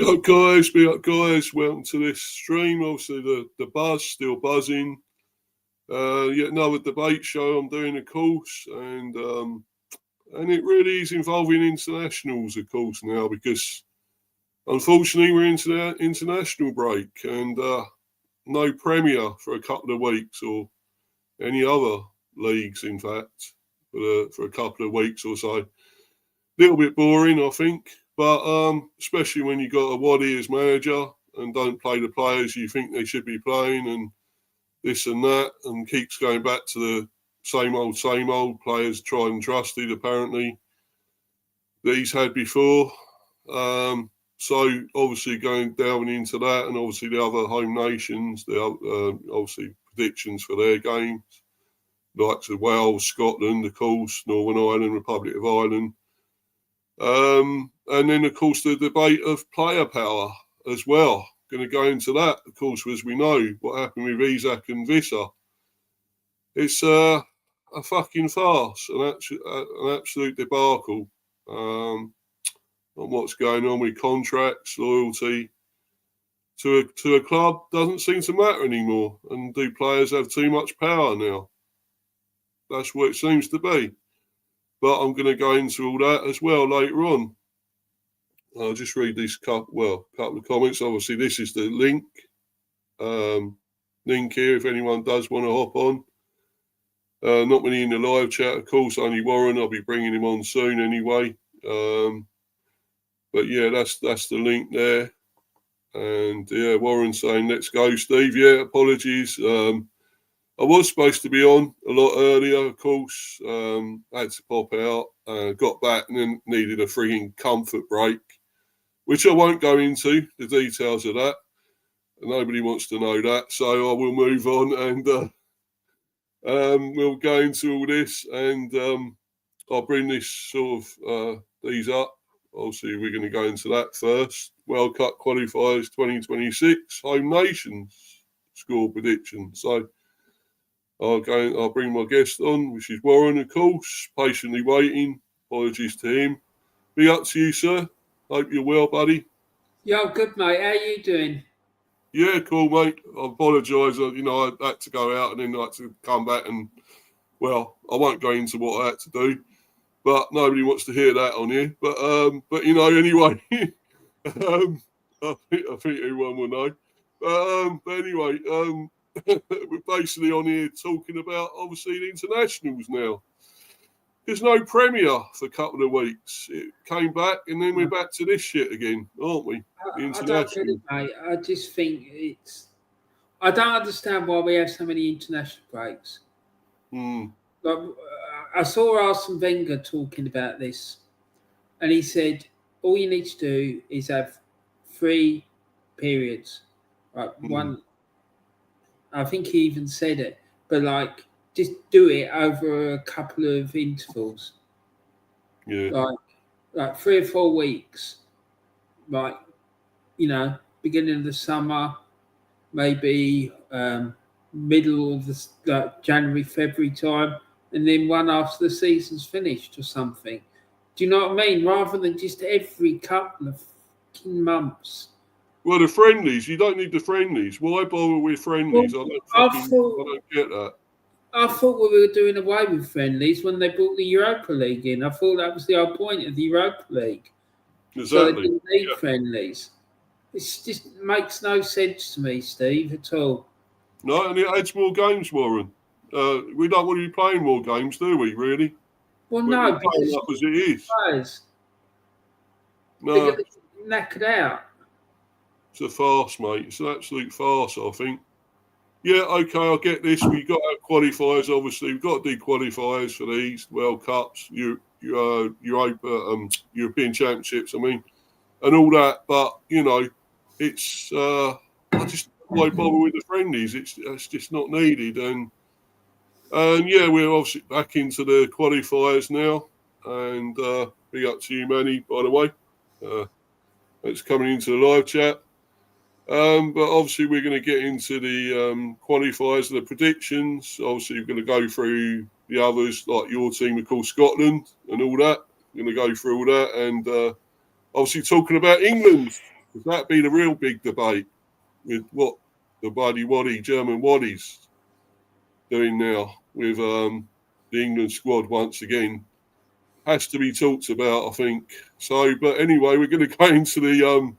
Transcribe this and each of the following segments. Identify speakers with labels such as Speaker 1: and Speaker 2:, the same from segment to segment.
Speaker 1: Big up guys. Welcome to this stream. Obviously the buzz still buzzing. Yet another debate show I'm doing, of course, and it really is involving internationals, of course, now, because unfortunately we're into the international break and no Premier for a couple of weeks, or any other leagues, in fact, for a couple of weeks or so. A little bit boring, I think. But especially when you got a Waddy as manager and don't play the players you think they should be playing, and this and that, and keeps going back to the same old players, tried and trusted, apparently, that he's had before. So obviously delving into that, and obviously the other home nations, obviously predictions for their games, like Wales, Scotland, of course, Northern Ireland, Republic of Ireland. And then, of course, the debate of player power as well. Going to go into that, of course, as we know what happened with Isak and Visser. It's a fucking farce, an absolute debacle on what's going on with contracts, loyalty to a club doesn't seem to matter anymore. And do players have too much power now? That's what it seems to be. But I'm going to go into all that as well later on. I'll just read this couple of comments. Obviously, this is the link here if anyone does want to hop on. Not many in the live chat, of course, only Warren. I'll be bringing him on soon anyway. But yeah, that's the link there. And yeah, Warren saying, let's go, Steve. Yeah, apologies. I was supposed to be on a lot earlier, of course. Had to pop out, got back and then needed a freaking comfort break, which I won't go into the details of that. Nobody wants to know that. So I will move on and we'll go into all this, and I'll bring this sort of these up. Obviously, we're going to go into that first. World Cup Qualifiers 2026, Home Nations score prediction. So I'll bring my guest on, which is Warren, of course, patiently waiting. Apologies to him. Be up to you, sir. Hope you're well, buddy.
Speaker 2: Yeah, good, mate. How you doing?
Speaker 1: Yeah, cool, mate. I apologise. I had to go out and then I had to come back and, well, I won't go into what I had to do, but nobody wants to hear that on here. But anyway, I think everyone will know. But anyway, we're basically on here talking about, obviously, the internationals now. There's no Premier for a couple of weeks. It came back, and then we're back to this shit again, aren't we?
Speaker 2: I don't get it, mate. I just think I don't understand why we have so many international breaks. Like, I saw Arsene Wenger talking about this, and he said all you need to do is have 3 periods. Right, one. I think he even said it, but just do it over a couple of intervals.
Speaker 1: Yeah.
Speaker 2: Like 3 or 4 weeks. Like, beginning of the summer, maybe middle of the January, February time, and then one after the season's finished or something. Do you know what I mean? Rather than just every couple of months.
Speaker 1: Well, the friendlies, you don't need the friendlies. Why bother with friendlies?
Speaker 2: Well,
Speaker 1: I don't get that.
Speaker 2: I thought we were doing away with friendlies when they brought the Europa League in. I thought that was the whole point of the Europa League.
Speaker 1: Exactly.
Speaker 2: So they didn't need friendlies. It just makes no sense to me, Steve, at all.
Speaker 1: No, and it adds more games, Warren. We don't want to be playing more games, do we, really?
Speaker 2: Well, no,
Speaker 1: because up as it is.
Speaker 2: Players.
Speaker 1: No.
Speaker 2: They're knackered out.
Speaker 1: It's a farce, mate. It's an absolute farce, I think. Yeah, okay, I get this. We've got to have qualifiers, obviously. We've got to do qualifiers for these World Cups, Europa, European Championships, and all that. But, it's I just why bother with the friendlies. It's just not needed. And yeah, we're obviously back into the qualifiers now. And big up to you, Manny, by the way. It's coming into the live chat. But obviously we're going to get into the qualifiers, the predictions. Obviously we're going to go through the others, like your team, of course, Scotland and all that. We're going to go through all that. And obviously talking about England That'd be the real big debate with what the German Waddies doing now with the England squad once again. Has to be talked about, I think. So, but anyway, we're going to go into the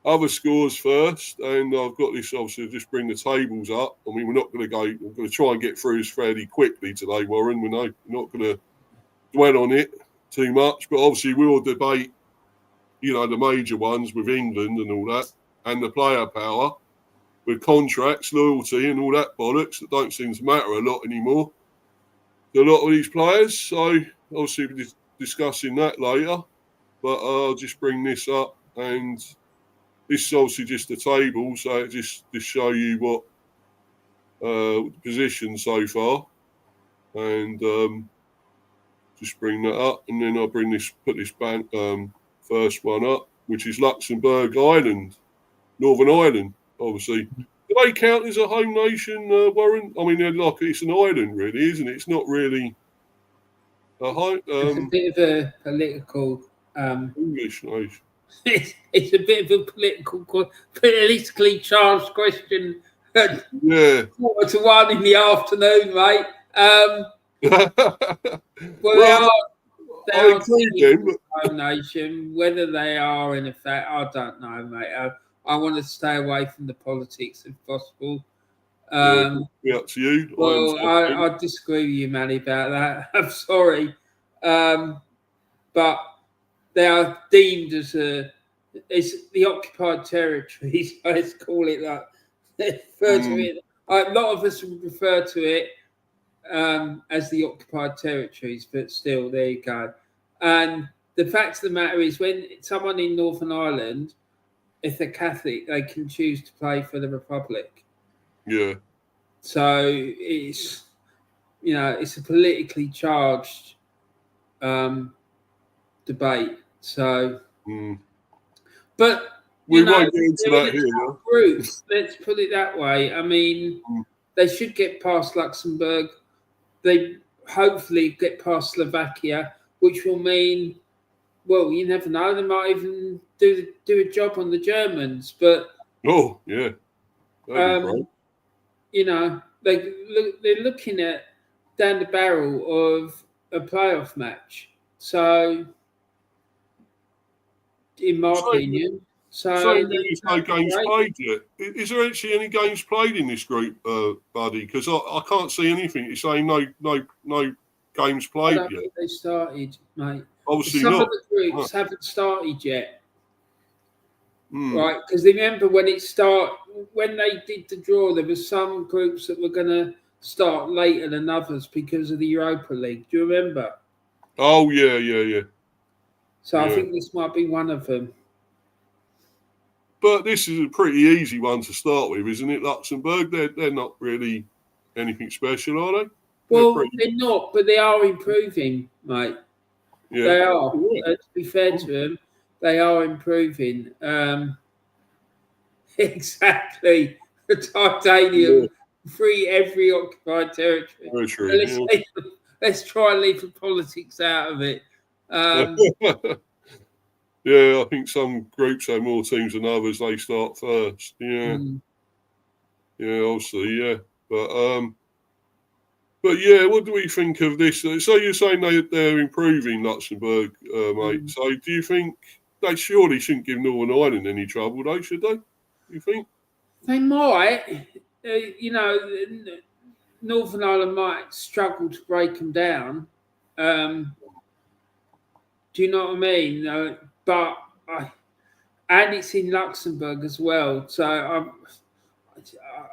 Speaker 1: other scores first, and I've got this obviously just bring the tables up. I mean, we're going to try and get through this fairly quickly today, Warren. We're not going to dwell on it too much, but obviously we'll debate, the major ones with England and all that, and the player power with contracts, loyalty, and all that bollocks that don't seem to matter a lot anymore to a lot of these players. So obviously we'll be discussing that later, but I'll just bring this up, and this is obviously just the table, so it just show you what position so far, and just bring that up, and then I'll put this first one up, which is Luxembourg Island, Northern Ireland, obviously. Do they count as a home nation, Warren? I mean, it's an island, really, isn't it? It's not really
Speaker 2: it's a bit of a political
Speaker 1: English nation.
Speaker 2: It's a bit of a politically charged question.
Speaker 1: Yeah.
Speaker 2: 1:45 in the afternoon, mate. Well, they are home nation. Whether they are in effect, I don't know, mate. I want to stay away from the politics if possible.
Speaker 1: Be up to you.
Speaker 2: Well, I disagree with you, Manny, about that. I'm sorry, but they are deemed as it's the occupied territories. Let's call it that. Refer to it. A lot of us would refer to it as the occupied territories, but still, there you go. And the fact of the matter is, when someone in Northern Ireland, if they're Catholic, they can choose to play for the Republic.
Speaker 1: Yeah.
Speaker 2: So it's it's a politically charged debate. So, but
Speaker 1: we won't get into that here.
Speaker 2: Group, let's put it that way. I mean, they should get past Luxembourg. They hopefully get past Slovakia, which will mean, well, you never know. They might even do a job on the Germans. But
Speaker 1: oh yeah, that'd be great.
Speaker 2: They're looking at down the barrel of a playoff match. So, in my opinion,
Speaker 1: there's no games played yet. Is there actually any games played in this group, Buddy? Because I can't see anything. You're saying no games played yet.
Speaker 2: They started, mate.
Speaker 1: Obviously
Speaker 2: Some
Speaker 1: not.
Speaker 2: of the groups haven't started yet.
Speaker 1: Right,
Speaker 2: because remember when they did the draw, there were some groups that were going to start later than others because of the Europa League. Do you remember?
Speaker 1: Oh yeah.
Speaker 2: So I think this might be one of them.
Speaker 1: But this is a pretty easy one to start with, isn't it? Luxembourg, they're not really anything special, are they?
Speaker 2: Well, they're not, but they are improving, mate. Yeah. They are. To be fair to them, they are improving. Exactly. The titanium, free every occupied territory. Let's try and leave the politics out of it.
Speaker 1: Yeah, I think some groups have more teams than others. They start first. Yeah. Yeah, obviously, yeah. But yeah, what do we think of this? So you're saying they're improving Luxembourg, mate. So do you think they surely shouldn't give Northern Ireland any trouble, though, should they? You think?
Speaker 2: They might. Northern Ireland might struggle to break them down. Do you know what I mean? But and it's in Luxembourg as well. So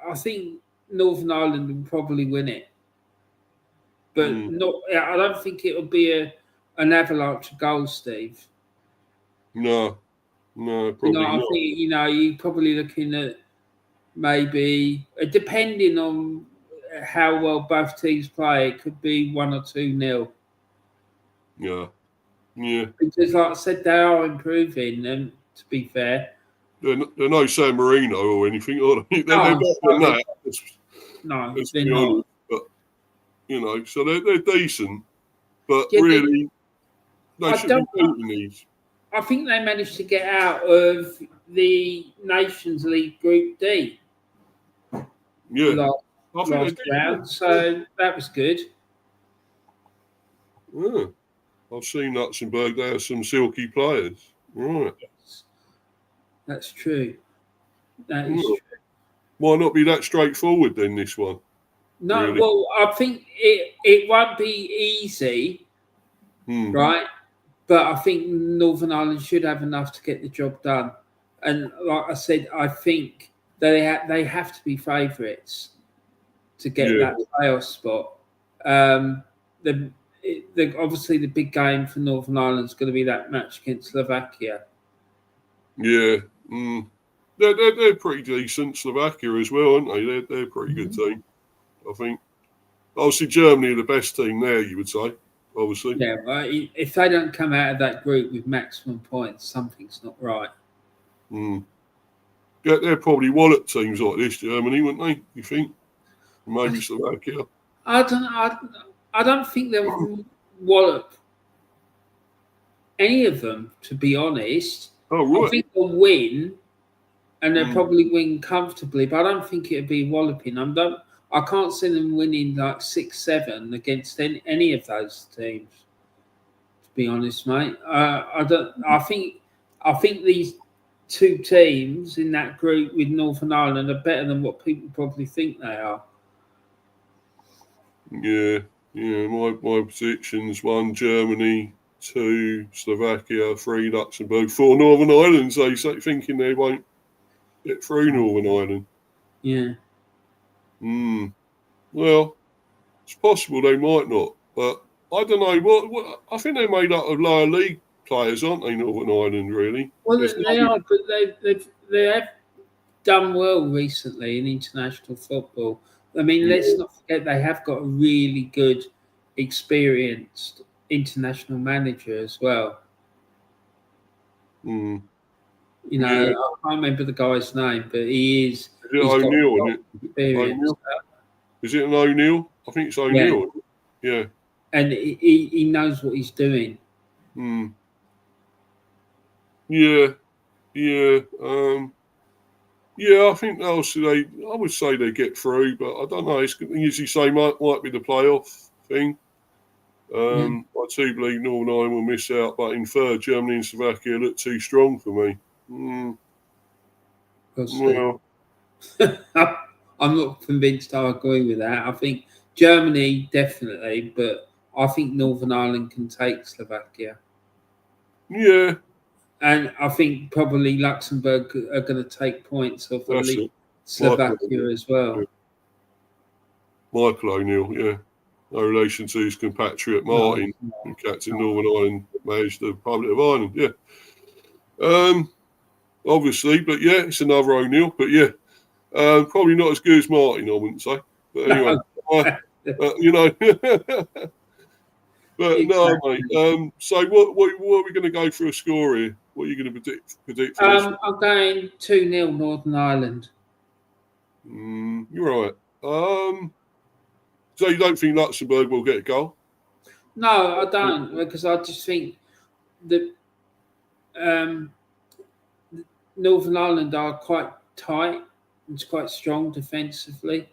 Speaker 2: I think Northern Ireland will probably win it. But I don't think it'll be an avalanche of goals, Steve.
Speaker 1: No, probably not.
Speaker 2: I think, you're probably looking at maybe, depending on how well both teams play, it could be 1 or 2-0.
Speaker 1: Yeah.
Speaker 2: Because, like I said, they are improving, and to be fair.
Speaker 1: They're no San Marino or anything, are they? They're better than that.
Speaker 2: They're not.
Speaker 1: But, so they're decent. But really, they should be beating these.
Speaker 2: I think they managed to get out of the Nations League Group D.
Speaker 1: Yeah.
Speaker 2: Last round, so that was good.
Speaker 1: Yeah. I've seen Luxembourg. They have some silky players. Right.
Speaker 2: Yes. That's true. That is true.
Speaker 1: Why not be that straightforward then, this one?
Speaker 2: No,
Speaker 1: really?
Speaker 2: well, I think it won't be easy, right? But I think Northern Ireland should have enough to get the job done. And like I said, I think they have to be favourites to get that playoff spot. Obviously the big game for Northern Ireland is going to be that match against Slovakia.
Speaker 1: Yeah. They're pretty decent. Slovakia as well, aren't they? They're a pretty good team, I think. Obviously, Germany are the best team there, you would say, obviously.
Speaker 2: Yeah, well, if they don't come out of that group with maximum points, something's not right.
Speaker 1: Yeah, they're probably wallop teams like this, Germany, wouldn't they, you think? Maybe Slovakia.
Speaker 2: I don't think they'll wallop any of them, to be honest.
Speaker 1: Oh, right.
Speaker 2: I think they'll win, and they'll probably win comfortably, but I don't think it'll be walloping. I can't see them winning like 6-7 against any of those teams. To be honest, mate, I don't. I think these two teams in that group with Northern Ireland are better than what people probably think they are.
Speaker 1: Yeah. My predictions: 1 Germany, 2 Slovakia, 3 Luxembourg, 4 Northern Ireland. So thinking they won't get through Northern Ireland.
Speaker 2: Yeah.
Speaker 1: Well, it's possible they might not, but I don't know. What I think they're made up of lower league players, aren't they? Northern Ireland, really.
Speaker 2: Well, they are, but they have done well recently in international football. I mean, let's not forget they have got a really good, experienced international manager as well. You know, I can't remember the guy's name, but he's
Speaker 1: O'Neill,
Speaker 2: got experience.
Speaker 1: Is it an O'Neill? I think it's O'Neill. Yeah.
Speaker 2: And he knows what he's doing.
Speaker 1: Yeah. I think I would say they get through, but I don't know. It's usually say might be the playoff thing. I do believe Northern Ireland will miss out, but in third, Germany and Slovakia look too strong for me.
Speaker 2: Well, I'm not convinced I agree with that. I think Germany definitely, but I think Northern Ireland can take Slovakia.
Speaker 1: Yeah.
Speaker 2: And I think probably Luxembourg are going to take points off Slovakia as well.
Speaker 1: Yeah. Michael O'Neill, yeah. No relation to his compatriot Martin, who captained Northern Ireland, managed the Republic of Ireland, yeah. Obviously, but yeah, it's another O'Neill, but yeah. Probably not as good as Martin, I wouldn't say. But anyway, you know. But exactly. No, mate. So what are we going to go for a score here? What are you going to predict for this?
Speaker 2: I'm going 2-0 Northern Ireland.
Speaker 1: You're right. So you don't think Luxembourg will get a goal?
Speaker 2: No, I don't, because I just think that Northern Ireland are quite tight. It's quite strong defensively,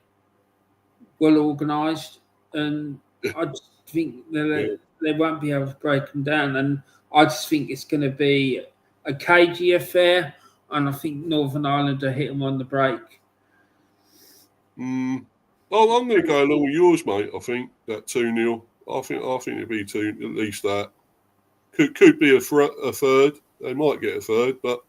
Speaker 2: well organised, and I just think they won't be able to break them down. And I just think it's going to be a cagey affair, and I think Northern Ireland will hit them on the break.
Speaker 1: Oh, I'm going to go along with yours, mate. I think that 2-0. I think it'll be 2, at least that. Could be a third. They might get a third, but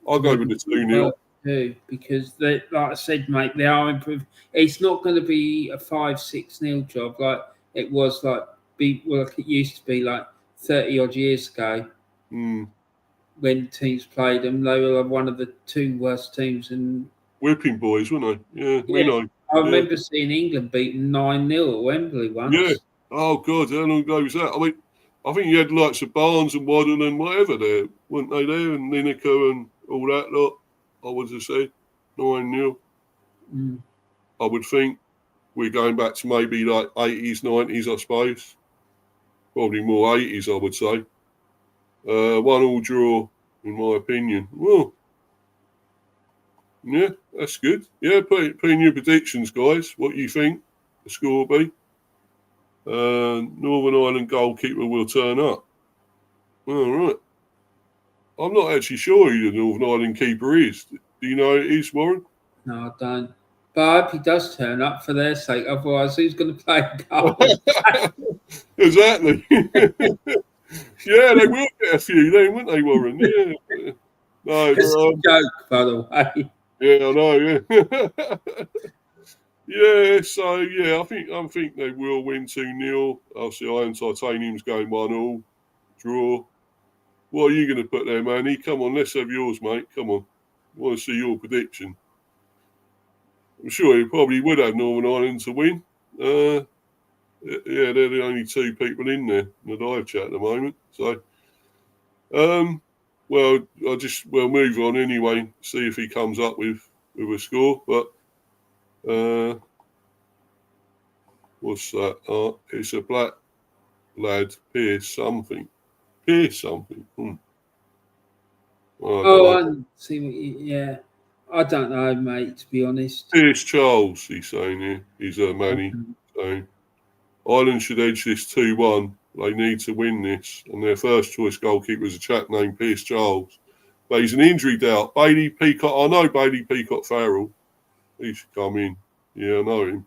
Speaker 1: I'll go with the 2-0.
Speaker 2: Too, because they, like I said, mate, they are improving. It's not going to be a 5-6-0 job like it was like it used to be like 30 odd years ago when teams played them. They were one of the 2 worst teams in
Speaker 1: whipping boys, weren't they? Yeah, we know.
Speaker 2: I remember seeing England beaten 9-0 at Wembley once.
Speaker 1: Yeah. Oh God, how long ago was that? I mean, I think you had lots of Barnes and Waddle and whatever there, weren't they there? And Lineker and all that lot. I would have said 9-0. I would think we're going back to maybe like 80s, 90s, I suppose. Probably more 80s, I would say. 1-1 draw, in my opinion. Well, yeah, that's good. Yeah, put in your predictions, guys. What you think the score will be? Northern Ireland goalkeeper will turn up. All right. I'm not actually sure who the Northern Ireland keeper is. Do you know who it is, Warren?
Speaker 2: No, I don't. But I hope he does turn up for their sake. Otherwise, who's going to play goal?
Speaker 1: Exactly. Yeah, they will get a few then, won't they, Warren? Yeah. No,
Speaker 2: It's a joke, by the way.
Speaker 1: yeah, I know. Yeah. Yeah. So yeah, I think they will win 2-0. Obviously, Iron Titanium's going 1-1 draw. What are you going to put there, Manny? Come on, let's have yours, mate. Come on, I want to see your prediction. I'm sure you probably would have Northern Ireland to win. Yeah, they're the only two people in there in the live chat at the moment. So, well, we'll move on anyway. See if he comes up with a score. But what's that? It's a black lad, Pierce something.
Speaker 2: I see what you. Yeah, I don't know, mate. To be honest,
Speaker 1: Pierce Charles, he's saying here. He's Manny. So Ireland should edge this 2-1. They need to win this. And their first choice goalkeeper is a chap named Pierce Charles. But he's an injury doubt. Bailey Peacock. I know Bailey Peacock Farrell. He should come in. Yeah, I know him.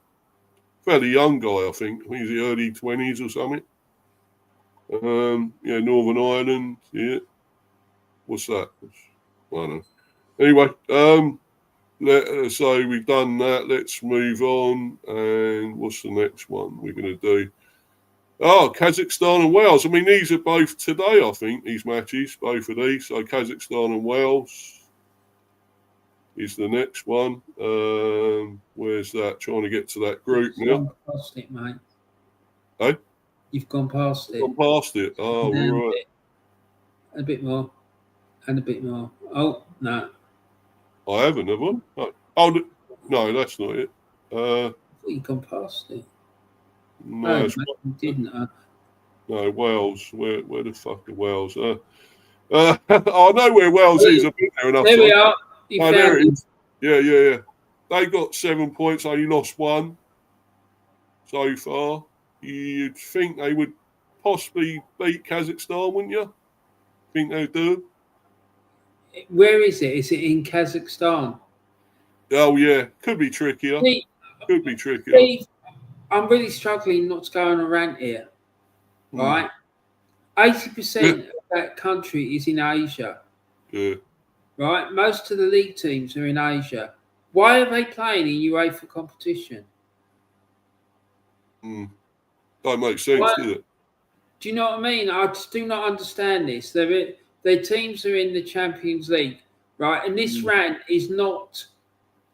Speaker 1: Fairly young guy, I think. He's the early 20s or something. Yeah, Northern Ireland. Yeah. What's that? I don't know. Anyway, so we've done that. Let's move on. And what's the next one we're going to do? Oh, Kazakhstan and Wales. I mean, these are both today, I think, these matches, both of these. So Kazakhstan and Wales is the next one. Where's that? Trying to get to that group now.
Speaker 2: You've gone past it, mate.
Speaker 1: Hey?
Speaker 2: You've gone past it.
Speaker 1: Gone past it. Oh, right.
Speaker 2: A bit more. And a bit more. Oh, no.
Speaker 1: I haven't, have I? Oh, no, that's not it.
Speaker 2: I thought you'd gone past it.
Speaker 1: No,
Speaker 2: you didn't.
Speaker 1: No, Wales. Where the fuck are Wales? I know where Wales is. I've been there enough.
Speaker 2: There we are.
Speaker 1: There it is. Yeah. They got 7 points. Only lost one so far. You'd think they would possibly beat Kazakhstan, wouldn't you? Think they do?
Speaker 2: Where is it? Is it in Kazakhstan?
Speaker 1: Oh yeah, could be trickier. Could be trickier.
Speaker 2: Steve, I'm really struggling not to go on a rant here. Right, 80% of that country is in Asia.
Speaker 1: Yeah.
Speaker 2: Right, most of the league teams are in Asia. Why are they playing in UEFA competition?
Speaker 1: Don't make sense, does it?
Speaker 2: Do you know what I mean? I just do not understand this. Their teams are in the Champions League, right? And this rant is not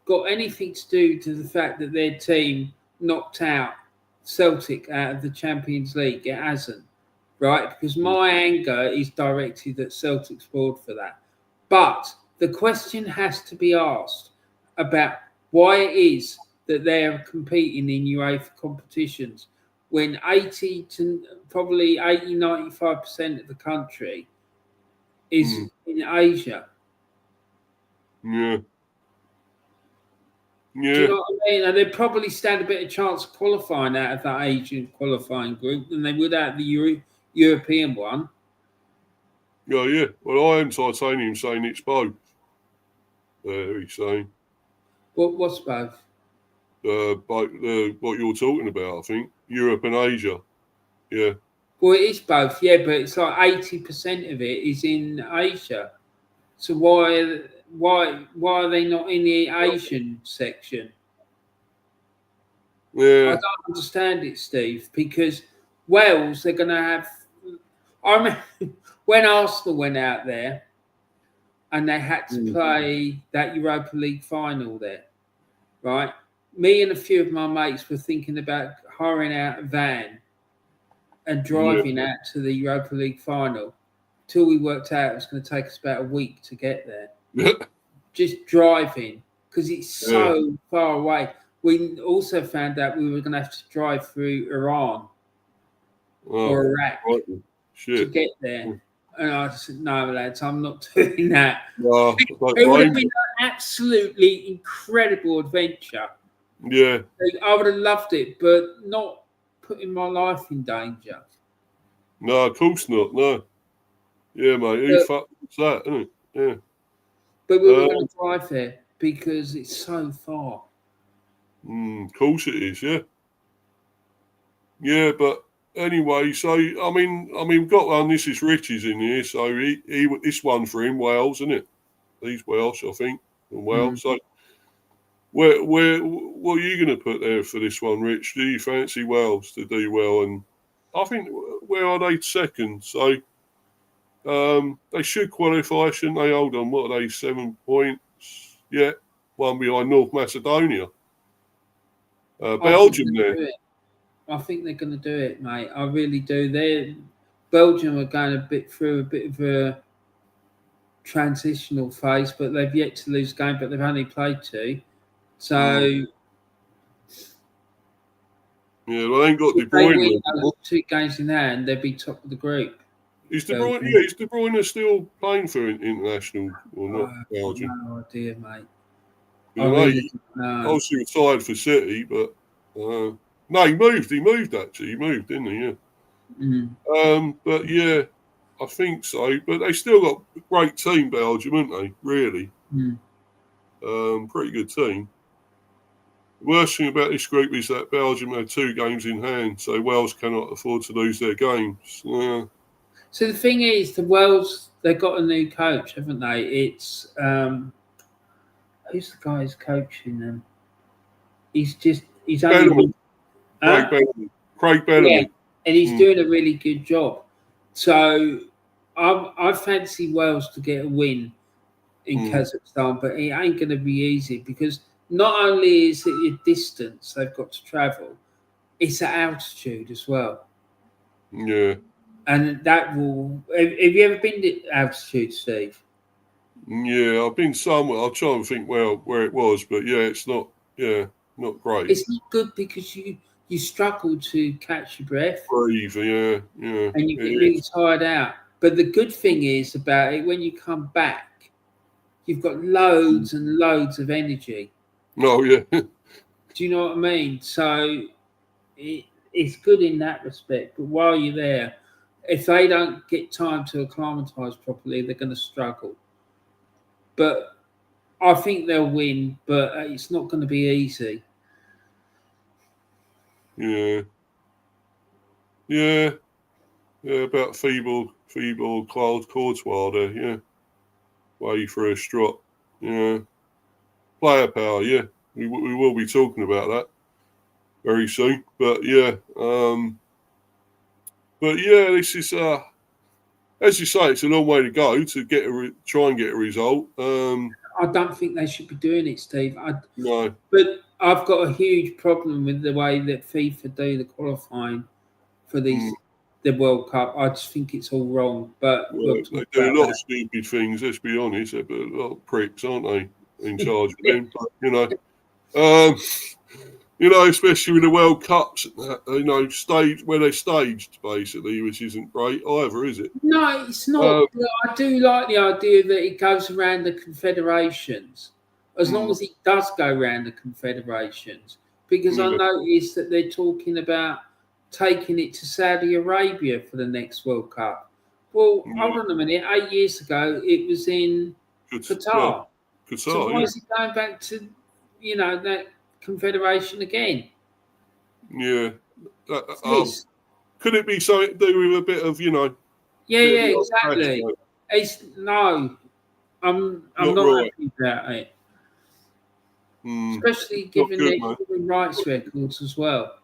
Speaker 2: got anything to do to the fact that their team knocked out Celtic out of the Champions League. It hasn't, right? Because my anger is directed at Celtic's board for that. But the question has to be asked about why it is that they're competing in UEFA competitions when 95% of the country is in Asia.
Speaker 1: Yeah.
Speaker 2: Do you know what I mean? And they'd probably stand a bit of chance of qualifying out of that Asian qualifying group than they would out of the European one.
Speaker 1: Yeah. Well, I am Titanium saying it's both. He's saying.
Speaker 2: What's both?
Speaker 1: What you're talking about, I think. Europe and Asia. Yeah.
Speaker 2: Well, it is both, yeah, but it's like 80% of it is in Asia. So why are they not in the Asian section?
Speaker 1: Yeah.
Speaker 2: I don't understand it, Steve, because Wales, they're going to have... I remember when Arsenal went out there and they had to play that Europa League final there, right? Me and a few of my mates were thinking about hiring out a van and driving out to the Europa League final till we worked out it was going to take us about a week to get there. Just driving, because it's so far away. We also found out we were going to have to drive through Iran or Iraq to get there. And I said, no, lads, I'm not doing that.
Speaker 1: No, I don't
Speaker 2: It would have
Speaker 1: blame
Speaker 2: been
Speaker 1: you.
Speaker 2: an absolutely incredible adventure.
Speaker 1: Yeah.
Speaker 2: I would have loved it, but not putting my life in danger.
Speaker 1: No, of course not. No. Yeah, mate. Who
Speaker 2: But,
Speaker 1: fucks that, isn't it? Yeah.
Speaker 2: but we were going to drive there because it's so far.
Speaker 1: Of course it is. Yeah. Yeah, but anyway, so I mean, we've got one. This is Richie's in here, so this one for him, Wales, isn't it? He's Welsh, I think, from Wales. So, what are you going to put there for this one, Rich? Do you fancy Wales to do well? And I think where are they second? So, they should qualify, shouldn't they? Hold on, what are they? 7 points? Yeah, one behind North Macedonia. Belgium there.
Speaker 2: I think they're going to do it, mate. I really do. Belgium are going through a bit of a transitional phase, but they've yet to lose a game, but they've only played 2. So
Speaker 1: yeah, well, they ain't got De
Speaker 2: if they
Speaker 1: Bruyne.
Speaker 2: win 2 games in hand, they'll be top of the group.
Speaker 1: Is De Bruyne? Yeah, is De Bruyne still playing for international or not? Belgium.
Speaker 2: No idea, mate.
Speaker 1: Obviously retired for City, but no, he moved. He moved actually. He moved, didn't he? Yeah. But yeah, I think so. But they still got a great team, Belgium, haven't they? Really. Pretty good team. The worst thing about this group is that Belgium had 2 games in hand, so Wales cannot afford to lose their games.
Speaker 2: So the thing is, the Wales, they've got a new coach, haven't they? It's who's the guy who's coaching them? He's only
Speaker 1: Craig Bellamy.
Speaker 2: Yeah, and he's doing a really good job. So I fancy Wales to get a win in Kazakhstan, but it ain't going to be easy because not only is it a distance they've got to travel, it's at altitude as well.
Speaker 1: Yeah.
Speaker 2: And that will. Have you ever been to altitude, Steve?
Speaker 1: Yeah, I've been somewhere. I'll try and think where it was, but yeah, it's not. Yeah, not great.
Speaker 2: It's not good because you struggle to catch your breath.
Speaker 1: Breathe, yeah.
Speaker 2: And you get really tired out. But the good thing is about it, when you come back, you've got loads and loads of energy.
Speaker 1: Oh, yeah.
Speaker 2: Do you know what I mean? So it's good in that respect. But while you're there, if they don't get time to acclimatise properly, they're going to struggle. But I think they'll win, but it's not going to be easy.
Speaker 1: Yeah. Yeah. Yeah, about feeble Courtois there, yeah. Way for a strut. Yeah. Player power, yeah. We will be talking about that very soon. But yeah. This is as you say, it's a long way to go to try and get a result.
Speaker 2: I don't think they should be doing it, Steve.
Speaker 1: No.
Speaker 2: But I've got a huge problem with the way that FIFA do the qualifying for the World Cup. I just think it's all wrong. But
Speaker 1: they do a lot of stupid things. Let's be honest, they're a lot of pricks, aren't they? In charge of them, but, especially with the World Cups, stage where they're staged basically, which isn't great either, is it?
Speaker 2: No, it's not. But I do like the idea that it goes around the confederations, as long as it does go around the confederations. Because I noticed that they're talking about taking it to Saudi Arabia for the next World Cup. Well, hold on a minute. 8 years ago, it was in Qatar. So why is it going back to, that confederation again?
Speaker 1: Yeah. Could it be something to do with a bit of,
Speaker 2: Yeah, exactly. I'm not happy about it. Especially given their human rights records as well.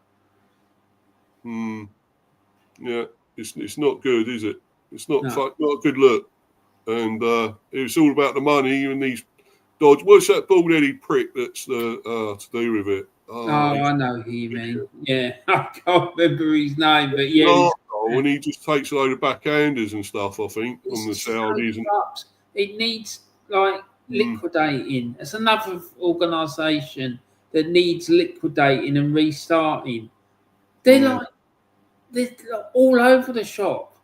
Speaker 1: Yeah, it's not good, is it? It's not a good look. And it's all about the money and these dodge. What's that bald-headed prick that's to do with it?
Speaker 2: I know who you mean. Yeah, I can't remember his name, but yeah.
Speaker 1: When he just takes a load of backhanders and stuff, I think, from the Saudis.
Speaker 2: It needs liquidating. It's another organisation that needs liquidating and restarting. They're all over the shop.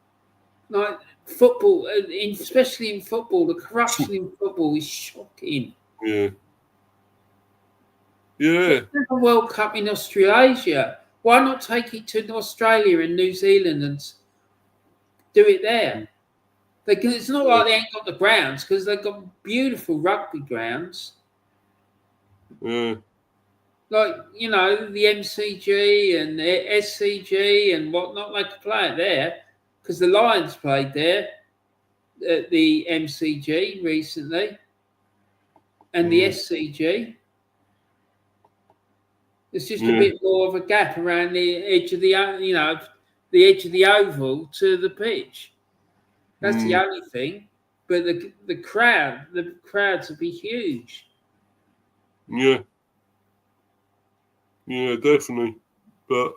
Speaker 2: Like football, especially in football, the corruption in football is shocking.
Speaker 1: Yeah. Yeah.
Speaker 2: A World Cup in Australasia. Why not take it to Australia and New Zealand and do it there? It's not like they ain't got the grounds, because they've got beautiful rugby grounds.
Speaker 1: Yeah.
Speaker 2: Like, you know, the MCG and the SCG and whatnot, they could play it there, because the Lions played there at the MCG recently and the SCG. There's just a bit more of a gap around the edge of the, you know, the edge of the oval to the pitch. That's the only thing. But the crowds would be huge.
Speaker 1: Yeah. Yeah, definitely. But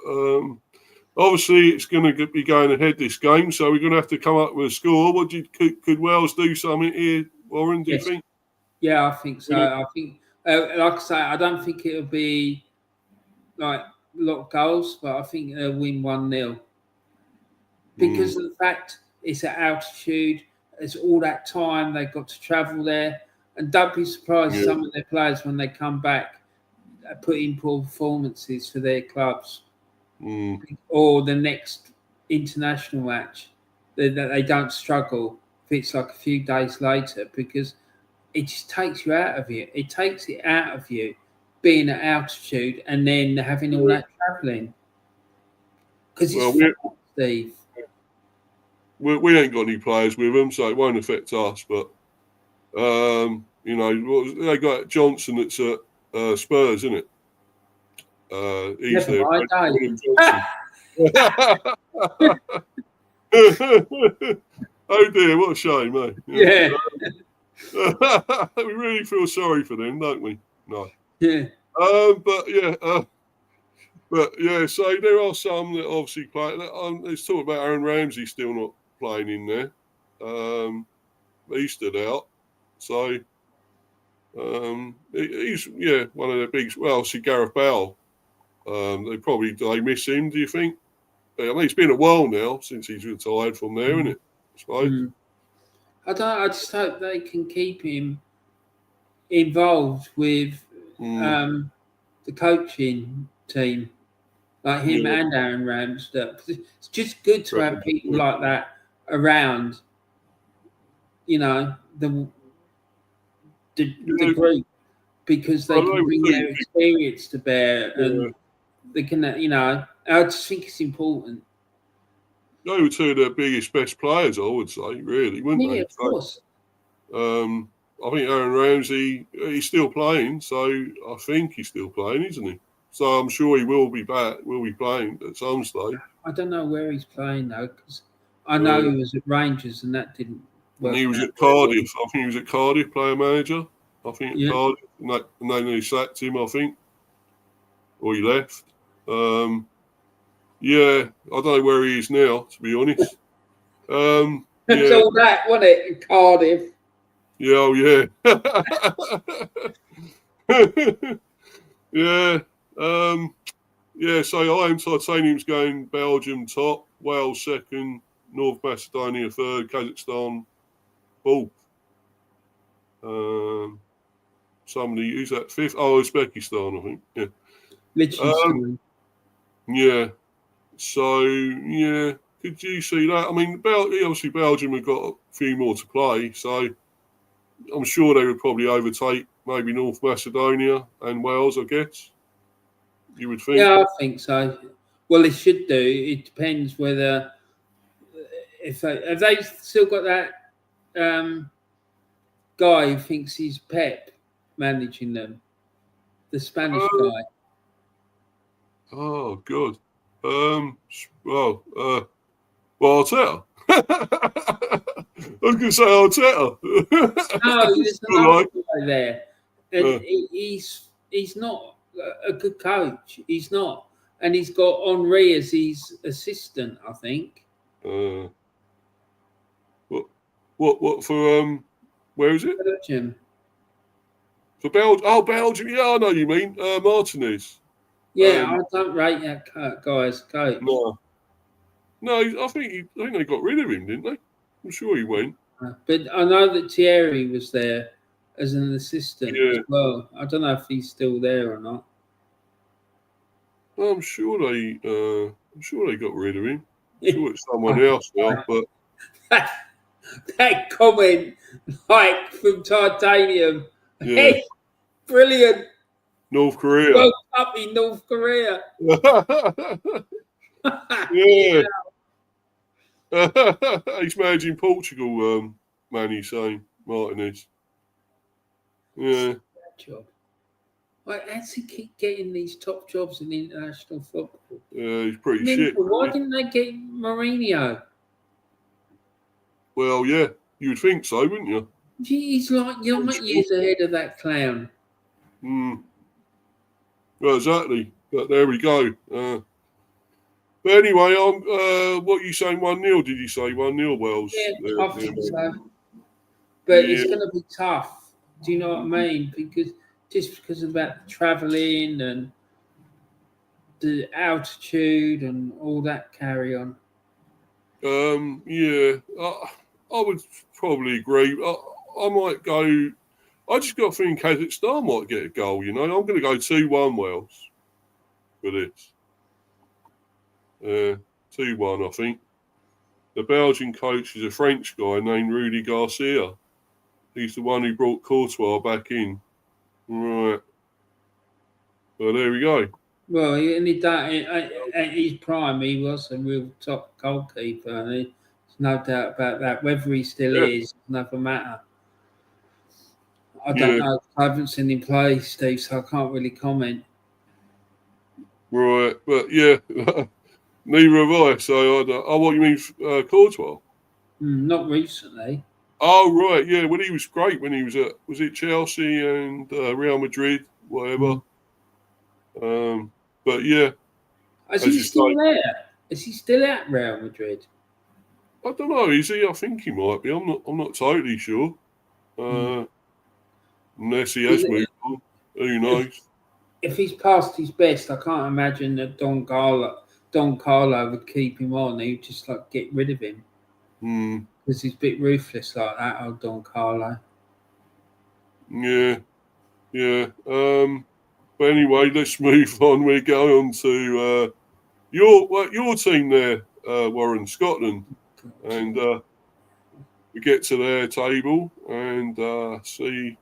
Speaker 1: obviously, it's going to be going ahead this game, so we're going to have to come up with a score. Could Wales do something here, Warren? Do you think?
Speaker 2: Yeah, I think so. I think, like I say, I don't think it'll be like a lot of goals, but I think they'll win 1-0 because of the fact it's at altitude. It's all that time they've got to travel there, and don't be surprised some of their players when they come back put in poor performances for their clubs, or the next international match that they don't struggle if it's like a few days later, because it just takes you out of you. It takes it out of you being at altitude and then having all that travelling. Because it's Steve.
Speaker 1: We ain't got any players with them, so it won't affect us. But you know, they got Johnson that's at Spurs, isn't it? He's there. Oh dear, what a shame, mate.
Speaker 2: Yeah.
Speaker 1: We really feel sorry for them, don't we? No.
Speaker 2: Yeah.
Speaker 1: But yeah, so there are some that obviously play. Let's talk about Aaron Ramsey still not playing in there. He stood out. So he's one of the big. Well, obviously Gareth Bale. They miss him. Do you think? I mean, it's been a while now since he's retired from there, isn't it? I suppose.
Speaker 2: I just hope they can keep him involved with the coaching team, like him and Aaron Ramsdale. It's just good to have people like that around. You know, the group, because they can bring their experience to bear, and they can, you know. I just think it's important.
Speaker 1: They were two of their biggest, best players, I would say, really, wouldn't they?
Speaker 2: Yeah, of course.
Speaker 1: I think Aaron Ramsey, he's still playing, so I think he's still playing, isn't he? So I'm sure he will be back, will be playing at some stage.
Speaker 2: I don't know where he's playing, though, because I know he was at Rangers and that didn't work.
Speaker 1: And he was at Cardiff. I think he was at Cardiff, player manager. I think at Cardiff, and then they sacked him, I think, or he left. Yeah, I don't know where he is now, to be honest.
Speaker 2: It's all that, wasn't it, in Cardiff?
Speaker 1: Yeah, oh yeah. Yeah. So I am Titanium's going Belgium top, Wales second, North Macedonia third, Kazakhstan fourth. Somebody, who's that fifth? Oh, Uzbekistan, I think. Yeah.
Speaker 2: Literally.
Speaker 1: Yeah. So, yeah, could you see that? I mean, obviously Belgium have got a few more to play, so I'm sure they would probably overtake maybe North Macedonia and Wales, I guess. You would think?
Speaker 2: Yeah, I think so. Well, they should do. It depends whether have they still got that guy who thinks he's Pep managing them, the Spanish guy.
Speaker 1: Oh, good. Well, Arteta. I was going to say Arteta.
Speaker 2: No, there's another guy there. And he's not a good coach. He's not. And he's got Henri as his assistant, I think.
Speaker 1: What for? Where is it?
Speaker 2: Belgium.
Speaker 1: For Belgium? Oh, Belgium. Yeah, I know you mean Martinez.
Speaker 2: Yeah, I don't rate that guy as coach.
Speaker 1: No, I think they got rid of him, didn't they? I'm sure he went.
Speaker 2: But I know that Thierry was there as an assistant as
Speaker 1: Yeah,
Speaker 2: well. I don't know if he's still there or not.
Speaker 1: I'm sure they got rid of him. I'm sure it's someone
Speaker 2: Oh,
Speaker 1: else now, but
Speaker 2: that comment, like from Titanium,
Speaker 1: yeah,
Speaker 2: hey, brilliant.
Speaker 1: North Korea.
Speaker 2: World Cup in North Korea.
Speaker 1: Yeah. He's managing Portugal, Manny's saying, Martinez. Yeah.
Speaker 2: Job. Why does he keep getting these top jobs in international football?
Speaker 1: He's pretty shit.
Speaker 2: Why didn't they get Mourinho?
Speaker 1: Well, yeah, you would think so, wouldn't you?
Speaker 2: He's like years ahead of that clown.
Speaker 1: Well, exactly. But there we go. But anyway, what are you saying? 1-0? Did you say 1-0? Wells.
Speaker 2: Yeah, I think so. But it's going to be tough. Do you know what I mean? Because about the travelling and the altitude and all that carry on.
Speaker 1: Yeah, I would probably agree. I might go. I just got a feeling Kazakhstan might get a goal. You know, I'm going to go 2-1 Wales for this. 2-1, I think. The Belgian coach is a French guy named Rudy Garcia. He's the one who brought Courtois back in. Right. Well, there we go.
Speaker 2: Well, at his prime, he was a real top goalkeeper, and there's no doubt about that. Whether he still is, another matter. I don't know. I haven't seen him play, Steve, so I can't really comment.
Speaker 1: Right, but yeah, neither have I. So I don't. Oh, what you mean, Courtois?
Speaker 2: Not recently.
Speaker 1: Oh, right, yeah. Well, he was great when he was at Chelsea and Real Madrid, whatever. But yeah,
Speaker 2: is he still there? Is he still at Real Madrid?
Speaker 1: I don't know. Is he? I think he might be. I'm not totally sure. Unless he has moved on, who knows?
Speaker 2: If he's past his best, I can't imagine that Don Carlo would keep him on. He'd just like get rid of him because he's a bit ruthless like that, old Don Carlo.
Speaker 1: Yeah. But anyway, let's move on. We're going on to your team there, Warren, Scotland, and we get to their table and see.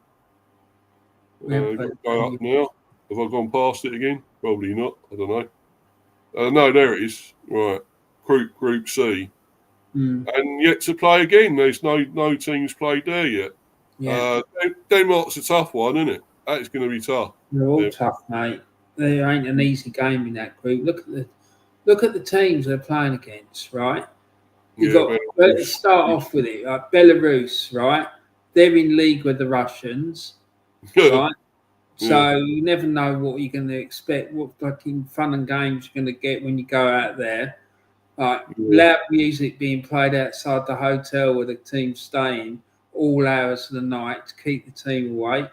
Speaker 1: Go up now. Have I gone past it again? Probably not. I don't know. No, there it is. Right, Group C, and yet to play again. There's no teams played there yet.
Speaker 2: Yeah.
Speaker 1: Denmark's a tough one, isn't it? That is going to be tough.
Speaker 2: They're all tough, mate. There ain't an easy game in that group. Look at the teams they're playing against, right? Let's start off with it. Like Belarus, right? They're in league with the Russians, right? So you never know what you're going to expect, what fucking fun and games you're going to get when you go out there. Like loud music being played outside the hotel where the team's staying all hours of the night to keep the team awake.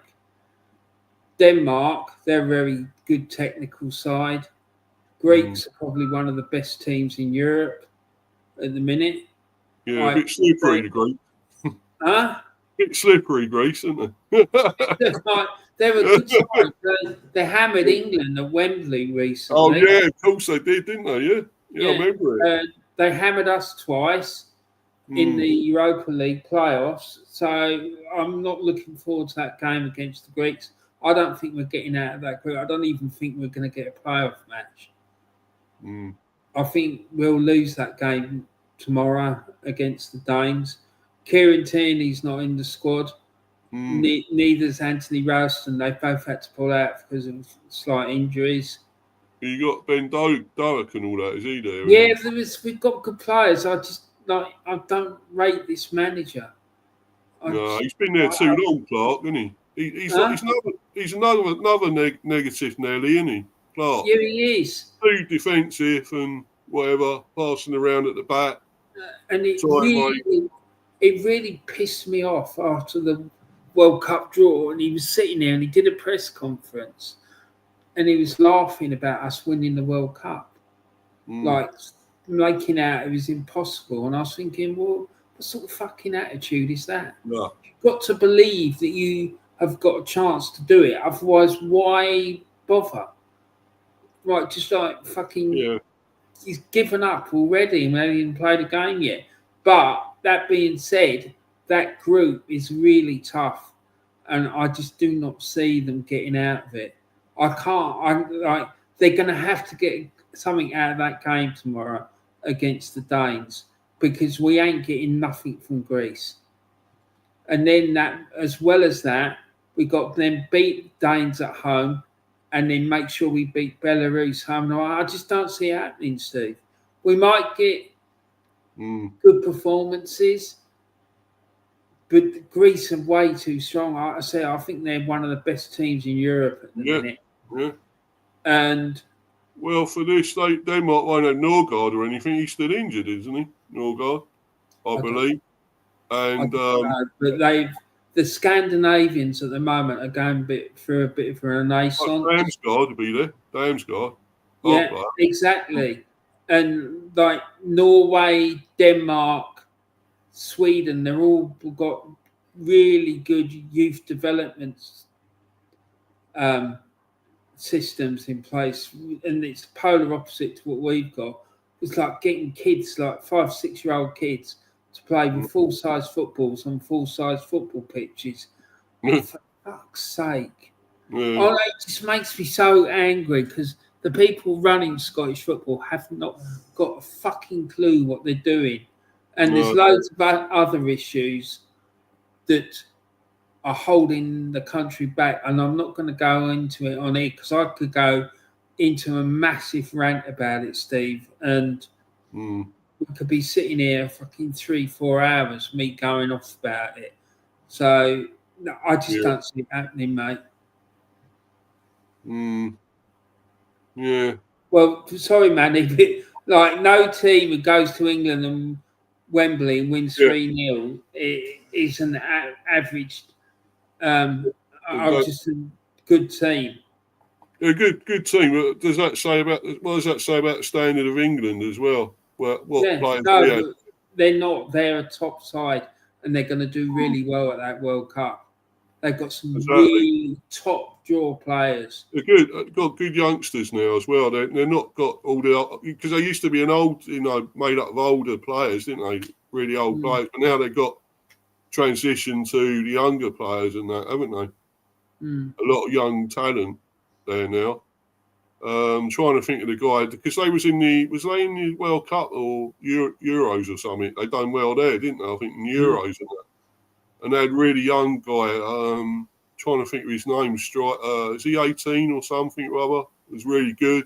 Speaker 2: Denmark, they're a very good technical side. Greeks are probably one of the best teams in Europe at the minute.
Speaker 1: Yeah, a bit slippery, the Greece.
Speaker 2: Huh?
Speaker 1: Bit slippery, Greece, isn't they?
Speaker 2: They're a good side. They hammered England at Wembley recently.
Speaker 1: Oh, yeah, of course they did, didn't they? Yeah, I remember it.
Speaker 2: They hammered us twice in the Europa League playoffs. So I'm not looking forward to that game against the Greeks. I don't think we're getting out of that group. I don't even think we're going to get a playoff match. I think we'll lose that game tomorrow against the Danes. Kieran Tierney's not in the squad. Neither's Anthony Ralston. They both had to pull out because of slight injuries.
Speaker 1: You got Ben Doak and all that. Is he there?
Speaker 2: Yeah, we've got good players. I don't rate this manager.
Speaker 1: He's been there too long, Clark, isn't he? He's another negative Nelly, isn't he, Clark?
Speaker 2: Yeah, he is.
Speaker 1: Too defensive and whatever, passing around at the back.
Speaker 2: And it really pissed me off after the World Cup draw. And he was sitting there and he did a press conference and he was laughing about us winning the World Cup, like making out it was impossible. And I was thinking, well, What sort of fucking attitude is that?
Speaker 1: Yeah.
Speaker 2: You've got to believe that you have got a chance to do it. Otherwise, why bother? Right, just like fucking,
Speaker 1: Yeah.
Speaker 2: he's given up already and hasn't even played a game yet. But that being said, that group is really tough, and I just do not see them getting out of it. I can't. I'm like, they're going to have to get something out of that game tomorrow against the Danes, because we ain't getting nothing from Greece. And then that, as well as that, we got them beat Danes at home, and then make sure we beat Belarus home. No, I just don't see it happening, Steve. We might get good performances, but Greece are way too strong. I say I think they're one of the best teams in Europe at the minute.
Speaker 1: Yeah.
Speaker 2: And
Speaker 1: well, for this, they might won't have Norgard or anything. He's still injured, isn't he? Norgard, I believe. And
Speaker 2: but the Scandinavians at the moment are going through a bit of a renaissance.
Speaker 1: Damsgaard to be there. Damsgaard.
Speaker 2: Yeah, exactly. And like Norway, Denmark, Sweden, they're all got really good youth development systems in place, and it's polar opposite to what we've got. It's like getting kids, like 5, 6-year-old kids, to play with full-size footballs on full-size football pitches. For fuck's sake! Oh, it just makes me so angry, because the people running Scottish football have not got a fucking clue what they're doing, and there's loads of other issues that are holding the country back, and I'm not going to go into it on here because I could go into a massive rant about it, Steve, and we could be sitting here fucking 3-4 hours, me going off about it. So no, I just don't see it happening, mate.
Speaker 1: Yeah.
Speaker 2: Well, sorry, Manny, but like no team who goes to England and Wembley and wins 3-0 is an average. Just a good team.
Speaker 1: A good team. Does that say about what does that say about the standard of England as well? Players?
Speaker 2: No, they're not. They're a top side, and they're going to do really well at that World Cup. They've got some really top draw players.
Speaker 1: They're good. They've got good youngsters now as well. They're not got all the, because they used to be an old, made up of older players, didn't they? Really old players, but now they've got transition to the younger players and that, haven't they? A lot of young talent there now. Trying to think of the guy, because they was in the World Cup or Euros or something. They done well there, didn't they? I think in Euros and they had a really young guy. Trying to think of his name. Is he 18 or something? Rather, was really good.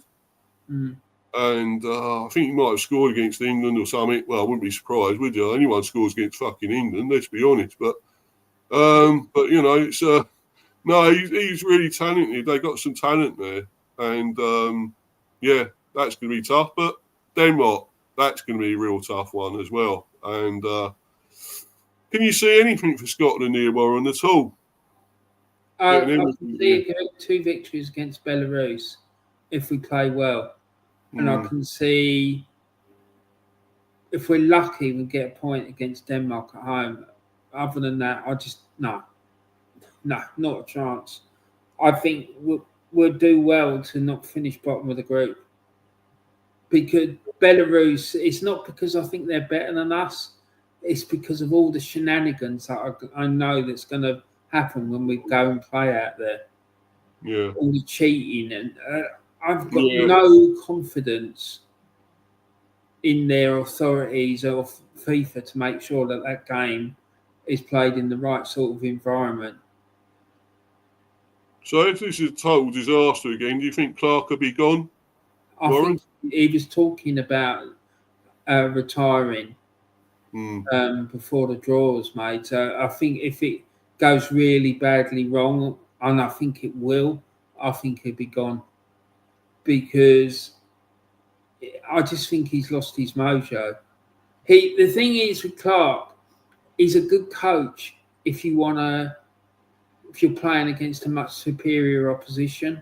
Speaker 1: And I think he might have scored against England or something. Well, I wouldn't be surprised, would you? Anyone scores against fucking England, let's be honest. But it's no, he's really talented. They got some talent there, and that's going to be tough. But Denmark, that's going to be a real tough one as well. And can you see anything for Scotland here, Warren, at all?
Speaker 2: I can see 2 victories against Belarus if we play well. And I can see, if we're lucky, we get a point against Denmark at home. Other than that, no, not a chance. I think we'll do well to not finish bottom of the group. Because Belarus, it's not because I think they're better than us. It's because of all the shenanigans that I know that's going to happen when we go and play out there.
Speaker 1: Yeah.
Speaker 2: All the cheating. And I've got no confidence in their authorities or FIFA to make sure that that game is played in the right sort of environment.
Speaker 1: So if this is a total disaster again, do you think Clark will be gone?
Speaker 2: I think he was talking about retiring before the draw was made. So I think if it goes really badly wrong, and I think it will, I think he'll be gone. Because I just think he's lost his mojo. The thing is with Clark, he's a good coach if you're playing against a much superior opposition.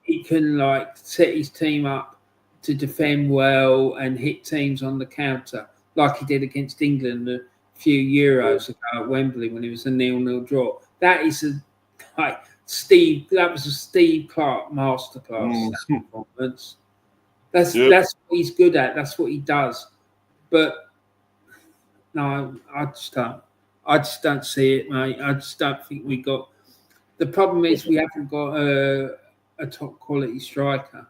Speaker 2: He can set his team up to defend well and hit teams on the counter. like he did against England a few Euros ago at Wembley when it was a 0-0 draw. That is that was a Steve Clarke masterclass performance. That's what he's good at. That's what he does. But no, I just don't see it, mate. I just don't think we got. The problem is we haven't got a top quality striker.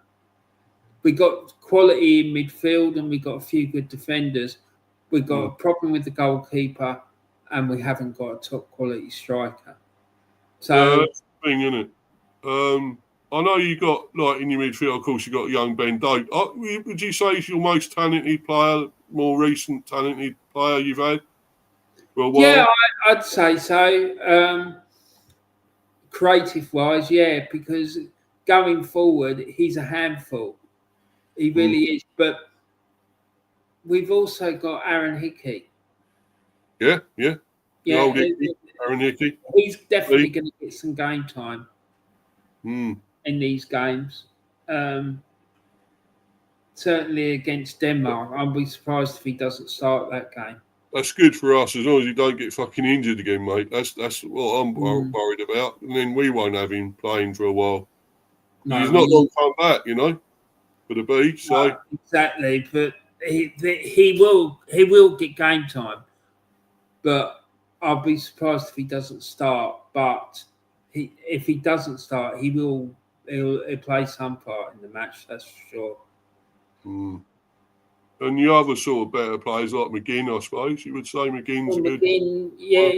Speaker 2: We got quality in midfield and we got a few good defenders. We got a problem with the goalkeeper, and we haven't got a top quality striker. So
Speaker 1: that's the thing, isn't it? I know you got, like, in your midfield, of course, you got young Ben Doak. Would you say he's your most talented player, more recent talented player you've had for a while?
Speaker 2: Yeah, I'd say so. Creative-wise, yeah, because going forward, he's a handful. He really is. But we've also got Aaron Hickey.
Speaker 1: Yeah. Aaron Hickey.
Speaker 2: He's definitely going to get some game time
Speaker 1: in
Speaker 2: these games. Certainly against Denmark. I'll be surprised if he doesn't start that game.
Speaker 1: That's good for us, as long as he don't get fucking injured again, mate. That's what I'm worried about. And then we won't have him playing for a while. No, he's not going to come back, for the B. So
Speaker 2: no, exactly, but he will get game time. But I'll be surprised if he doesn't start. But if he doesn't start, he'll play some part in the match. That's for sure.
Speaker 1: And the other sort of better players like McGinn, I suppose you would say McGinn's good.
Speaker 2: McGinn, yeah,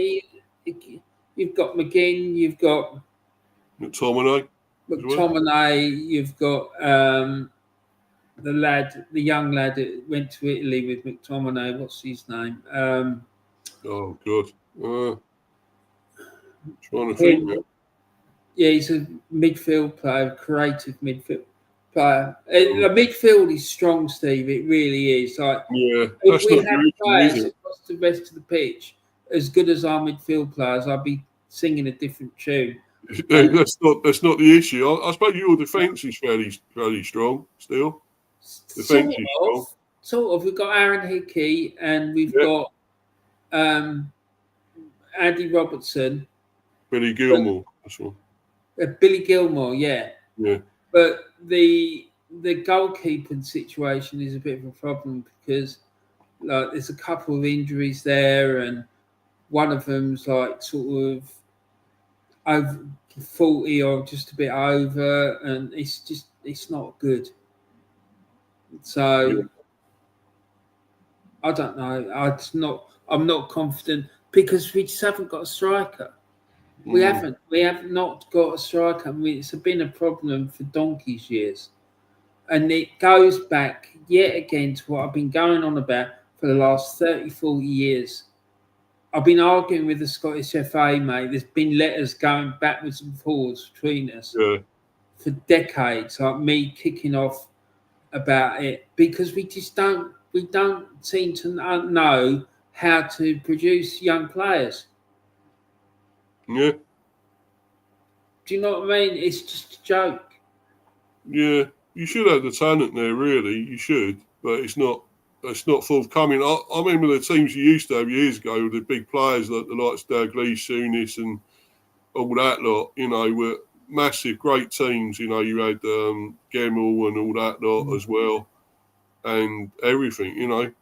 Speaker 2: you've got McGinn, you've got
Speaker 1: McTominay.
Speaker 2: You've got the young lad that went to Italy with McTominay. What's his name?
Speaker 1: Oh, God. Trying to think.
Speaker 2: Yeah, he's a midfield player, creative midfield player. The midfield is strong, Steve. It really is. Like, if we had players across the rest of the pitch as good as our midfield players, I'd be singing a different tune.
Speaker 1: That's not the issue. I suppose your defence is fairly strong still.
Speaker 2: Sort of. We've got Aaron Hickey and we've got Andy Robertson.
Speaker 1: Billy Gilmore. That's one.
Speaker 2: Billy Gilmore, yeah.
Speaker 1: Yeah.
Speaker 2: But the goalkeeping situation is a bit of a problem because there's a couple of injuries there, and one of them's like sort of over 40 or just a bit over, and it's not good. So I don't know. I'm not confident because we just haven't got a striker. We have not got a striker. I mean, it's been a problem for donkey's years. And it goes back yet again to what I've been going on about for the last 30, 40 years. I've been arguing with the Scottish FA, mate. There's been letters going backwards and forwards between us for decades, like me kicking off about it, because we don't seem to know how to produce young players.
Speaker 1: Yeah.
Speaker 2: Do you know what I mean? It's just a joke.
Speaker 1: Yeah, you should have the talent there, really. You should, but it's not forthcoming. I remember the teams you used to have years ago, the big players like the likes of Dalglish, Souness, and all that lot. Were massive, great teams. You had Gemmell and all that lot as well, and everything.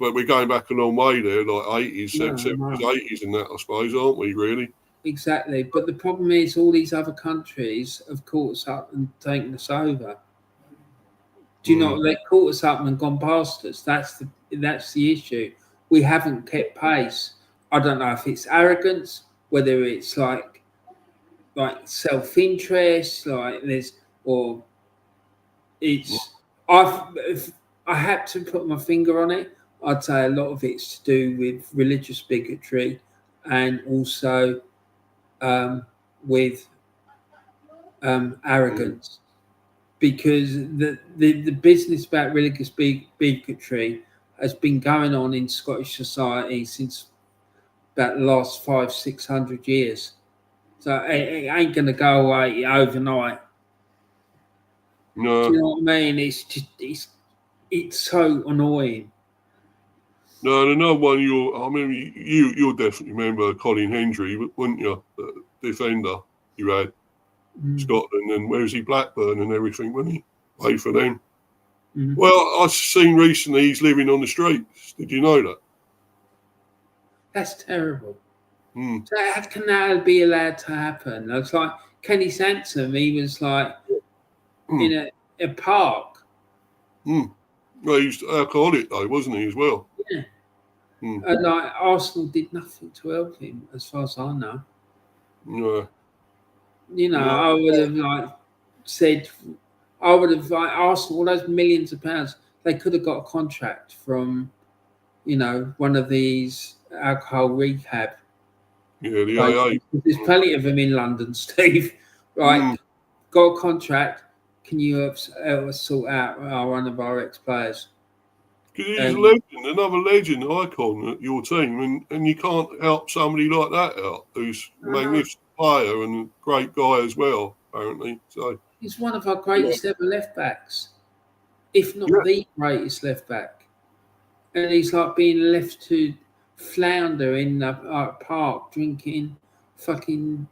Speaker 1: But we're going back a long way there, like 80s, 70s, 80s, and that, I suppose, aren't we? Really.
Speaker 2: Exactly, but the problem is all these other countries have caught us up and taken us over. Do you know they've caught us up and gone past us? That's the issue. We haven't kept pace. I don't know if it's arrogance, whether it's like self-interest, or it's. If I had to put my finger on it, I'd say a lot of it's to do with religious bigotry, and also with arrogance, because the business about religious bigotry has been going on in Scottish society since about the last 500-600 years. So it ain't going to go away overnight.
Speaker 1: No.
Speaker 2: Do you know what I mean? It's so annoying.
Speaker 1: No, another one I mean, you'll definitely remember Colin Hendry, wouldn't you? The defender you had, Scotland, and where was he? Blackburn and everything, wouldn't he? Played for them. Well, I've seen recently he's living on the streets. Did you know that?
Speaker 2: That's terrible. So how can that be allowed to happen? It's like Kenny Sansom, he was like in a park.
Speaker 1: Well, he was alcoholic though, wasn't he, as well?
Speaker 2: Yeah. And like Arsenal did nothing to help him, as far as I know.
Speaker 1: No.
Speaker 2: You know, I would have Arsenal, all those millions of pounds, they could have got a contract from, you know, one of these alcohol rehab.
Speaker 1: Yeah, the AA.
Speaker 2: There's plenty of them in London, Steve. Right, got a contract. Can you help sort out one of our ex-players?
Speaker 1: Because he's a legend, another legend icon at your team, and you can't help somebody like that out, who's a magnificent player and a great guy as well, apparently. So
Speaker 2: he's one of our greatest ever left backs, if not the greatest left back. And he's like being left to flounder in a park drinking fucking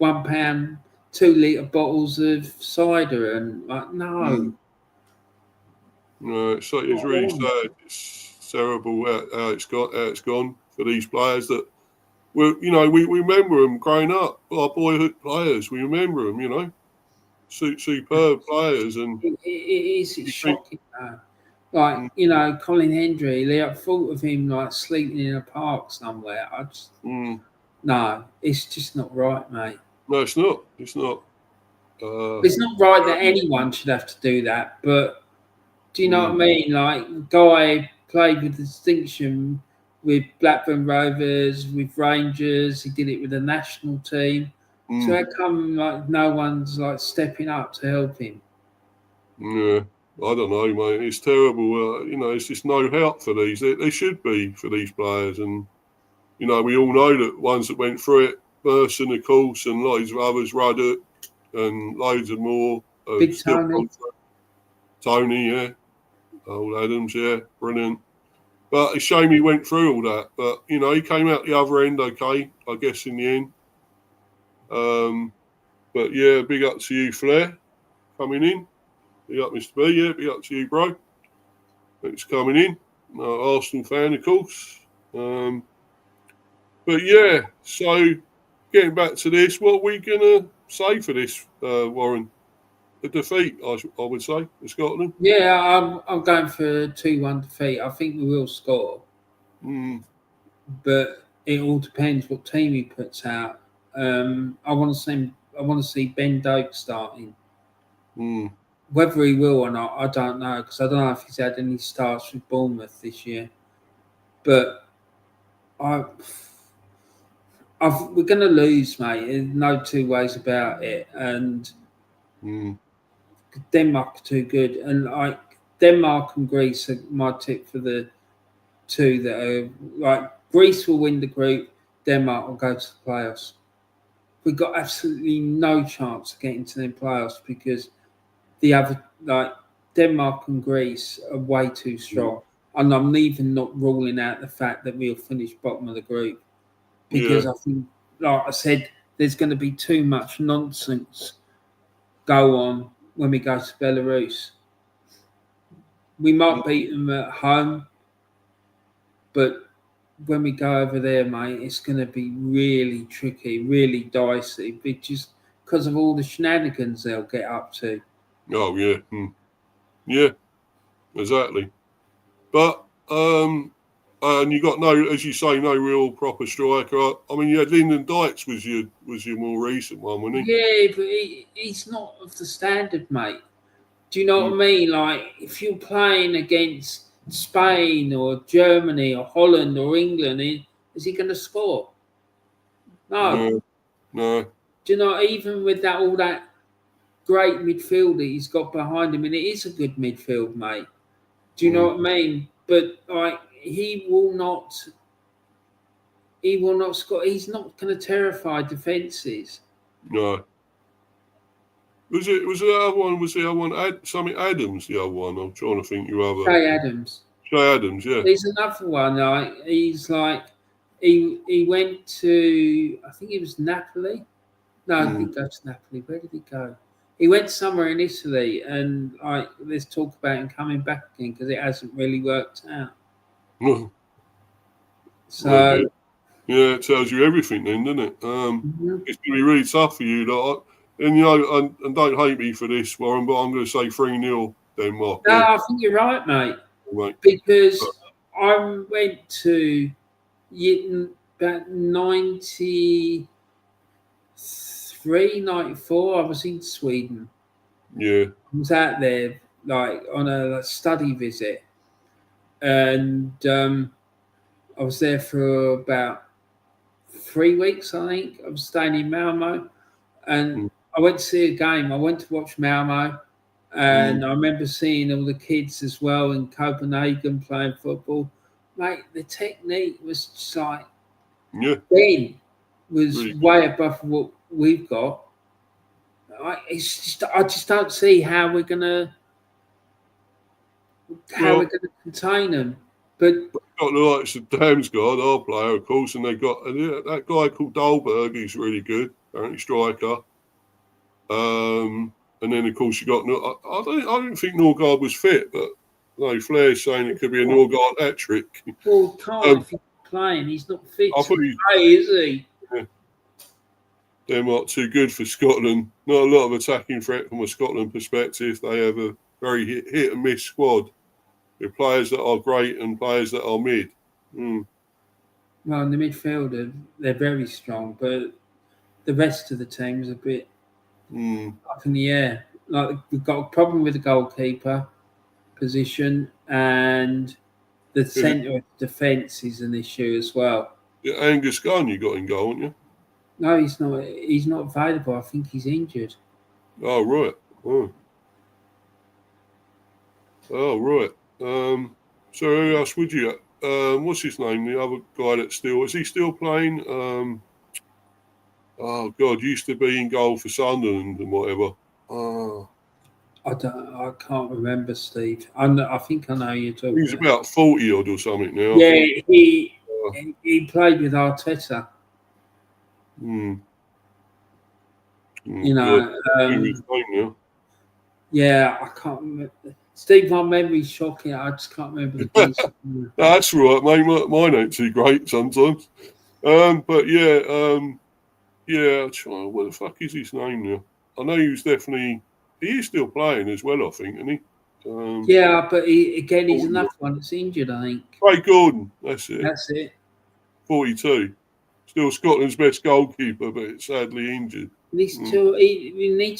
Speaker 2: £1, 2 litre bottles of cider, and like no.
Speaker 1: No, it's really sad. It's terrible how it's gone for these players that we remember them growing up, our boyhood players. We remember them, you know, superb players, and
Speaker 2: it is shocking. Like you know, Colin Hendry, they thought of him like sleeping in a park somewhere. I just no, it's just not right, mate.
Speaker 1: No, it's not. It's not.
Speaker 2: It's not right that anyone should have to do that, but. Do you know what I mean? Like, Guy played with distinction with Blackburn Rovers, with Rangers. He did it with the national team. So how come like no one's like stepping up to help him?
Speaker 1: Yeah, I don't know, mate. It's terrible. You know, it's just no help for these. They should be for these players, and you know, we all know that ones that went through it, Burson, of course, and loads of others, Ruddock, and loads of more.
Speaker 2: Big Tony.
Speaker 1: Tony, yeah. Old Adams, yeah, brilliant. But it's a shame he went through all that. But, you know, he came out the other end okay, I guess, in the end. But, yeah, big up to you, Flair, coming in. Big up, Mr. B, yeah, big up to you, bro. Thanks for coming in. Arsenal fan, of course. But, yeah, so getting back to this, what are we going to say for this, Warren? A defeat, I would say, for Scotland.
Speaker 2: Yeah, I'm going for a 2-1 defeat. I think we will score. But it all depends what team he puts out. I want to see Ben Doak starting. Whether he will or not, I don't know, because I don't know if he's had any starts with Bournemouth this year. But we're going to lose, mate. There's no two ways about it. And Denmark are too good, and like Denmark and Greece are my tip for the two that are like Greece will win the group, Denmark will go to the playoffs. We've got absolutely no chance of getting to the playoffs because the other like Denmark and Greece are way too strong, and I'm even not ruling out the fact that we'll finish bottom of the group because I think, like I said, there's going to be too much nonsense go on when we go to Belarus. We might beat them at home, but when we go over there, mate, it's going to be really tricky, really dicey, just because of all the shenanigans they'll get up to.
Speaker 1: Oh, yeah. Yeah, exactly. But, and you got no, as you say, no real proper striker. I mean, you had Lyndon Dykes was your more recent one, wasn't he?
Speaker 2: Yeah, but he's not of the standard, mate. Do you know what I mean? Like, if you're playing against Spain or Germany or Holland or England, is he going to score? No.
Speaker 1: No.
Speaker 2: Do you know, even with all that great midfield that he's got behind him, and it is a good midfield, mate. Do you know what I mean? But like, he will not score. He's not going to terrify defences.
Speaker 1: No. Was the other one? Was the other one something Adams? The other one. I'm trying to think.
Speaker 2: Shay Adams.
Speaker 1: Jay Adams, yeah.
Speaker 2: There's another one. Like he's like he went to, I think it was Napoli. No, he didn't go to Napoli. Where did he go? He went somewhere in Italy, and like let's talk about him coming back again because it hasn't really worked out. So
Speaker 1: yeah, it tells you everything then, doesn't it? It's going to be really tough for you, like, and you know, and don't hate me for this, Warren, but I'm going to say 3-0 Denmark.
Speaker 2: No,
Speaker 1: yeah.
Speaker 2: I think you're right, mate. Because I went to about 93, 94. I was in Sweden.
Speaker 1: Yeah.
Speaker 2: I was out there like on a study visit, and I was there for about 3 weeks. I think I was staying in Malmo, and I went to see a game. I went to watch Malmo. And I remember seeing all the kids as well in Copenhagen playing football. Mate, the technique was just like, then was really way above what we've got. I just don't see how we're gonna contain them. But
Speaker 1: got the likes of Damsgaard, our player, of course, and they got that guy called Dahlberg. He's really good, apparently striker. And then, of course, you got. I don't think Norgard was fit, but no, Flair's saying it could be a Norgard hat trick.
Speaker 2: Well, can't if he's playing. He's not fit to play, is he?
Speaker 1: Yeah. Denmark too good for Scotland. Not a lot of attacking threat from a Scotland perspective. They have a very hit and miss squad with players that are great and players that are mid.
Speaker 2: Well, in the midfield, they're very strong, but the rest of the team is a bit up in the air. Like we've got a problem with the goalkeeper position, and the centre of defence is an issue as well.
Speaker 1: Yeah, Angus Gunn, you got in goal, haven't you?
Speaker 2: No, he's not. He's not available. I think he's injured.
Speaker 1: Oh right. Oh right. So who else would you? What's his name? The other guy is he still playing? Oh God, used to be in goal for Sunderland and whatever.
Speaker 2: I can't remember, Steve. I think I know you're talking.
Speaker 1: He's about 40 odd or something now.
Speaker 2: Yeah, he played with Arteta. You know. Yeah, I can't remember. Steve, my memory's shocking. I just can't remember the things.
Speaker 1: That's right, mate. Mine ain't too great sometimes. But yeah, what the fuck is his name now? I know he is still playing as well, I think, isn't he?
Speaker 2: Yeah, but he's another one that's injured, I think.
Speaker 1: Craig Gordon, that's it.
Speaker 2: That's it.
Speaker 1: 42. Still Scotland's best goalkeeper, but sadly injured.
Speaker 2: He needs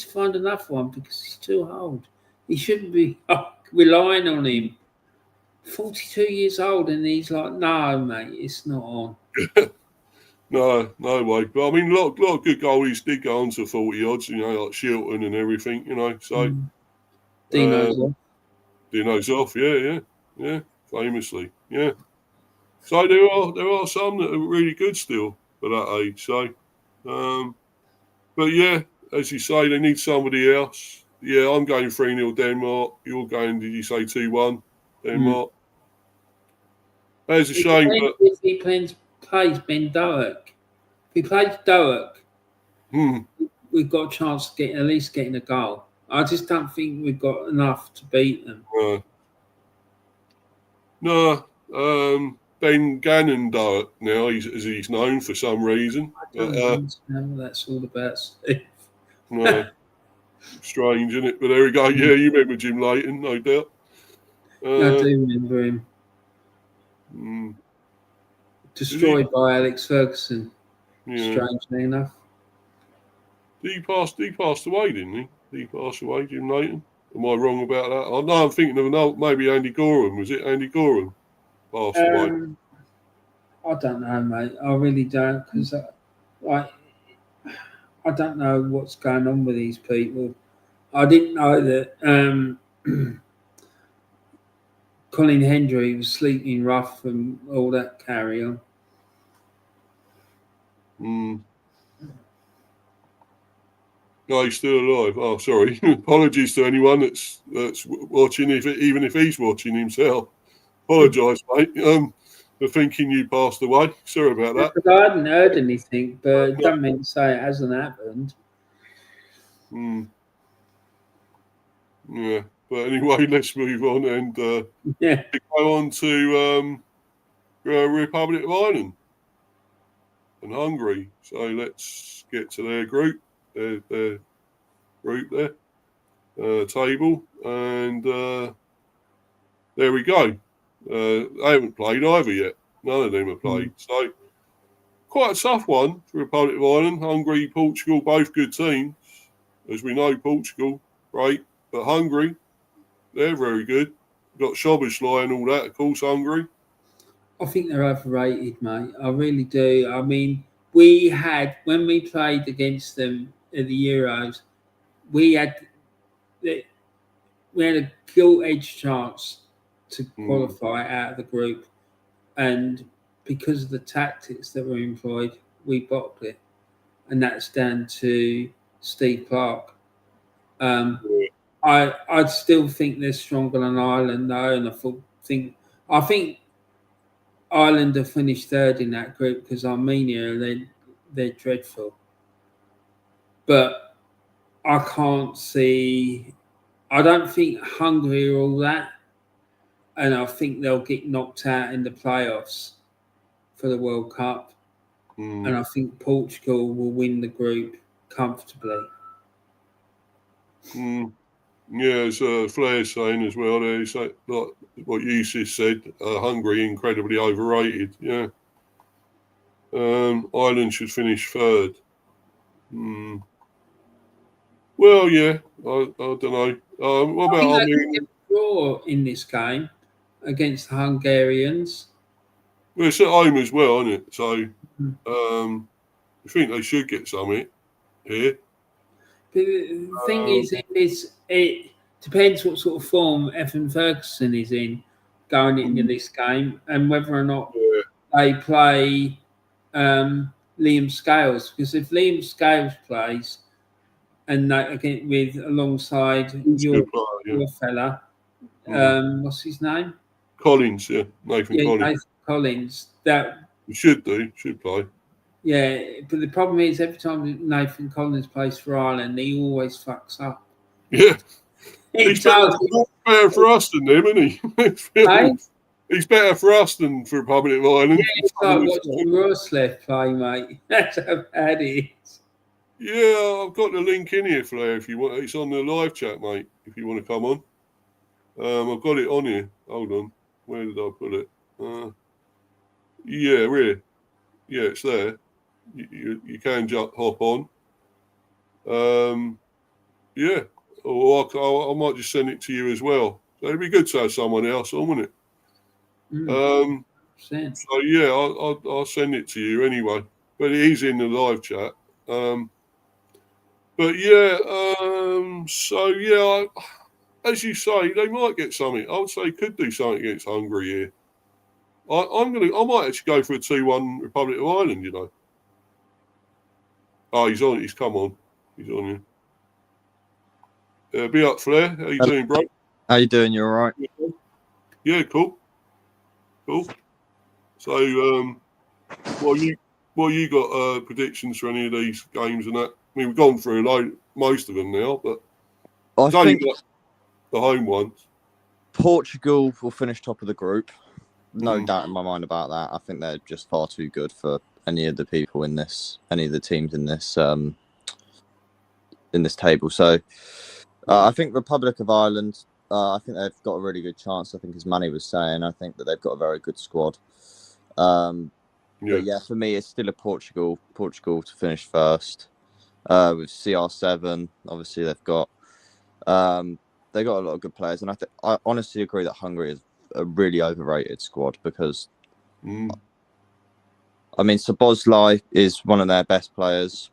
Speaker 2: to find another one because he's too old. He shouldn't be relying on him. 42 years old, and he's like, no, mate, it's not on.
Speaker 1: No way. But I mean, a lot of good goalies did go on to 40 odds, you know, like Shilton and everything, you know. So Dino's off, yeah, famously, yeah. So there are some that are really good still for that age. So, but yeah, as you say, they need somebody else. Yeah, I'm going 3-0 Denmark. You're going, did you say 2-1 Denmark? That's a shame. But
Speaker 2: if he plays Ben Doak, if he plays Doak, we've got a chance of at least getting a goal. I just don't think we've got enough to beat them.
Speaker 1: No. Ben Gannon Doak now, as he's known for some reason.
Speaker 2: I don't understand what that's all about, Steve.
Speaker 1: No. Strange, isn't it? But there we go. Yeah, you remember Jim Leighton, no doubt.
Speaker 2: I do remember him. Destroyed by Alex Ferguson. Yeah. Strangely enough.
Speaker 1: He passed away, didn't he? Did he pass away, Jim Leighton? Am I wrong about that? Oh, no, I'm thinking of maybe Andy Gorham. Was it Andy Gorham passed away?
Speaker 2: I don't know, mate. I really don't, because I don't know what's going on with these people. I didn't know that Colin Hendry was sleeping rough and all that carry on.
Speaker 1: No, he's still alive. Oh, sorry. Apologies to anyone that's watching, even if he's watching himself. Apologise, mate, for thinking you passed away. Sorry about that.
Speaker 2: Because I hadn't heard anything, but it doesn't mean to say it hasn't happened.
Speaker 1: Yeah, but anyway, let's move on and go on to Republic of Ireland and Hungary. So let's get to their group, their group there, table, and there we go. They haven't played either yet. None of them have played. So quite a tough one for Republic of Ireland. Hungary, Portugal, both good teams. As we know, Portugal, great. But Hungary, they're very good. Got Szoboszlai and all that, of course, Hungary.
Speaker 2: I think they're overrated, mate. I really do. I mean, when we played against them at the Euros, we had a gilt-edged chance to qualify out of the group, and because of the tactics that were employed, we bottled it, and that's down to Steve Clarke. I still think they're stronger than Ireland, though, and I think Ireland have finished third in that group because Armenia they're dreadful, but I can't see. I don't think Hungary are all that, and I think they'll get knocked out in the playoffs for the World Cup, and I think Portugal will win the group comfortably.
Speaker 1: Yeah, as Flair's saying as well, there, like what you just said, Hungary incredibly overrated. Yeah, Ireland should finish third. Well, yeah, I don't know. What about
Speaker 2: Armenia? Draw in this game against the Hungarians.
Speaker 1: Well, it's at home as well, isn't it? So, I think they should get something here.
Speaker 2: But the thing is, it depends what sort of form Evan Ferguson is in going into this game, and whether or not they play Liam Scales. Because if Liam Scales plays, and that again with alongside your fella, what's his name?
Speaker 1: Collins, yeah, Nathan Collins.
Speaker 2: Nathan Collins. That
Speaker 1: he should play.
Speaker 2: Yeah, but the problem is every time Nathan Collins plays for Ireland, he always fucks up.
Speaker 1: Yeah, he's better for us than them, isn't he? He's better for us than for Republic of Ireland.
Speaker 2: Yeah, it's like watching Roslev play, mate. That's how bad it is.
Speaker 1: Yeah, I've got the link in here, Flair, if you want. It's on the live chat, mate, if you want to come on. I've got it on here. Hold on. Where did I put it? Yeah, here. Yeah, it's there. You can hop on. Yeah. Or I might just send it to you as well. So it'd be good to have someone else on, wouldn't it? So yeah, I'll send it to you anyway. But it is in the live chat. But yeah, so yeah, as you say, they might get something. I would say could do something against Hungary here. I might actually go for a 2-1 Republic of Ireland, you know. Oh, he's on. He's come on. He's on you. Be up, Flair. How you doing, bro?
Speaker 3: How you doing? You all right?
Speaker 1: Yeah, cool. So, what you got predictions for any of these games and that? I mean, we've gone through most of them now, but
Speaker 3: I think
Speaker 1: the home ones.
Speaker 3: Portugal will finish top of the group. No doubt in my mind about that. I think they're just far too good for any of the people in this, any of the teams in this table. So I think Republic of Ireland, I think they've got a really good chance. I think, as Manny was saying, I think that they've got a very good squad. But yeah, for me, it's still a Portugal to finish first. With CR7, obviously they've got a lot of good players, and I honestly agree that Hungary is a really overrated squad because I mean, Szoboszlai is one of their best players.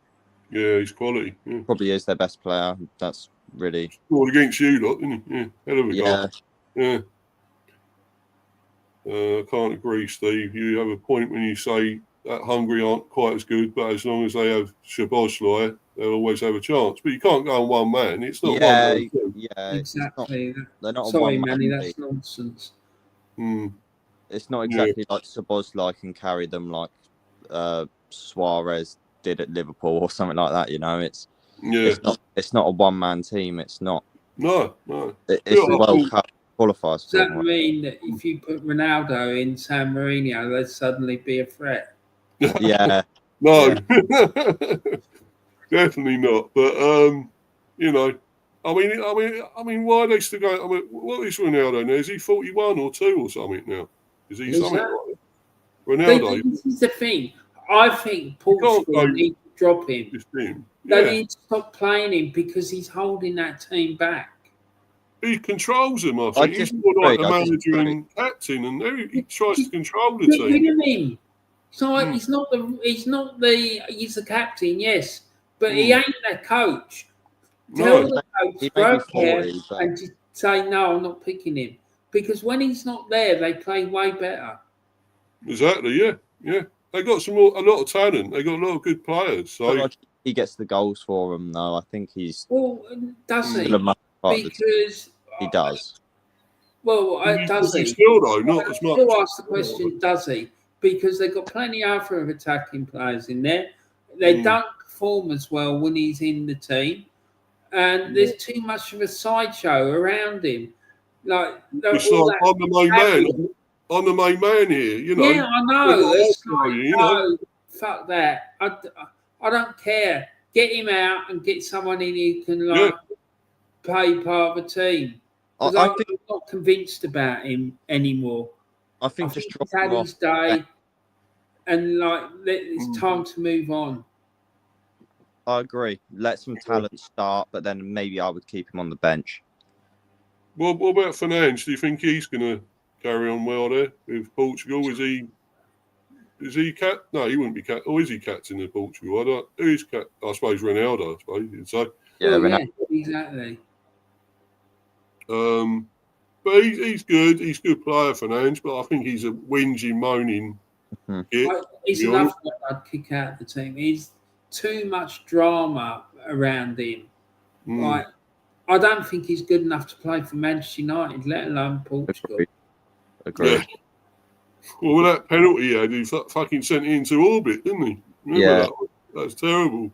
Speaker 1: Yeah, he's quality. Yeah.
Speaker 3: Probably is their best player. That's really
Speaker 1: scored against you, lot, didn't he? Yeah, hell of a goal. Yeah. I can't agree, Steve. You have a point when you say that Hungary aren't quite as good, but as long as they have Szoboszlai, they'll always have a chance. But you can't go on one man. It's not one man.
Speaker 3: Yeah,
Speaker 2: exactly.
Speaker 3: They're not.
Speaker 2: Sorry, Manny, that's nonsense.
Speaker 3: It's not exactly like Szoboszlai can carry them like Suarez did at Liverpool or something like that. You know, it's not a one-man team. It's not.
Speaker 1: No.
Speaker 3: It's a World Cup qualifiers.
Speaker 2: Does that mean that if you put Ronaldo in San Marino, they'd suddenly be a threat?
Speaker 3: Yeah.
Speaker 1: No. Yeah. Definitely not. But you know, I mean, why are they still going? I mean, what is Ronaldo now? Is he 41 or 2 or something now? Is he something like Ronaldo?
Speaker 2: This is the thing. I think Portugal need to drop him. They need to stop playing him because he's holding that team back.
Speaker 1: He controls them, I think. He's more like the manager and captain, and he tries to control the team.
Speaker 2: Get rid of him. So he's the captain, yes, but he ain't the coach. Tell the coach, go there and just say, no, I'm not picking him. Because when he's not there, they play way better.
Speaker 1: Exactly, yeah. They got a lot of talent. They got a lot of good players. So
Speaker 3: he gets the goals for them, though. I think he's.
Speaker 2: Well, does he? Because
Speaker 3: he does.
Speaker 2: Well, does he?
Speaker 1: Still, though, not as much.
Speaker 2: Still ask the question, does he? Because they've got plenty of other attacking players in there. They don't perform as well when he's in the team, and there's too much of a sideshow around him. Like
Speaker 1: it's like I'm the main man. I'm the main man here, you know.
Speaker 2: Yeah, I know. It's like, no, fuck that. I don't care. Get him out and get someone in who can play part of a team. I'm not convinced about him anymore.
Speaker 3: I think just
Speaker 2: he's had his day, and it's time to move on.
Speaker 3: I agree. Let some talent start, but then maybe I would keep him on the bench.
Speaker 1: Well, what about Fernandes? Do you think he's going to carry on well there with Portugal? Is he cat? No, he wouldn't be cat. Or is he captain of Portugal? Who is cat? I suppose Ronaldo. I suppose you'd say.
Speaker 2: Yeah, exactly.
Speaker 1: But he's good. He's a good player, Fernandes. But I think he's a whinging, moaning.
Speaker 2: He's another one I'd kick out the team. He's too much drama around him. Like, I don't think he's good enough to play for Manchester United, let alone Portugal.
Speaker 3: Agree.
Speaker 1: Yeah. Well, with that penalty he had, he fucking sent it into orbit, didn't he? Remember that? That's terrible.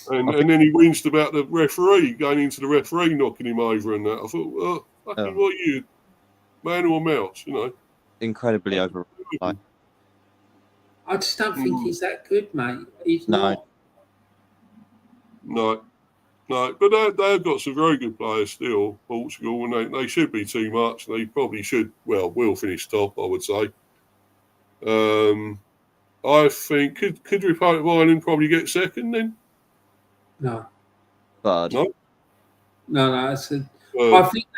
Speaker 1: And then he whinged about the referee, going into the referee, knocking him over and that. I thought, well, fucking what are you, man or mouse, you know?
Speaker 3: Incredibly over.
Speaker 2: I just don't think he's that good, mate. He's not.
Speaker 1: No. But they've got some very good players still, Portugal, and they should be too much. They probably should, will finish top, I would say. I think, could Republic of Ireland probably get second then?
Speaker 2: No.
Speaker 3: Third.
Speaker 2: No. I think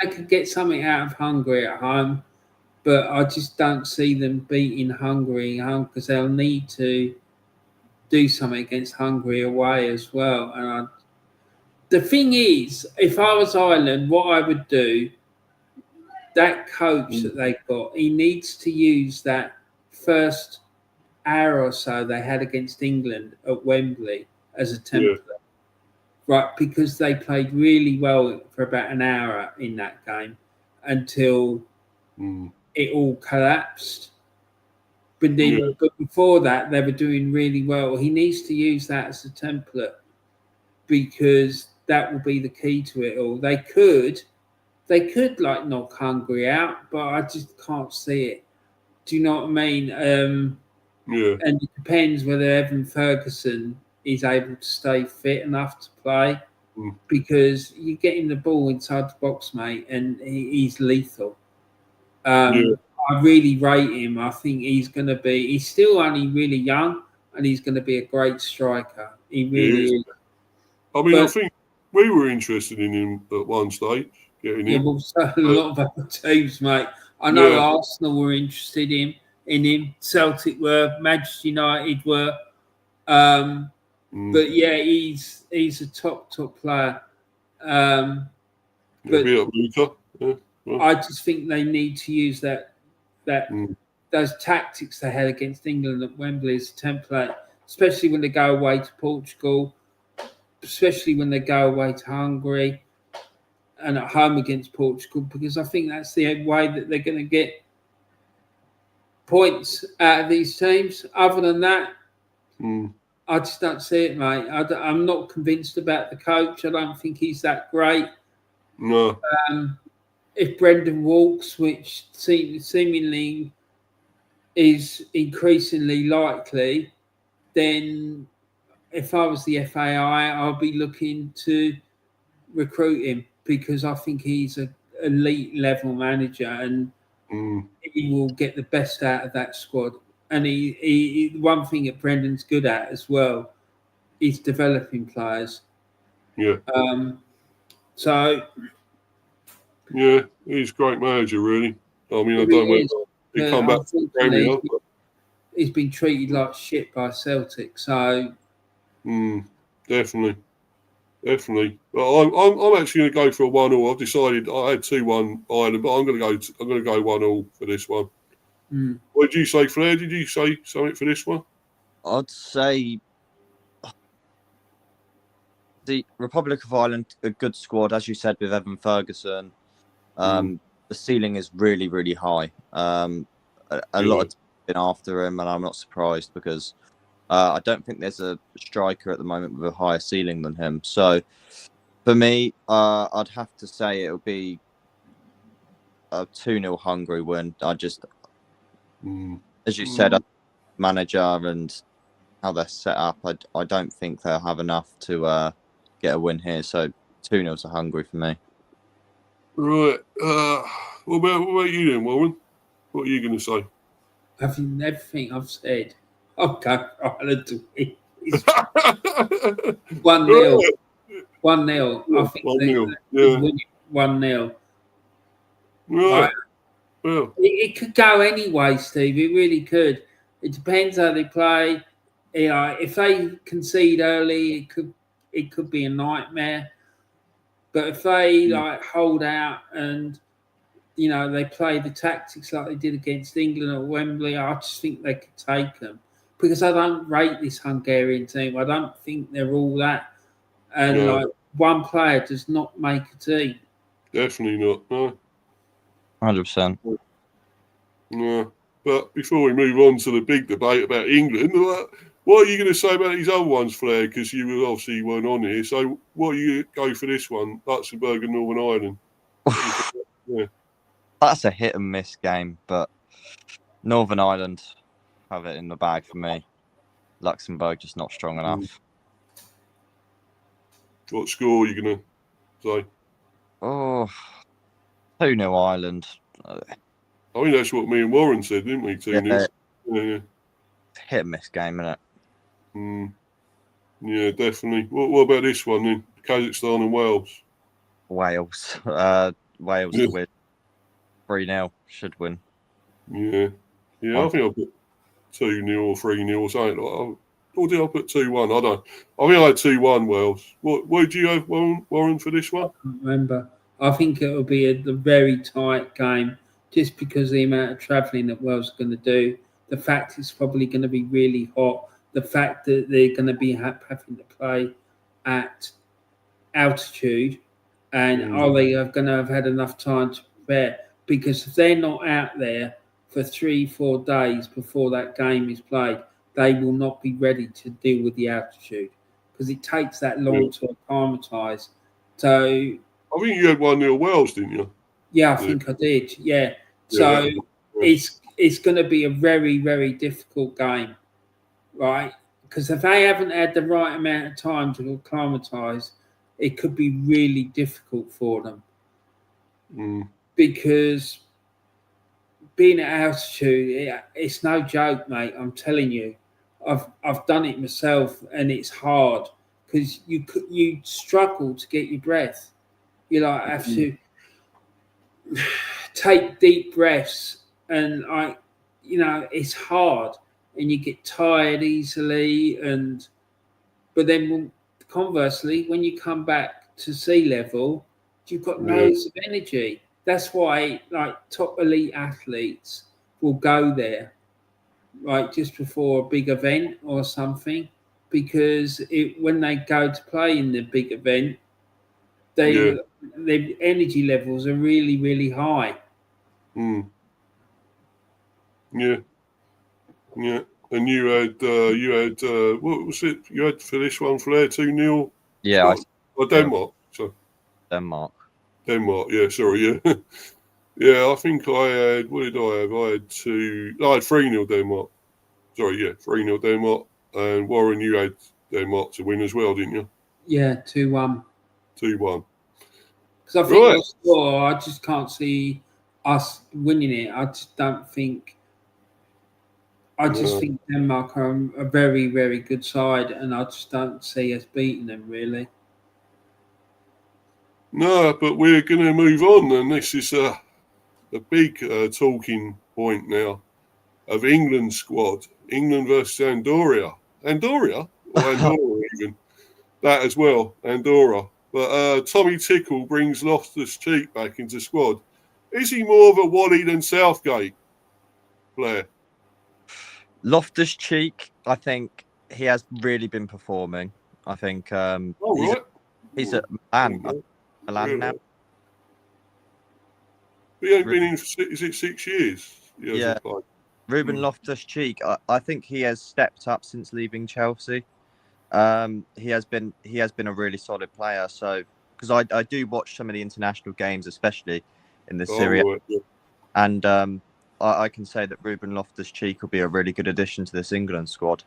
Speaker 2: they could get something out of Hungary at home, but I just don't see them beating Hungary because they'll need to do something against Hungary away as well. And the thing is, if I was Ireland, what I would do, that coach that they got, he needs to use that first hour or so they had against England at Wembley as a template. Right, because they played really well for about an hour in that game until it all collapsed. But before that, they were doing really well. He needs to use that as a template because that will be the key to it all. They could knock Hungary out, but I just can't see it. Do you know what I mean? And it depends whether Evan Ferguson is able to stay fit enough to play because you're getting the ball inside the box, mate, and he's lethal. I really rate him. I think he's still only really young and he's going to be a great striker. He really is.
Speaker 1: I mean, I think we were interested in him at one stage, getting him.
Speaker 2: A lot of other teams, mate. I know Arsenal were interested in him. Celtic were, Manchester United were. But he's a top player. I just think they need to use those tactics they had against England at Wembley as a template, especially when they go away to Portugal, especially when they go away to Hungary and at home against Portugal, because I think that's the way that they're going to get points out of these teams. Other than that,
Speaker 1: Mm.
Speaker 2: I just don't see it, mate. I'm not convinced about the coach. I don't think he's that great.
Speaker 1: No.
Speaker 2: If Brendan walks, which seemingly is increasingly likely, then if I was the FAI, I'll be looking to recruit him because I think he's an elite level manager and he will get the best out of that squad. And he one thing that Brendan's good at as well is developing players.
Speaker 1: Yeah.
Speaker 2: So
Speaker 1: yeah, he's a great manager, really. I mean, I don't know if he come back to the Premier.
Speaker 2: He's been treated like shit by Celtic, so
Speaker 1: definitely. But I'm actually going to go for a 1-1. I've decided I had 2-1 Ireland, but I'm going to go 1-1 for this one. What did you say, Flair? Did you say something for this one?
Speaker 3: I'd say the Republic of Ireland, a good squad, as you said, with Evan Ferguson. The ceiling is really, really high. A lot of teams have been after him, and I'm not surprised because I don't think there's a striker at the moment with a higher ceiling than him. So for me, I'd have to say it would be a 2-0 Hungary win. As you said, manager and how they're set up, I don't think they'll have enough to get a win here. So 2-0 to Hungary for me.
Speaker 1: Right. What about you then, Warren? What are you going to say?
Speaker 2: I think everything I've said, I'll go for Ireland to win. 1-0. 1-0. I think
Speaker 1: 1-0.
Speaker 2: they're winning 1-0.
Speaker 1: Right. Well,
Speaker 2: it could go anyway, Steve. It really could. It depends how they play. You know, if they concede early, it could be a nightmare. But if they hold out and they play the tactics like they did against England at Wembley, I just think they could take them because I don't rate this Hungarian team. I don't think they're all that. And one player does not make a team.
Speaker 1: Definitely not. No.
Speaker 3: 100%.
Speaker 1: No. But before we move on to the big debate about England, what are you going to say about these other ones, Flair? Because you obviously weren't on here. So what are you going to go for this one, Luxembourg and Northern Ireland?
Speaker 3: That's a hit and miss game, but Northern Ireland have it in the bag for me. Luxembourg just not strong enough.
Speaker 1: What score are you going to say?
Speaker 3: 2-0 Ireland.
Speaker 1: I think that's what me and Warren said, didn't we? 2-0. Yeah.
Speaker 3: Hit and miss game, isn't
Speaker 1: it? Yeah, definitely. What about this one then? Kazakhstan and Wales.
Speaker 3: Wales. Wales to win. 3-0 should win.
Speaker 1: Yeah. I think I'll put 2-0 or 3-0 or something like that. Or did I put 2-1? I don't. I think I had 2-1 Wales. What did you have, Warren, for this one?
Speaker 2: I can't remember. I think it will be a very tight game just because of the amount of travelling that Wales are going to do. The fact it's probably going to be really hot. The fact that they're going to be having to play at altitude. And are they going to have had enough time to prepare? Because if they're not out there for 3-4 days before that game is played, they will not be ready to deal with the altitude because it takes that long to acclimatise. So
Speaker 1: I think you had 1-0 Wales, didn't you?
Speaker 2: Yeah, I think I did. Yeah. So it's going to be a very, very difficult game, right? Because if they haven't had the right amount of time to acclimatise, it could be really difficult for them. Because being at altitude, it's no joke, mate. I'm telling you, I've done it myself, and it's hard because you struggle to get your breath. You have to take deep breaths, and it's hard, and you get tired easily. But then conversely, when you come back to sea level, you've got loads of energy. That's why top elite athletes will go there, just before a big event or something, because when they go to play in the big event, their energy levels are really, really high.
Speaker 1: Yeah, Yeah, and you had what was it? You had for this one, Flair 2-0.
Speaker 3: Yeah,
Speaker 1: Denmark. So
Speaker 3: Denmark.
Speaker 1: Yeah, sorry. Yeah, yeah. I think I had. What did I have? I had 3-0 Denmark. Sorry, yeah, 3-0 Denmark. And Warren, you had Denmark to win as well, didn't you?
Speaker 2: Yeah, 2-1.
Speaker 1: 2-1.
Speaker 2: Because I think I just can't see us winning it. I just don't think. I just think Denmark are a very, very good side, and I just don't see us beating them, really.
Speaker 1: No, but we're going to move on, and this is a big talking point now of England's squad. England versus Andorra. Andorra? Or Andorra even. That as well, Andorra. But Tommy Tickle brings Loftus-Cheek back into squad. Is he more of a Wally than Southgate, Blair?
Speaker 3: Loftus-Cheek, I think he has really been performing. I think he's at Milan now.
Speaker 1: He ain't been in, is it 6 years?
Speaker 3: Yeah. Ruben Loftus-Cheek, I think he has stepped up since leaving Chelsea. He has been a really solid player. So, because I do watch some of the international games, especially in the Serie A, and I can say that Ruben Loftus-Cheek will be a really good addition to this England squad.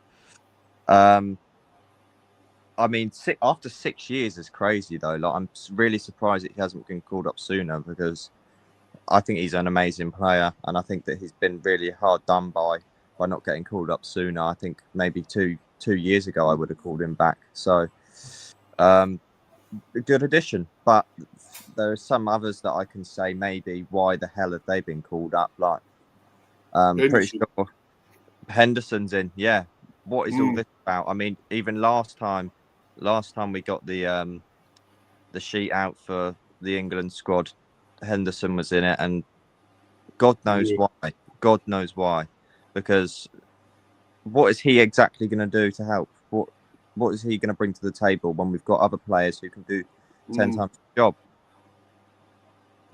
Speaker 3: I mean, after 6 years is crazy though. Like, I'm really surprised that he hasn't been called up sooner, because I think he's an amazing player, and I think that he's been really hard done by not getting called up sooner. I think maybe two years ago I would have called him back. So, a good addition. But there are some others that I can say maybe why the hell have they been called up? Like, pretty sure Henderson's in. Yeah, what is all this about? I mean, even last time we got the sheet out for the England squad, Henderson was in it, and God knows why. God knows why. Because what is he exactly going to do to help? What is he going to bring to the table when we've got other players who can do 10 times the job?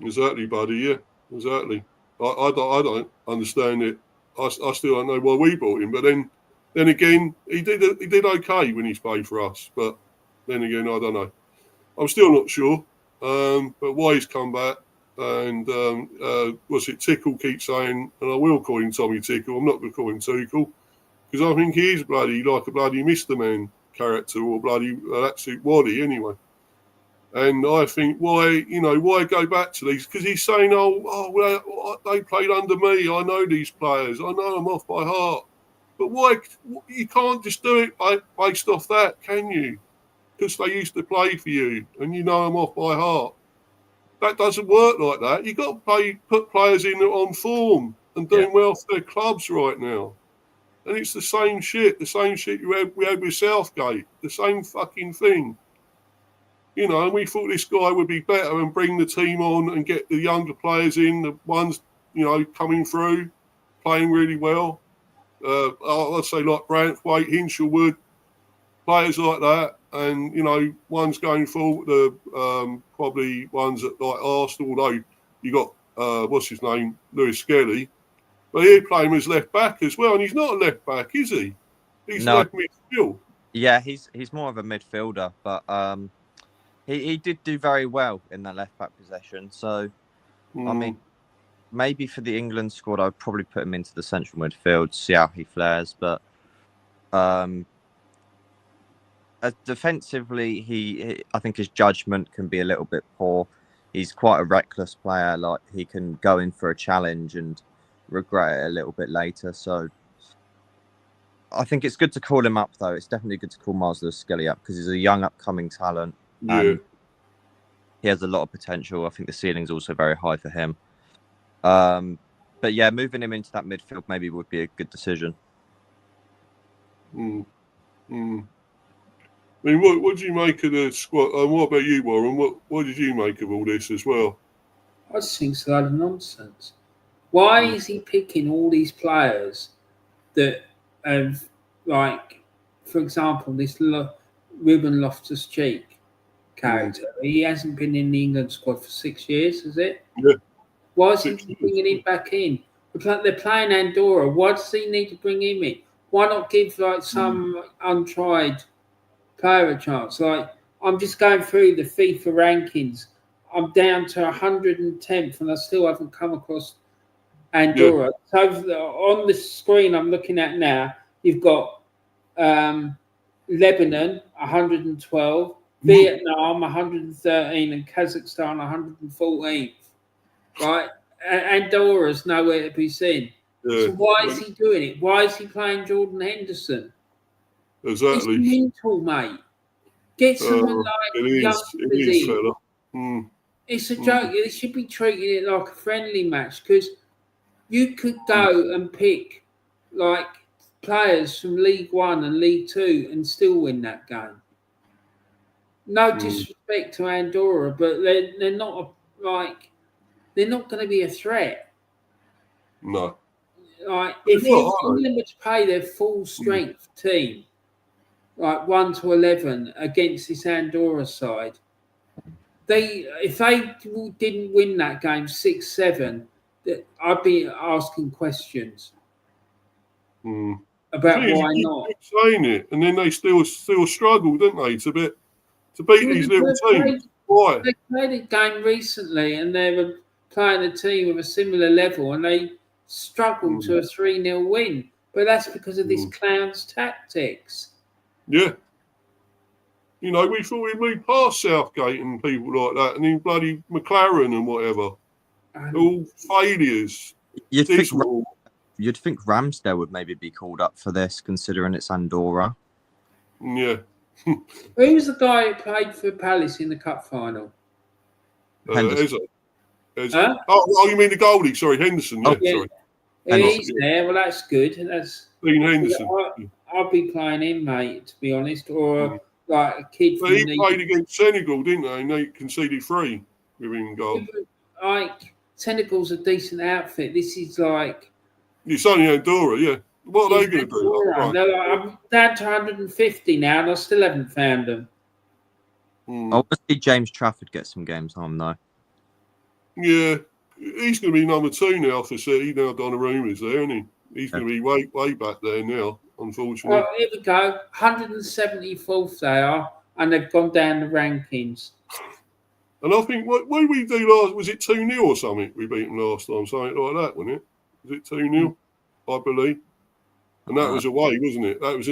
Speaker 1: Exactly, buddy. Yeah, exactly. I don't understand it. I still don't know why we bought him. But then again, he did okay when he's played for us. But then again, I don't know. I'm still not sure. But why he's come back, and what's it? Tickle keeps saying, and I will call him Tommy Tickle. I'm not going to call him Tickle, because I think he is bloody like a bloody Mr. Man character, or bloody absolute Wally anyway. And I think why go back to these? Because he's saying, well, they played under me. I know these players. I know them off by heart. But why? You can't just do it based off that, can you? Because they used to play for you and you know them off by heart. That doesn't work like that. You've got to put players in on form and doing well for their clubs right now. And it's the same shit we had with Southgate. The same fucking thing. You know, and we thought this guy would be better and bring the team on and get the younger players in, the ones, coming through, playing really well. Let's say like Branthwaite, Hinshelwood, players like that. And, ones going forward, the probably ones at like Arsenal, although you got, what's his name, Lewis Skelly. But he'd play him as left back as well. And he's not a left back, is he? He's left midfield.
Speaker 3: Yeah, he's more of a midfielder, but he did do very well in that left back possession. So, I mean, maybe for the England squad, I'd probably put him into the central midfield, see how he flares. But defensively, I think his judgment can be a little bit poor. He's quite a reckless player. Like, he can go in for a challenge and regret it a little bit later. So, I think it's good to call him up, though. It's definitely good to call Miles Lewis-Skelly up, because he's a young, upcoming talent.
Speaker 1: Yeah.
Speaker 3: And he has a lot of potential. I think the ceiling's also very high for him. But yeah, moving him into that midfield maybe would be a good decision.
Speaker 1: I mean, what do you make of the squad? And what about you, Warren? What did you make of all this as well?
Speaker 2: I just think it's a lot of nonsense. Why is he picking all these players that have, like, for example, this Ruben Loftus-Cheek character? He hasn't been in the England squad for 6 years, is it?
Speaker 1: Yeah.
Speaker 2: Why is he bringing him back in? They're playing Andorra. Why does he need to bring him in? Why not give like some untried player a chance? Like, I'm just going through the FIFA rankings. I'm down to 110th, and I still haven't come across Andorra. So on the screen I'm looking at now, you've got Lebanon 112, Vietnam 113, and Kazakhstan 114. Right? Andorra's nowhere to be seen.
Speaker 1: Yeah.
Speaker 2: So why is he doing it? Why is he playing Jordan Henderson?
Speaker 1: Exactly.
Speaker 2: It's mental, mate. Get someone like
Speaker 1: it is, fella.
Speaker 2: It's a joke. They should be treating it like a friendly match, because you could go and pick like players from League One and League Two and still win that game. No disrespect to Andorra, but they're not they're not going to be a threat.
Speaker 1: No.
Speaker 2: Like, if England were to play their full strength team, like 1 to 11 against this Andorra side, if they didn't win that game 6-7, I'd be asking questions about why not.
Speaker 1: Saying it, and then they still struggle, don't they, to beat these little teams? Why?
Speaker 2: They played a game recently, and they were playing a team of a similar level, and they struggled to a 3-0 win. But that's because of this clown's tactics.
Speaker 1: Yeah. You know, we thought we'd move past Southgate and people like that, and then bloody McLaren and whatever. All failures.
Speaker 3: You'd think Ramsdale would maybe be called up for this, considering it's Andorra.
Speaker 1: Yeah.
Speaker 2: Who was the guy who played for Palace in the cup final?
Speaker 1: Henderson. Oh, you mean the goalie? Sorry, Henderson. Yeah, sorry.
Speaker 2: He's there. Well, that's good. That's
Speaker 1: Dean Henderson.
Speaker 2: I'll be playing him, mate, to be honest, or like a kid.
Speaker 1: But he played against Senegal, didn't they? And they conceded 3 within goal.
Speaker 2: Like, Senegal's a decent outfit. This is like...
Speaker 1: It's only Andorra, yeah. What are they going to do?
Speaker 2: Right. I'm down to 150 now, and I still haven't found them.
Speaker 3: I want to see James Trafford get some game time, though.
Speaker 1: Yeah. He's going to be number 2 now for City. Now Donnarumma's there, isn't he? He's going to be way back there now, unfortunately.
Speaker 2: Well, here we go. 174th they are, and they've gone down the rankings.
Speaker 1: And I think, what did we do last? Was it 2-0 or something? We beat them last time, something like that, wasn't it? Was it 2-0? I believe. And that was away, wasn't it? That was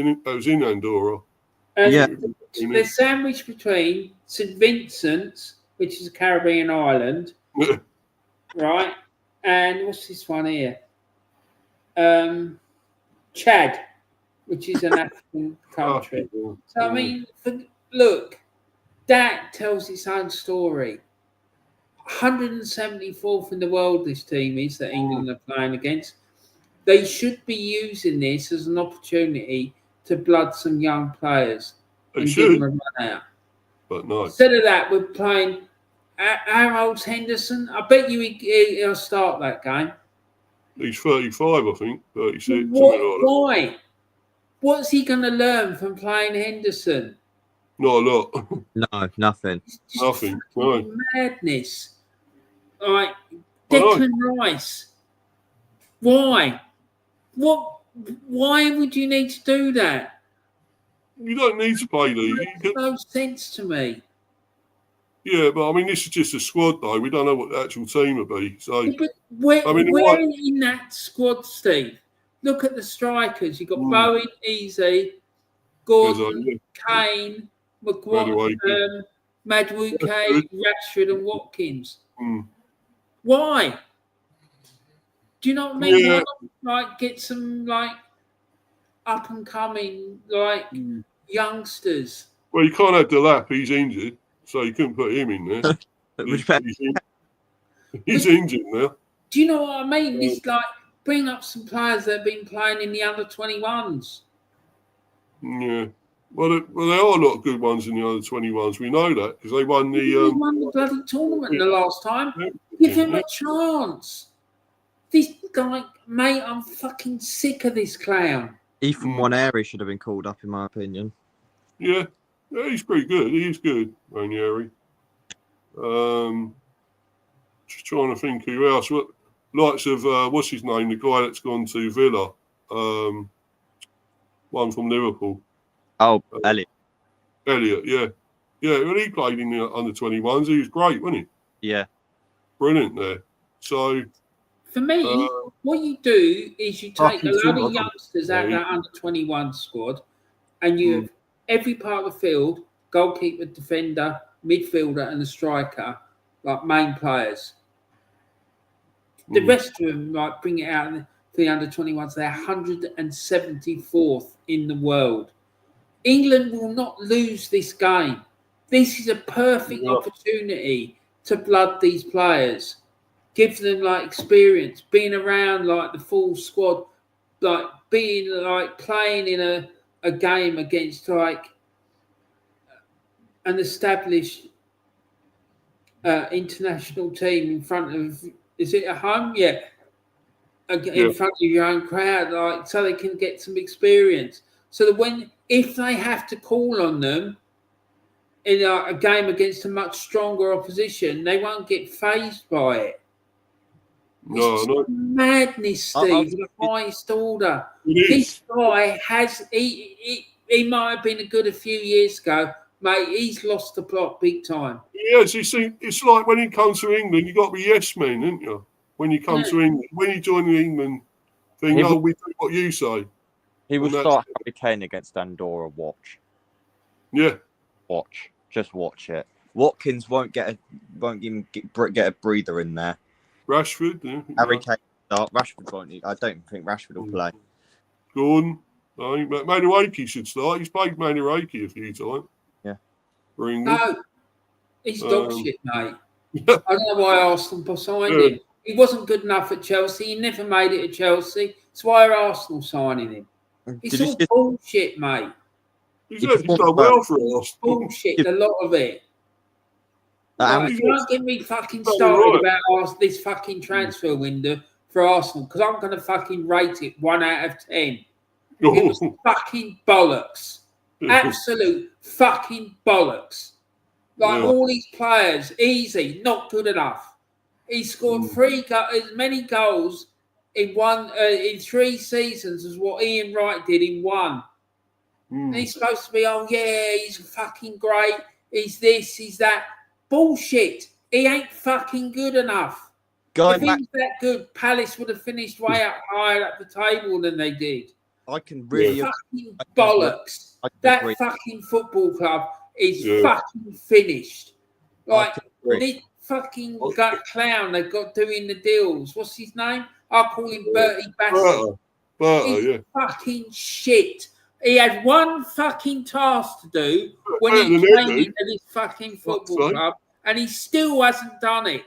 Speaker 1: in Andorra.
Speaker 2: Yeah. They're sandwiched between St Vincent's, which is a Caribbean island, right? And what's this one here? Chad, which is an African country. So, I mean, look, that tells its own story. 174th in the world, this team is, that England are playing against. They should be using this as an opportunity to blood some young players and give them a run out.
Speaker 1: But no.
Speaker 2: Instead of that, we're playing Harold Henderson. I bet you he'll start that game.
Speaker 1: He's 35, I think, 36.
Speaker 2: Why? What's he going to learn from playing Henderson?
Speaker 1: Not a lot.
Speaker 3: No, nothing.
Speaker 1: Nothing. No.
Speaker 2: Madness. Like Declan Rice. Why? What? Why would you need to do that?
Speaker 1: You don't need to play these.
Speaker 2: It makes no sense to me.
Speaker 1: Yeah, but I mean, this is just a squad, though. We don't know what the actual team will be. So,
Speaker 2: yeah, but where in that squad, Steve? Look at the strikers. You've got Bowen, Easy, Gordon, Kane, Maguire, Madueke, Rashford, and Watkins. Why? Do you know what I mean?
Speaker 1: Yeah.
Speaker 2: Like, get some up and coming youngsters.
Speaker 1: Well, you can't have Delap. He's injured, so you couldn't put him in there. He's injured now.
Speaker 2: Do you know what I mean? It's like bring up some players that have been playing in the under 21s.
Speaker 1: Yeah. Well, there are a lot of good ones in the under 21s. We know that because they won the.
Speaker 2: They won the bloody tournament the last time. Give him a chance. This guy, mate, I'm fucking sick of this clown.
Speaker 3: Ethan Waneri should have been called up, in my opinion.
Speaker 1: Yeah, he's pretty good. He's good, Ranieri. Just trying to think who else. likes of what's his name, the guy that's gone to Villa, one from Liverpool.
Speaker 3: Oh, Elliot.
Speaker 1: Elliot, yeah. When he played in the under-21s, he was great, wasn't
Speaker 3: he? Yeah.
Speaker 1: Brilliant there. So
Speaker 2: for me, what you do is you take a lot of youngsters out of that under-21 squad, and you have every part of the field, goalkeeper, defender, midfielder, and a striker, like main players. The rest of them, like, bring it out for the under-21s. They're 174th in the world. England will not lose this game. This is a perfect opportunity to blood these players. Give them, like, experience, being around, like, the full squad, like, being, like, playing in a game against, like, an established international team in front of, is it at home? Yeah. In front of your own crowd, like, so they can get some experience. So that if they have to call on them in a game against a much stronger opposition, they won't get fazed by it. It's madness, Steve, the highest order. This guy he might have been a good a few years ago, mate. He's lost the plot big time.
Speaker 1: Yes, you see, it's like when he comes to England, you got to be yes man, haven't you? When you come to England, when you join the England thing, we do what you say.
Speaker 3: He will start Harry Kane against Andorra. Watch.
Speaker 1: Yeah.
Speaker 3: Watch. Just watch it. Watkins won't even get a breather in there.
Speaker 1: Rashford. Yeah.
Speaker 3: Harry Kane start. Rashford won't. I don't think Rashford will play.
Speaker 1: Gordon. I think Manuaki should start. He's played Manuaki a few times.
Speaker 3: Yeah.
Speaker 1: For England.
Speaker 2: No. He's dog shit, mate. I don't know why Arsenal signed him. He wasn't good enough at Chelsea. He never made it at Chelsea. That's why are Arsenal signing him. It's all bullshit, mate.
Speaker 1: He's done well for us.
Speaker 2: Bullshit, a lot of it. You don't get me fucking started about this fucking transfer window for Arsenal, because I'm going to fucking rate it 1 out of 10. It was fucking bollocks. Absolute fucking bollocks. Like, all these players, easy, not good enough. He scored as many goals in 3 seasons as what Ian Wright did in 1. And he's supposed to be, he's fucking great. He's this, he's that. Bullshit. He ain't fucking good enough. If he was that good, Palace would have finished way up higher up the table than they did.
Speaker 3: I can really...
Speaker 2: Fucking bollocks. That fucking football club is fucking finished. Like, this fucking clown they've got doing the deals. What's his name? I'll call him Bertie Bassett. He's fucking shit. He had one fucking task to do when he came into this fucking football club, and he still hasn't done it.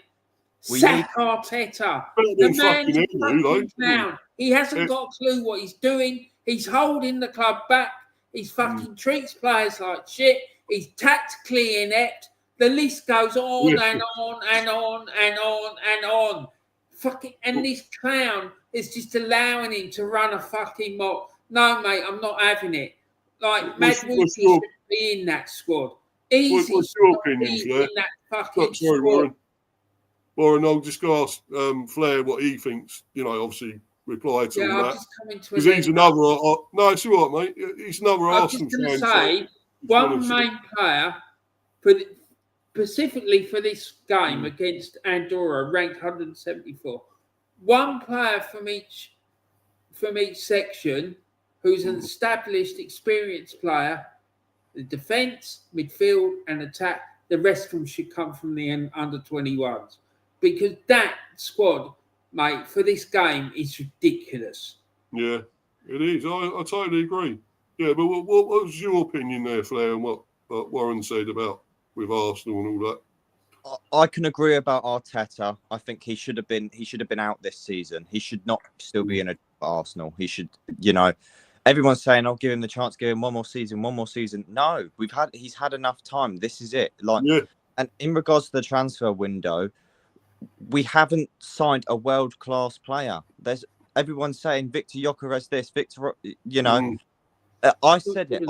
Speaker 2: Sack Arteta. The man is fucking clown. He hasn't got a clue what he's doing. He's holding the club back. He's fucking treats players like shit. He's tactically inept. The list goes on and on and on and on and on. Fucking, and this clown is just allowing him to run a fucking mock. No, mate, I'm not having it. Like, Madwood should be in that squad. Easy.
Speaker 1: What's your opinion, Flair?
Speaker 2: In that fucking squad.
Speaker 1: Warren, I'll just go ask Flair what he thinks. You know, obviously reply to all that. Because he's another. No, it's all right, mate. He's another Arsenal fan.
Speaker 2: I was just going to say, one main player, specifically for this game against Andorra, ranked 174. One player from each section, who's an established, experienced player, the defence, midfield, and attack. The rest of them should come from the under-21s. Because that squad, mate, for this game is ridiculous. Yeah,
Speaker 1: it is. I totally agree. Yeah, but what was your opinion there, Flair, and what Warren said about with Arsenal and all that?
Speaker 3: I can agree about Arteta. I think he should have been out this season. He should not still be in Arsenal. He should, everyone's saying, "I'll give him the chance, give him one more season." No, he's had enough time. This is it. And in regards to the transfer window, we haven't signed a world-class player. Everyone's saying Victor Gyökeres this, Victor. I said it.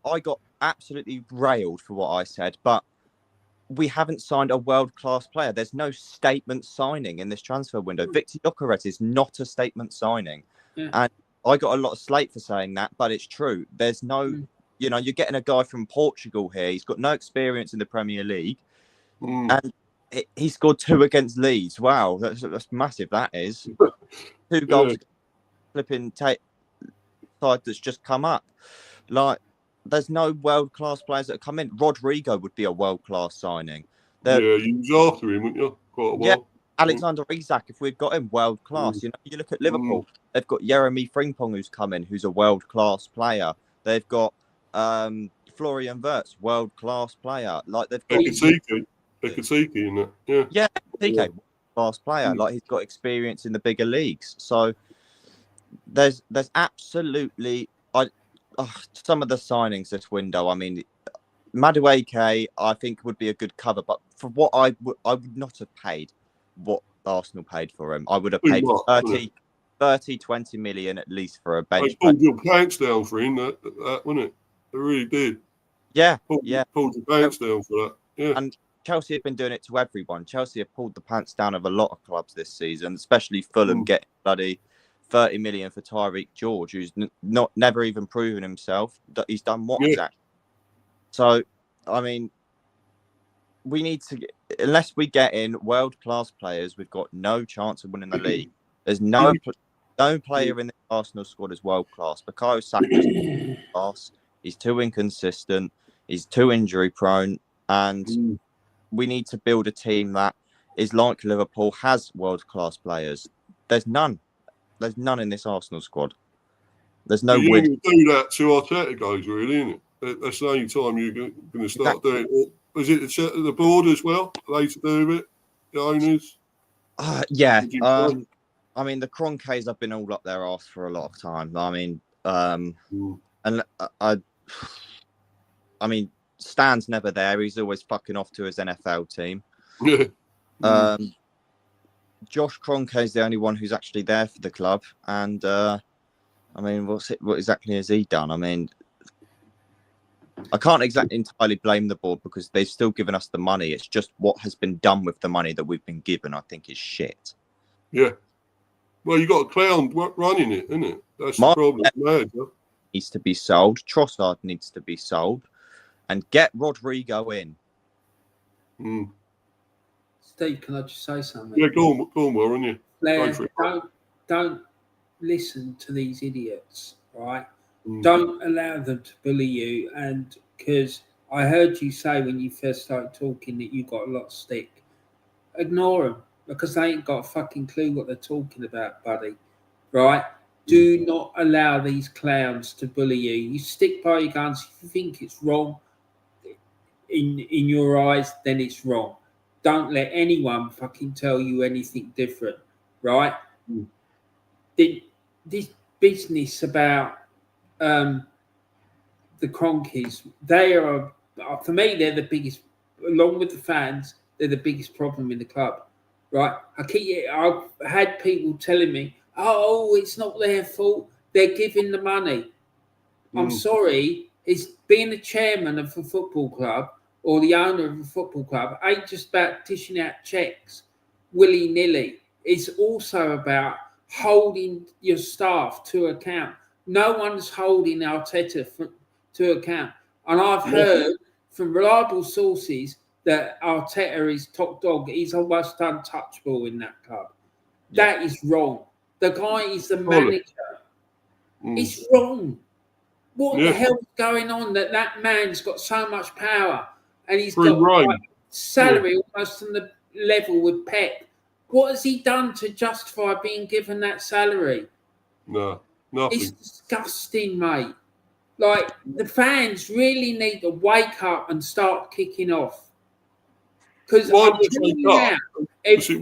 Speaker 3: I got absolutely railed for what I said, but we haven't signed a world-class player. There's no statement signing in this transfer window. Victor Gyökeres is not a statement signing.
Speaker 2: Yeah.
Speaker 3: And I got a lot of slate for saying that, but it's true. There's no, you're getting a guy from Portugal here. He's got no experience in the Premier League. And he scored 2 against Leeds. Wow, that's massive, that is. 2 goals flipping side that's just come up. Like, there's no world-class players that come in. Rodrigo would be a world-class signing.
Speaker 1: You was after him, weren't you? Quite a while.
Speaker 3: Yeah, Alexander Isak, if we'd got him, world-class. You look at Liverpool, they've got Jeremy Frimpong who's come in, who's a world-class player. They've got Florian Wirtz, world-class player. Like, they've got...
Speaker 1: Ekatike in that,
Speaker 3: yeah, TK, world-class player. Like, he's got experience in the bigger leagues. So, there's absolutely... some of the signings this window, I mean, Madueke, I think would be a good cover, but for what I would not have paid what Arsenal paid for him. I would have paid 20 million at least for a bench.
Speaker 1: They pulled your pants down for him, that wasn't it? They really did.
Speaker 3: Yeah,
Speaker 1: Pulled your pants down for that. Yeah.
Speaker 3: And Chelsea have been doing it to everyone. Chelsea have pulled the pants down of a lot of clubs this season, especially Fulham getting bloody 30 million for Tyreek George, who's never even proven himself. He's done what exactly? So, I mean, we need to unless we get in world-class players, we've got no chance of winning the league. There's no player in the Arsenal squad is world-class. Bukayo Saka's class. He's too inconsistent. He's too injury-prone. And we need to build a team that is like Liverpool, has world-class players. There's none. There's none in this Arsenal squad. There's no
Speaker 1: You're
Speaker 3: win.
Speaker 1: going to do that to Arteta goes, really, isn't it? That's the only time you're going to start doing it. Or is it the board as well? Are they to do with it? The owners?
Speaker 3: Yeah. I mean, the Cronkays have been all up their arse for a lot of time. I mean, and I mean, Stan's never there. He's always fucking off to his NFL team.
Speaker 1: Yeah.
Speaker 3: Josh Kroenkes the only one who's actually there for the club, and I mean, what exactly has he done? I mean, I can't exactly entirely blame the board because they've still given us the money. It's just what has been done with the money that we've been given, I think, is shit.
Speaker 1: Yeah. Well, you got a clown running it, isn't it? That's the problem.
Speaker 3: Needs to be sold. Trossard needs to be sold, and get Rodrigo in.
Speaker 2: Steve, can I just say something?
Speaker 1: Yeah, go on, Warren. Yeah.
Speaker 2: Blair, don't listen to these idiots, right? Don't allow them to bully you. And because I heard you say when you first started talking that you got a lot of stick, ignore them because they ain't got a fucking clue what they're talking about, buddy. Right? Do not allow these clowns to bully you. You stick by your guns. If you think it's wrong in your eyes, then it's wrong. Don't let anyone fucking tell you anything different, right? This business about the Cronkies, they are, for me, they're the biggest, along with the fans, they're the biggest problem in the club, right? I've had people telling me, oh, it's not their fault, they're giving the money. I'm sorry, it's being the chairman of a football club or the owner of a football club ain't just about dishing out checks willy-nilly. It's also about holding your staff to account. No one's holding Arteta to account. And I've heard from reliable sources that Arteta is top dog. He's almost untouchable in that club. That is wrong. The guy is the manager. It's wrong. What the hell is going on that man's got so much power and he's got salary almost on the level with Pep? What has he done to justify being given that salary?
Speaker 1: No, nothing. It's
Speaker 2: disgusting, mate. Like, the fans really need to wake up and start kicking off. Because I'm telling you now, if the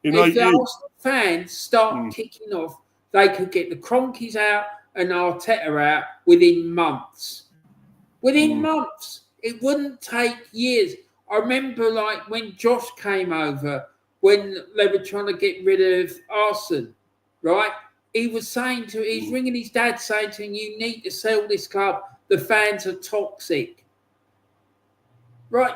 Speaker 2: Arsenal fans start kicking off, they could get the Cronkies out and Arteta out within months. Within months. It wouldn't take years. I remember, like, when Josh came over, when they were trying to get rid of Arsene, right? He was saying he's ringing his dad saying to him, you need to sell this club. The fans are toxic. Right?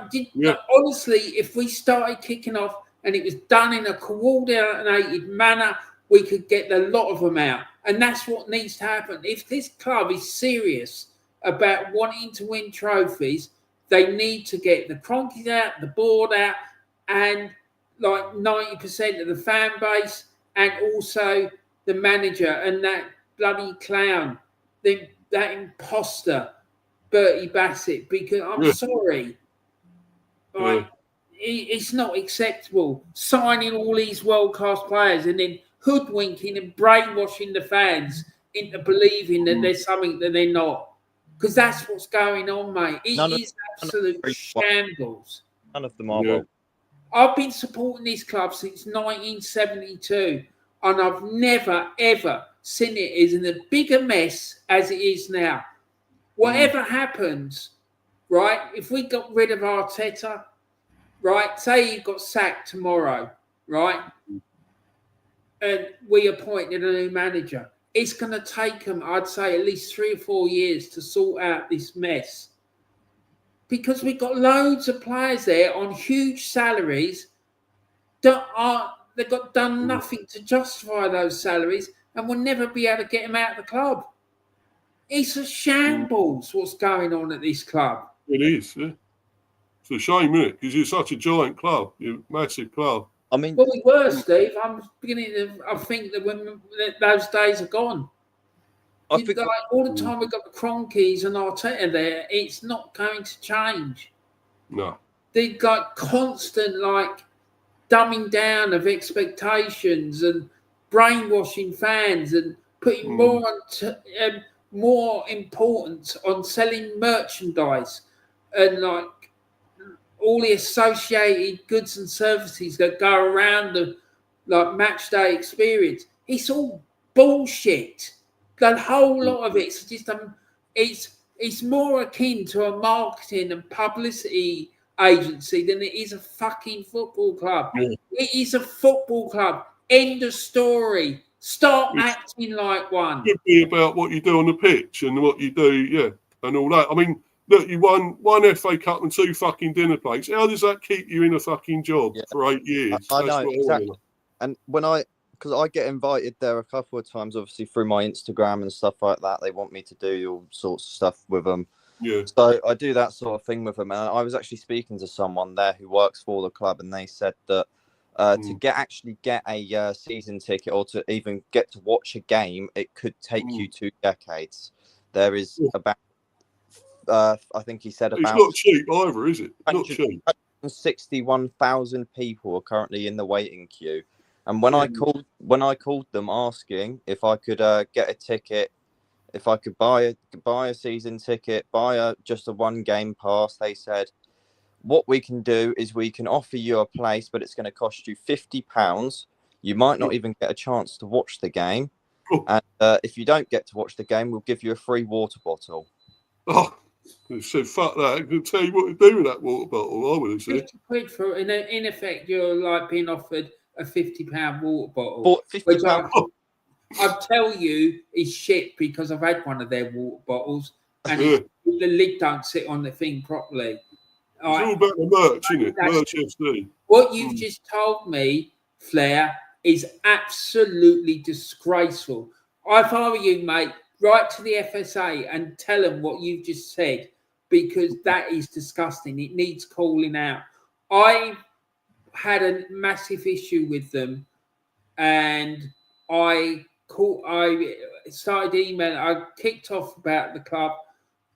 Speaker 2: Honestly, if we started kicking off and it was done in a coordinated manner, we could get a lot of them out. And that's what needs to happen. If this club is serious about wanting to win trophies, they need to get the cronkies out, the board out, and like 90% of the fan base, and also the manager and that bloody clown, that imposter, Bertie Bassett, because I'm sorry. Like, it's not acceptable signing all these world-class players and then hoodwinking and brainwashing the fans into believing that there's something that they're not. Because that's what's going on, mate. It is absolute shambles.
Speaker 3: None of them are well.
Speaker 2: I've been supporting this club since 1972, and I've never, ever seen it as in a bigger mess as it is now. Whatever happens, right, if we got rid of Arteta, right, say he got sacked tomorrow, right, and we appointed a new manager, it's going to take them, I'd say, at least 3 or 4 years to sort out this mess. Because we've got loads of players there on huge salaries that they've done nothing to justify those salaries, and we'll never be able to get them out of the club. It's a shambles what's going on at this club.
Speaker 1: It is, yeah. It's a shame, isn't it? Because you're such a giant club, you're a massive club.
Speaker 3: I mean,
Speaker 2: well, we were, Steve. I'm beginning to. I think that when those days are gone, I think all the time we've got the Cronkies and Arteta there, it's not going to change.
Speaker 1: No,
Speaker 2: they've got constant dumbing down of expectations and brainwashing fans and putting more importance on selling merchandise and all the associated goods and services that go around the match day experience. It's all bullshit. The whole lot of it's just it's more akin to a marketing and publicity agency than it is a fucking football club. Yeah. It is a football club. End of story. Start acting like one.
Speaker 1: It should be about what you do on the pitch and what you do, and all that. I mean, look, you won 1 FA Cup and 2 fucking dinner plates. How does that keep you in a fucking job for 8 years?
Speaker 3: I know, exactly. And because I get invited there a couple of times, obviously through my Instagram and stuff like that. They want me to do all sorts of stuff with them.
Speaker 1: Yeah.
Speaker 3: So I do that sort of thing with them. And I was actually speaking to someone there who works for the club, and they said that to get a season ticket or to even get to watch a game, it could take you 2 decades. There is about, I think he said about...
Speaker 1: It's not cheap either, is it? Not cheap.
Speaker 3: 61,000 people are currently in the waiting queue. And when I called them asking if I could get a ticket, if I could buy a season ticket, buy just a 1 game pass, they said, what we can do is we can offer you a place, but it's going to cost you £50. You might not even get a chance to watch the game. And if you don't get to watch the game, we'll give you a free water bottle.
Speaker 1: Oh, so fuck that. I can tell you what to do with that water bottle, I would have said.
Speaker 2: £50 for, in effect, you're being offered a £50 water bottle. Which I tell you is shit, because I've had one of their water bottles and the lid don't sit on the thing properly.
Speaker 1: It's all about the merch, isn't it? Merch FC.
Speaker 2: What you've just told me, Flair, is absolutely disgraceful. If I were you, mate, write to the FSA and tell them what you've just said, because that is disgusting. It needs calling out. I had a massive issue with them, and I started emailing. I kicked off about the club,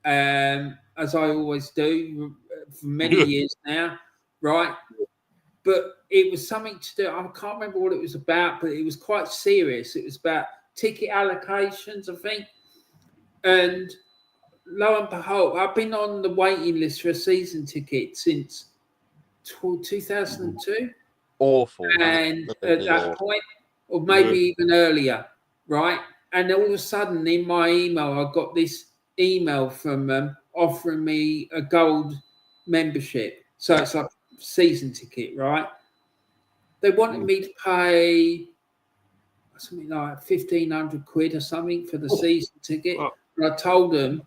Speaker 2: as I always do for many years now, right? But it was something to do. I can't remember what it was about, but it was quite serious. It was about ticket allocations, I think. And lo and behold, I've been on the waiting list for a season ticket since 2002.
Speaker 3: Awful.
Speaker 2: And at that point, or maybe even earlier, right? And all of a sudden, in my email, I got this email from them offering me a gold membership. So it's like a season ticket, right? They wanted me to pay something like £1,500 or something for the season ticket. And I told them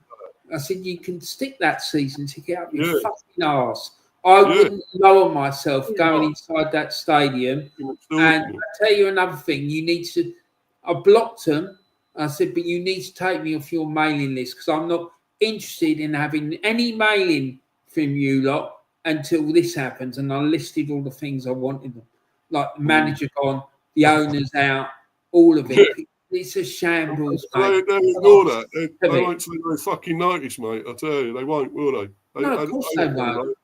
Speaker 2: I said, you can stick that season ticket up your fucking arse. I wouldn't lower myself going inside that stadium. And I tell you another thing, you need to. I blocked them. I said, but you need to take me off your mailing list because I'm not interested in having any mailing from you lot until this happens. And I listed all the things I wanted them, like the manager gone, the owner's out, all of it. It's a shambles, mate.
Speaker 1: They ignore that. They won't take no fucking notice, mate. I tell you, they won't, will they?
Speaker 2: No, of course they won't.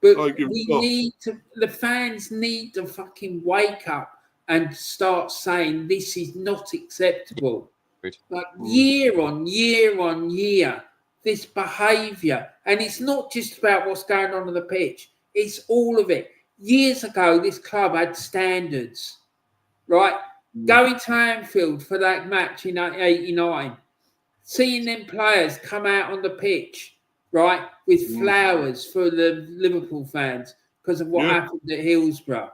Speaker 2: But we need to. The fans need to fucking wake up and start saying this is not acceptable. Like year on year, this behaviour, and it's not just about what's going on the pitch. It's all of it. Years ago, this club had standards, right? Going to Anfield for that match in '89, seeing them players come out on the pitch, right, with flowers for the Liverpool fans because of what happened at Hillsborough.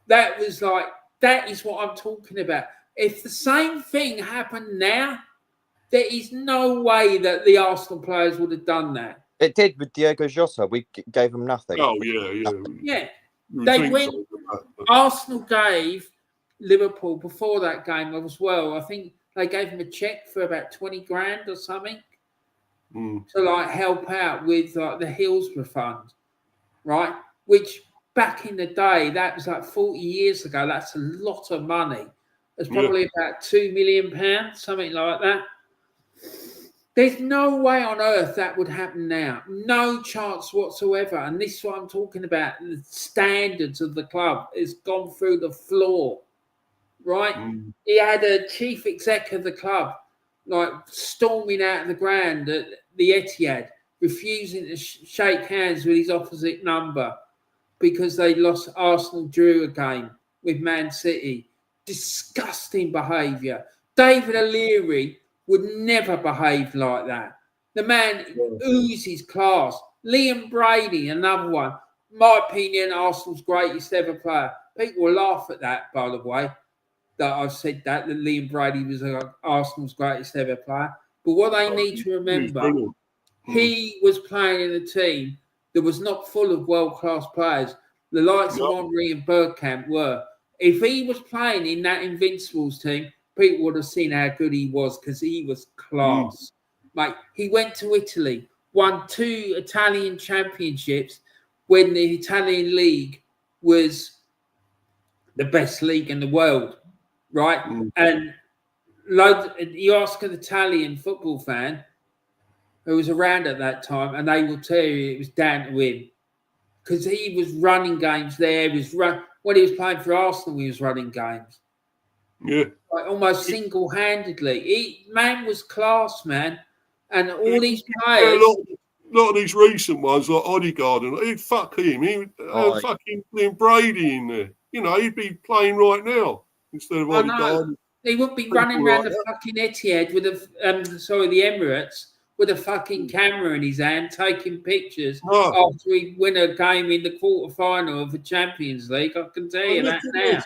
Speaker 2: That was like, that is what I'm talking about. If the same thing happened now, there is no way that the Arsenal players would have done that.
Speaker 3: It did with Diego Jota. We gave him nothing.
Speaker 1: Oh, yeah.
Speaker 2: Yeah. They went, Arsenal gave Liverpool before that game as well. I think they gave him a check for about 20 grand or something to like help out with like the Hillsborough Fund, right? Which back in the day, that was like 40 years ago. That's a lot of money. It's probably about £2 million, something like that. There's no way on earth that would happen now. No chance whatsoever. And this is what I'm talking about. The standards of the club has gone through the floor, right? He had a chief exec of the club, like storming out of the ground at the Etihad, refusing to shake hands with his opposite number because they lost. Arsenal drew a game with Man City. Disgusting behaviour. David O'Leary would never behave like that. The man oozes class. Liam Brady, another one. My opinion, Arsenal's greatest ever player. People will laugh at that, by the way, that I've said that Liam Brady was Arsenal's greatest ever player. But what they need to remember, he was playing in a team that was not full of world-class players. The likes of Henry and Bergkamp were. If he was playing in that Invincibles team, people would have seen how good he was because he was class. Like, he went to Italy, won 2 Italian championships when the Italian league was the best league in the world, right? And you ask an Italian football fan who was around at that time, and they will tell you it was down to him because he was running games there. When he was playing for Arsenal, he was running games.
Speaker 1: Yeah.
Speaker 2: Like almost single-handedly. Man was class, man. And all these players...
Speaker 1: A lot of these recent ones, like Odegaard, he'd fuck him. He'd fucking Liam Brady in there. You know, he'd be playing right now instead of Odegaard.
Speaker 2: He would be running around the fucking Etihad with the Emirates with a fucking camera in his hand, taking pictures after we win a game in the quarter-final of the Champions League. I can tell you that now.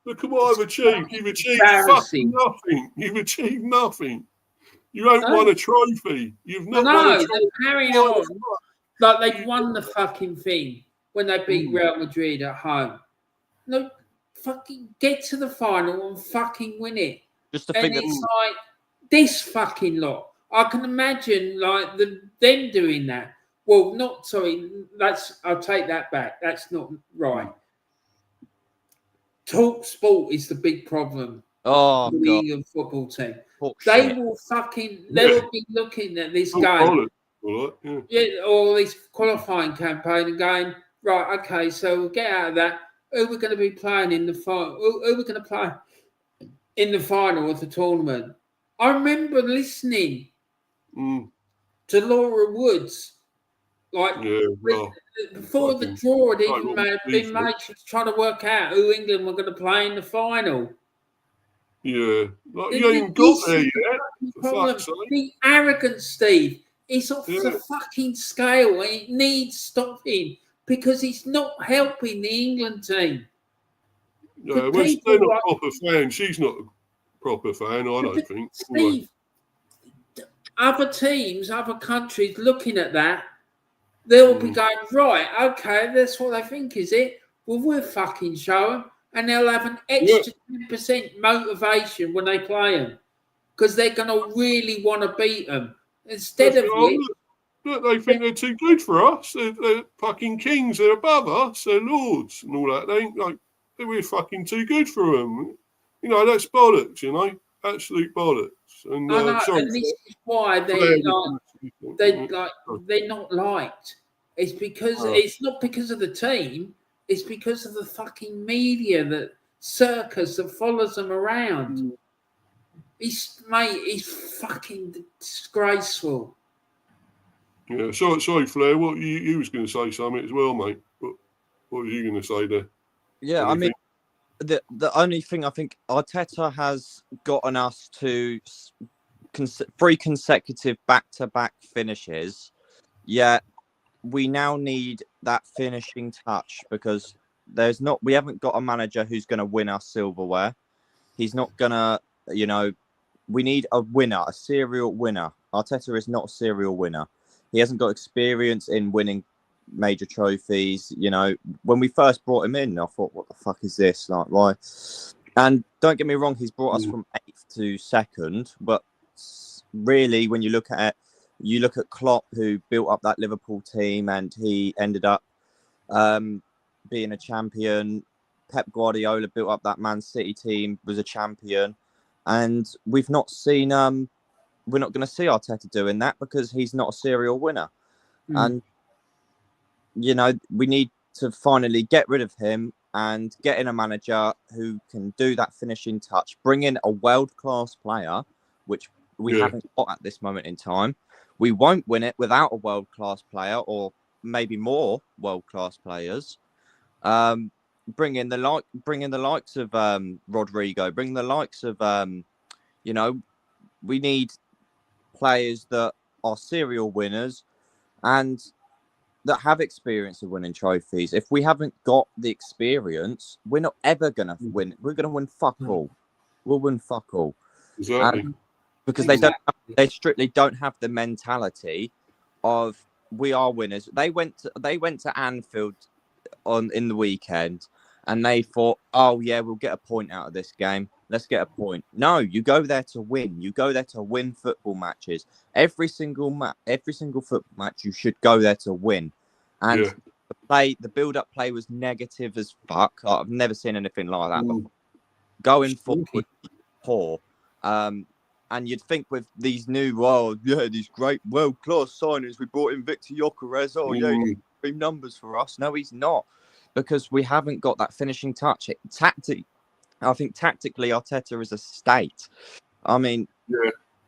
Speaker 1: Look at what I've achieved. You've achieved fucking nothing. You've achieved nothing. You haven't won a trophy. You've not won a trophy.
Speaker 2: They're carrying on like they've won the fucking thing when they beat Real Madrid at home. No, fucking get to the final and fucking win it.
Speaker 3: Just
Speaker 2: and it's like this fucking lot. I can imagine like them doing that. Well, I'll take that back. That's not right. Talk Sport is the big problem.
Speaker 3: Oh,
Speaker 2: for the England football team. They will be looking at this game. Or this qualifying campaign and going, right, okay, so we'll get out of that. Who are we going to be playing in the final? Who are we going to play in the final of the tournament? I remember listening to Laura Woods, before the draw had even been made, she was trying to work out who England were going to play in the final.
Speaker 1: Yeah, you ain't got there yet.
Speaker 2: The arrogance, Steve, is off the fucking scale, and it needs stopping because it's not helping the England team.
Speaker 1: Yeah, well, they're not proper fans. She's not a proper fan, I don't think.
Speaker 2: Steve, other teams, other countries looking at that, they'll be going, right, okay, that's what they think, is it? Well, we'll fucking show them. And they'll have an extra 10% motivation when they play them. Because they're going to really want to beat them. Instead of which...
Speaker 1: Look, they think they're too good for us. They're fucking kings. They're above us. They're lords and all that. They ain't like... We're fucking too good for them. You know, that's bollocks, you know? Absolute bollocks. And,
Speaker 2: I know, and this is why they're not liked. It's because it's not because of the team. It's because of the fucking media, that circus that follows them around. He's fucking disgraceful.
Speaker 1: Yeah, sorry, Flair. What you was going to say something as well, mate? What were you going to say there?
Speaker 3: Yeah, I mean, the only thing I think Arteta has gotten us to 3 consecutive back-to-back finishes. Yet we now need that finishing touch, because we haven't got a manager who's going to win us silverware. He's not going to, you know, we need a winner, a serial winner. Arteta is not a serial winner. He hasn't got experience in winning major trophies. You know, when we first brought him in, I thought, what the fuck is this? Like, why? And don't get me wrong, he's brought us from 8th to 2nd. But really, when you look at it, you look at Klopp, who built up that Liverpool team, and he ended up being a champion. Pep Guardiola built up that Man City team, was a champion. And we've not seen... we're not going to see Arteta doing that, because he's not a serial winner. And, you know, we need to finally get rid of him and get in a manager who can do that finishing touch, bring in a world-class player, which we haven't got at this moment in time. We won't win it without a world-class player, or maybe more world-class players. Bring in the likes of Rodrigo, bring the likes of, you know, we need players that are serial winners and that have experience of winning trophies. If we haven't got the experience, we're not ever going to win. We're going to win fuck all. We'll win fuck all.
Speaker 1: Exactly.
Speaker 3: Because they strictly don't have the mentality of, we are winners. They went to Anfield in the weekend, and they thought, oh yeah, we'll get a point out of this game. Let's get a point. No, you go there to win. You go there to win football matches. Every single football match, you should go there to win. And the build-up play was negative as fuck. I've never seen anything like that before. Going forward, poor. And you'd think with these new, these great world-class signings, we brought in Victor Gyökeres. Oh yeah, he's got numbers for us. No, he's not, because we haven't got that finishing touch. I think tactically, Arteta is a state. I mean,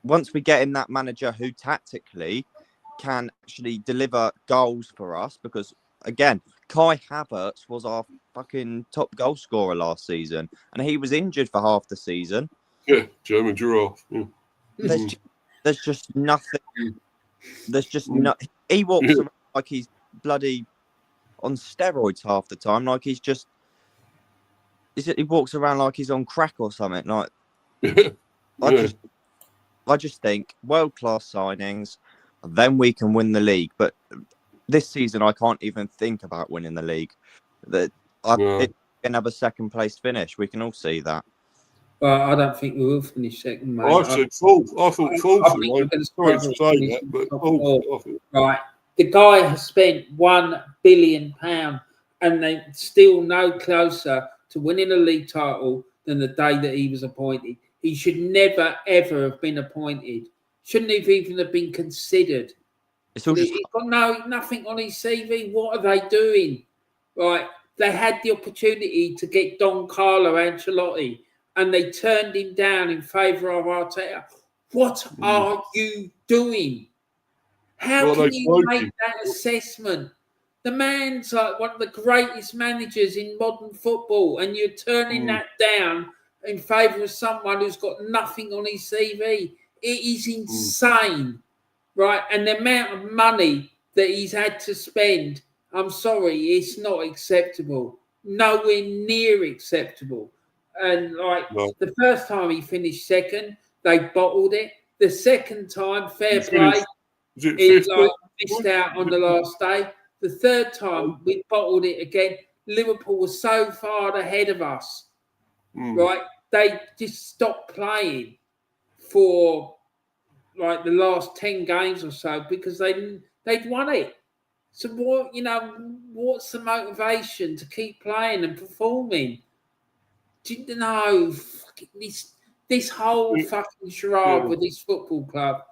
Speaker 3: once we get in that manager who tactically can actually deliver goals for us, because again, Kai Havertz was our fucking top goal scorer last season, and he was injured for half the season.
Speaker 1: Yeah, German giraffe. Yeah.
Speaker 3: There's just nothing. There's just no. He walks around like he's bloody on steroids half the time, like he's just. He walks around like he's on crack or something. Like, I just think world-class signings, then we can win the league. But this season, I can't even think about winning the league. It's another 2nd place finish. We can all see that.
Speaker 2: Well, I don't think we will finish 2nd, mate.
Speaker 1: I said 4th. I thought 4th. I think we're going to sorry to say that, but 4th.
Speaker 2: Right. The guy has spent £1 billion, and they're still no closer to winning a league title than the day that he was appointed. He should never, ever have been appointed. Shouldn't have even have been considered. He's got nothing on his CV. What are they doing? Right. They had the opportunity to get Don Carlo Ancelotti, and they turned him down in favour of Arteta. What are you doing? How can you make that assessment? The man's like one of the greatest managers in modern football, and you're turning that down in favour of someone who's got nothing on his CV. It is insane, right? And the amount of money that he's had to spend, I'm sorry, it's not acceptable. Nowhere near acceptable. And the first time he finished 2nd, they bottled it. The second time, fair play.
Speaker 1: Was it
Speaker 2: He
Speaker 1: 50?
Speaker 2: missed out on the last day. The third time, we bottled it again. Liverpool was so far ahead of us, right? They just stopped playing for like the last 10 games or so because they'd won it. So what, what's the motivation to keep playing and performing? Do you know this whole fucking charade with this football club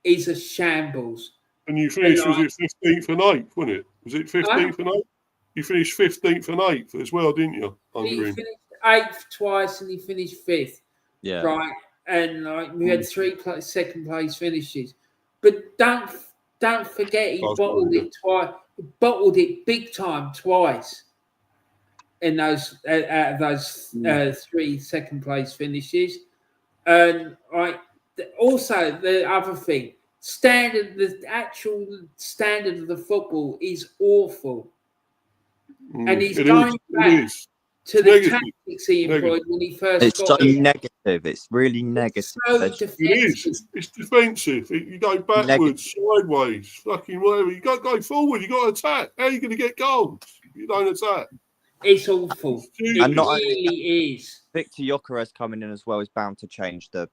Speaker 2: is a shambles.
Speaker 1: And you finished, was it 15th and 8th, wasn't it? Was it 15th and 8th? You finished 15th and 8th as well, didn't you?
Speaker 2: He finished 8th twice and he finished 5th.
Speaker 3: Yeah.
Speaker 2: Right. And we had 3 second place finishes. But don't forget he bottled it twice. He bottled it big time twice in those out of those 3 second place finishes. And also the other thing, the actual standard of the football is awful. And he's going back to the tactics he employed when he first got
Speaker 3: it. It's so negative. It's really negative.
Speaker 1: It is. It's defensive. You go backwards, sideways, fucking whatever. You got to go forward. You got to attack. How are you going to get goals if you don't attack?
Speaker 2: It's awful. It really is.
Speaker 3: Victor Gyökeres coming in as well is bound to change the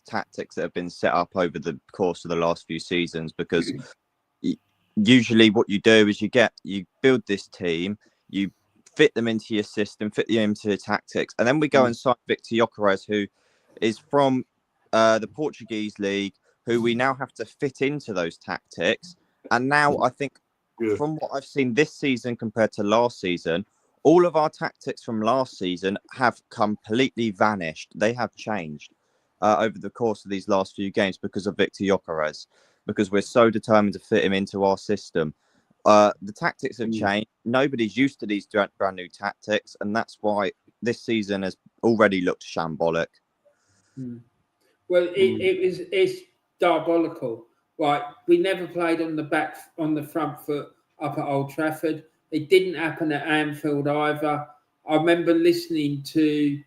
Speaker 3: tactics that have been set up over the course of the last few seasons, because usually what you do is you build this team, you fit them into your system, fit them into your tactics, and then we go and sign Victor Gyökeres, who is from the Portuguese league, who we now have to fit into those tactics. And now I think from what I've seen this season compared to last season, all of our tactics from last season have completely vanished. They have changed over the course of these last few games because of Victor Gyökeres, because we're so determined to fit him into our system. The tactics have changed. Nobody's used to these brand new tactics, and that's why this season has already looked shambolic.
Speaker 2: Well, it's diabolical. Right, we never played on the front foot up at Old Trafford. It didn't happen at Anfield either. I remember listening to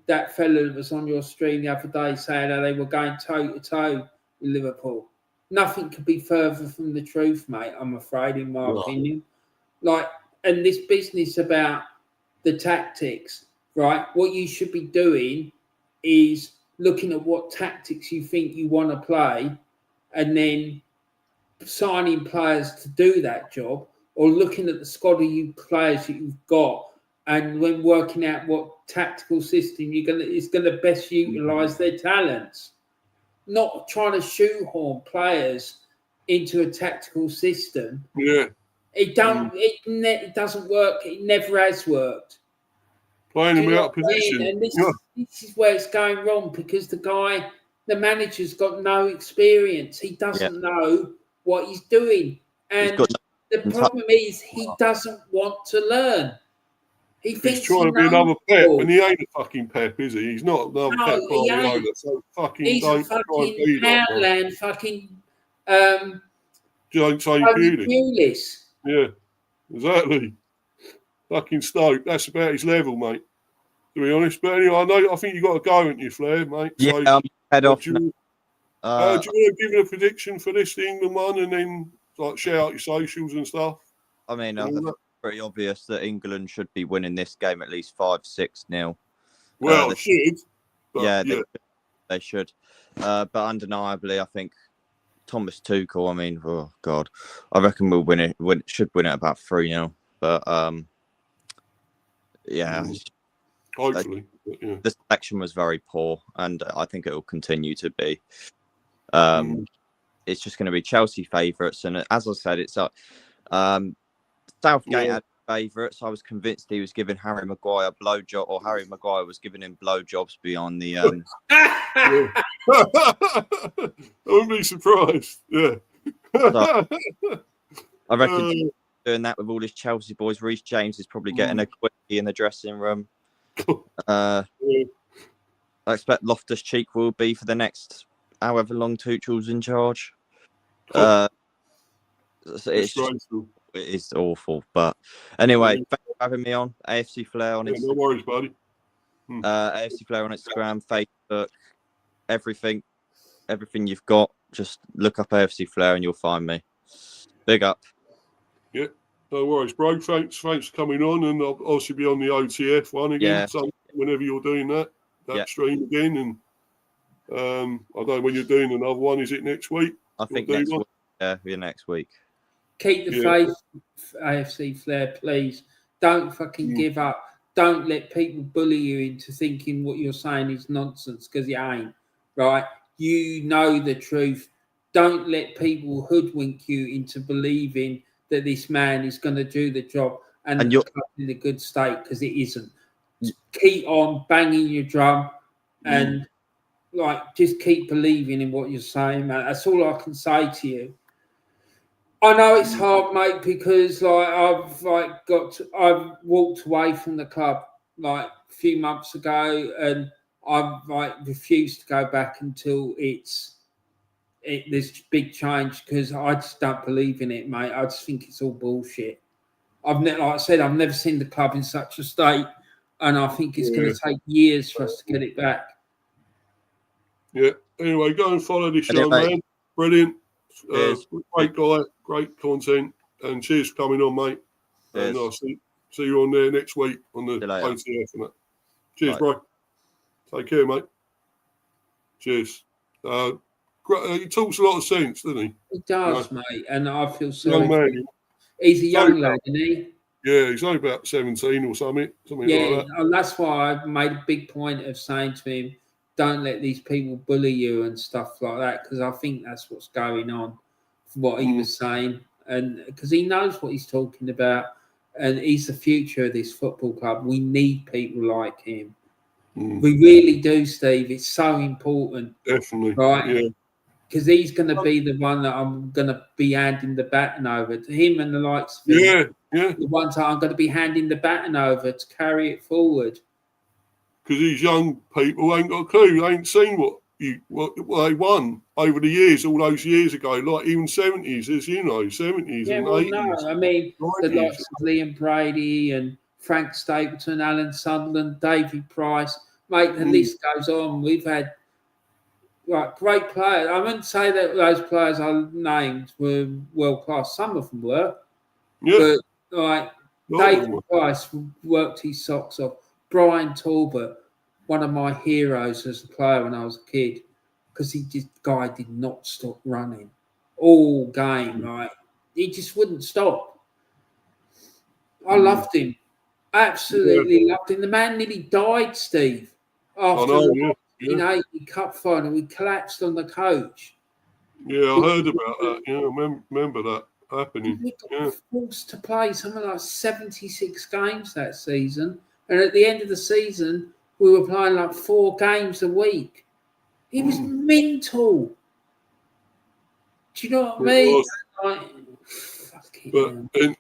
Speaker 2: that fella that was on your stream the other day saying how they were going toe to toe with Liverpool. Nothing could be further from the truth, mate, I'm afraid, in my opinion. And this business about the tactics, right? What you should be doing is looking at what tactics you think you want to play and then signing players to do that job, or looking at the squad of you players that you've got and when working out what tactical system is going to best utilise their talents. Not trying to shoehorn players into a tactical system.
Speaker 1: Yeah.
Speaker 2: It doesn't work. It never has worked.
Speaker 1: Playing them out of position.
Speaker 2: And this is where it's going wrong, because the manager's got no experience. He doesn't know what he's doing. And the problem is he doesn't want to learn. He's
Speaker 1: trying to be another Pep, and he ain't a fucking Pep, is he? He's not another Pep Guardiola. So fucking
Speaker 2: he's
Speaker 1: don't
Speaker 2: a fucking Poundland, fucking
Speaker 1: James Pulis. Yeah, exactly. Fucking Stoke. That's about his level, mate. To be honest, but anyway, I think you got to go, haven't you, Flair, mate?
Speaker 3: Yeah, head off.
Speaker 1: Do you want to give a prediction for this England one, and then share out your socials and stuff?
Speaker 3: I mean, I think it's pretty obvious that England should be winning this game at least 5-6-0.
Speaker 1: Well, they should.
Speaker 3: They should. But undeniably, I think Thomas Tuchel, I mean, oh God, I reckon we'll win it. Should win it about 3-0. But
Speaker 1: hopefully.
Speaker 3: The selection was very poor, and I think it will continue to be. It's just going to be Chelsea favourites, and as I said, it's Southgate had favourites. I was convinced he was giving Harry Maguire a blowjob, or Harry Maguire was giving him blowjobs beyond the.
Speaker 1: I wouldn't be surprised. Yeah.
Speaker 3: So, I reckon doing that with all his Chelsea boys. Reece James is probably getting a quickie in the dressing room. I expect Loftus-Cheek will be for the next however long Tuchel's in charge. It is awful, but anyway, thanks for having me on. AFC Flair on Instagram.
Speaker 1: No worries, buddy.
Speaker 3: AFC Flair on Instagram, Facebook, everything. everything you've got, just look up AFC Flair and you'll find me. Big up.
Speaker 1: Yeah, no worries, bro. Thanks for coming on, and I'll obviously be on the OTF one again.
Speaker 3: Yeah.
Speaker 1: So whenever you're doing that stream again, and I don't know when you're doing another one. Is it next week?
Speaker 3: I think next week. Yeah, next week.
Speaker 2: Keep the faith, AFC Flair, please. Don't fucking give up. Don't let people bully you into thinking what you're saying is nonsense, because it ain't, right? You know the truth. Don't let people hoodwink you into believing that this man is going to do the job and you're in a good state, because it isn't. Keep on banging your drum and just keep believing in what you're saying, man. That's all I can say to you. I know it's hard, mate, because I've walked away from the club a few months ago, and I've refused to go back until there's big change, because I just don't believe in it, mate. I just think it's all bullshit. Like I said, I've never seen the club in such a state, and I think it's going to take years for us to get it back.
Speaker 1: Yeah. Anyway, go and follow this young man. Brilliant. Great guy, great content, and cheers for coming on, mate. And I'll see you on there next week on the OTF and that. Cheers, bro. Take care, mate. Cheers. He talks a lot of sense, doesn't he?
Speaker 2: He does, mate, and I feel sorry.
Speaker 1: Young man.
Speaker 2: He's a young lad, isn't he?
Speaker 1: Yeah, he's only about 17 or something like that.
Speaker 2: And that's why I made a big point of saying to him, don't let these people bully you and stuff like that, because I think that's what's going on, what he was saying, and because he knows what he's talking about, and he's the future of this football club. We need people like him. We really do, Steve. It's so important.
Speaker 1: Definitely.
Speaker 2: Right?
Speaker 1: Yeah.
Speaker 2: Because he's going to be the one that I'm going to be handing the baton over to, him and the likes of him.
Speaker 1: Yeah.
Speaker 2: The ones that I'm going to be handing the baton over to carry it forward.
Speaker 1: Because these young people ain't got a clue. They ain't seen what they won over the years, all those years ago, like even 70s, as you know, 70s and 80s.
Speaker 2: No, I mean, 90s. The likes of Liam Brady and Frank Stapleton, Alan Sunderland, David Price, mate, the list goes on. We've had great players. I wouldn't say that those players I named were world class. Some of them were.
Speaker 1: Yeah.
Speaker 2: But David Price worked his socks off. Brian Talbot, one of my heroes as a player when I was a kid, because guy did not stop running all game. He just wouldn't stop. I loved him. Absolutely loved him. The man nearly died, Steve, after the 1980 Cup final. He collapsed on the coach.
Speaker 1: Yeah, I heard about that. Yeah, I remember that happening.
Speaker 2: He got forced to play something like 76 games that season. And at the end of the season, we were playing 4 games a week. He was mental. Do you know what I mean?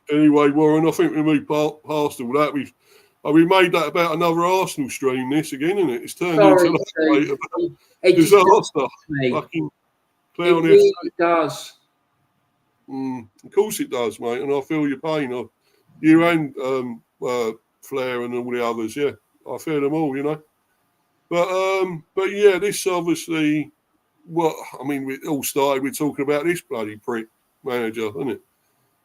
Speaker 1: Anyway, Warren, I think we moved past all that. We made that about another Arsenal stream. This again, isn't it? It's turned into a disaster. Fucking
Speaker 2: it really does.
Speaker 1: Of course it does, mate. And I feel your pain. You and Flair and all the others, I feel them all, you know. But yeah, this obviously, it all started with talking about this bloody prick manager, isn't it?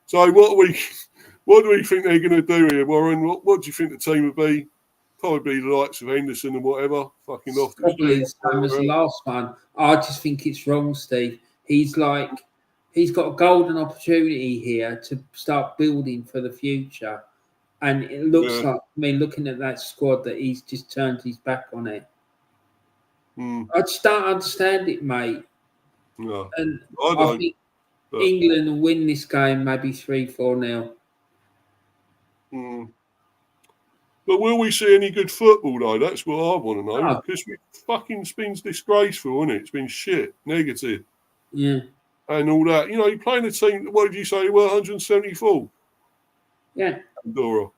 Speaker 1: So what do we think they're going to do here, Warren? What do you think the team would be? Probably the likes of Henderson and whatever. Fucking off.
Speaker 2: Probably the same as the last one. I just think it's wrong, Steve. He's got a golden opportunity here to start building for the future. And it looks like, looking at that squad, that he's just turned his back on it. I just don't understand it, mate.
Speaker 1: No,
Speaker 2: and I think England will win this game, maybe 3-4-0.
Speaker 1: But will we see any good football, though? That's what I want to know. Because it's been disgraceful, isn't it? It's been shit, negative.
Speaker 2: Yeah.
Speaker 1: And all that. You know, you're playing a team, what did you say? You were 174?
Speaker 2: Yeah.
Speaker 1: Andorra.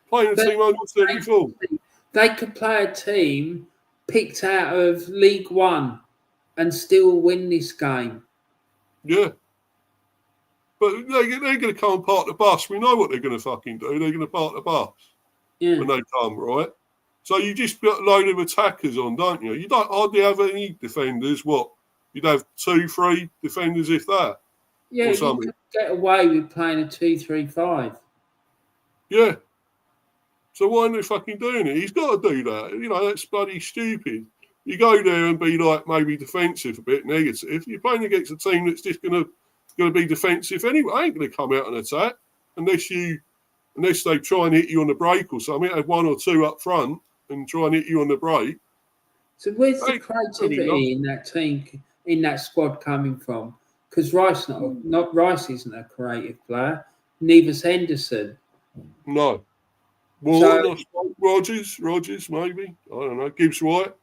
Speaker 1: Playing a team 174.
Speaker 2: They could play a team picked out of League One and still win this game.
Speaker 1: Yeah. But they're going to come and park the bus. We know what they're going to fucking do. They're going to park the bus when they come, right? So you just got a load of attackers on, don't you? You don't hardly have any defenders. What? You'd have 2-3 defenders, if that.
Speaker 2: Yeah,
Speaker 1: or
Speaker 2: you
Speaker 1: something.
Speaker 2: could get away with playing a 2-3-5.
Speaker 1: Yeah. So why aren't they fucking doing it? He's got to do that. You know, that's bloody stupid. You go there and be like maybe defensive, a bit negative. You're playing against a team that's just going to be defensive anyway. Ain't going to come out and attack unless they try and hit you on the break or something. Have 1 or 2 up front and try and hit you on the break.
Speaker 2: So where's the creativity in that team, in that squad coming from? Because Rice isn't a creative player. Neither's Henderson.
Speaker 1: No. Morton, Rogers, maybe. I don't know. Gibbs White,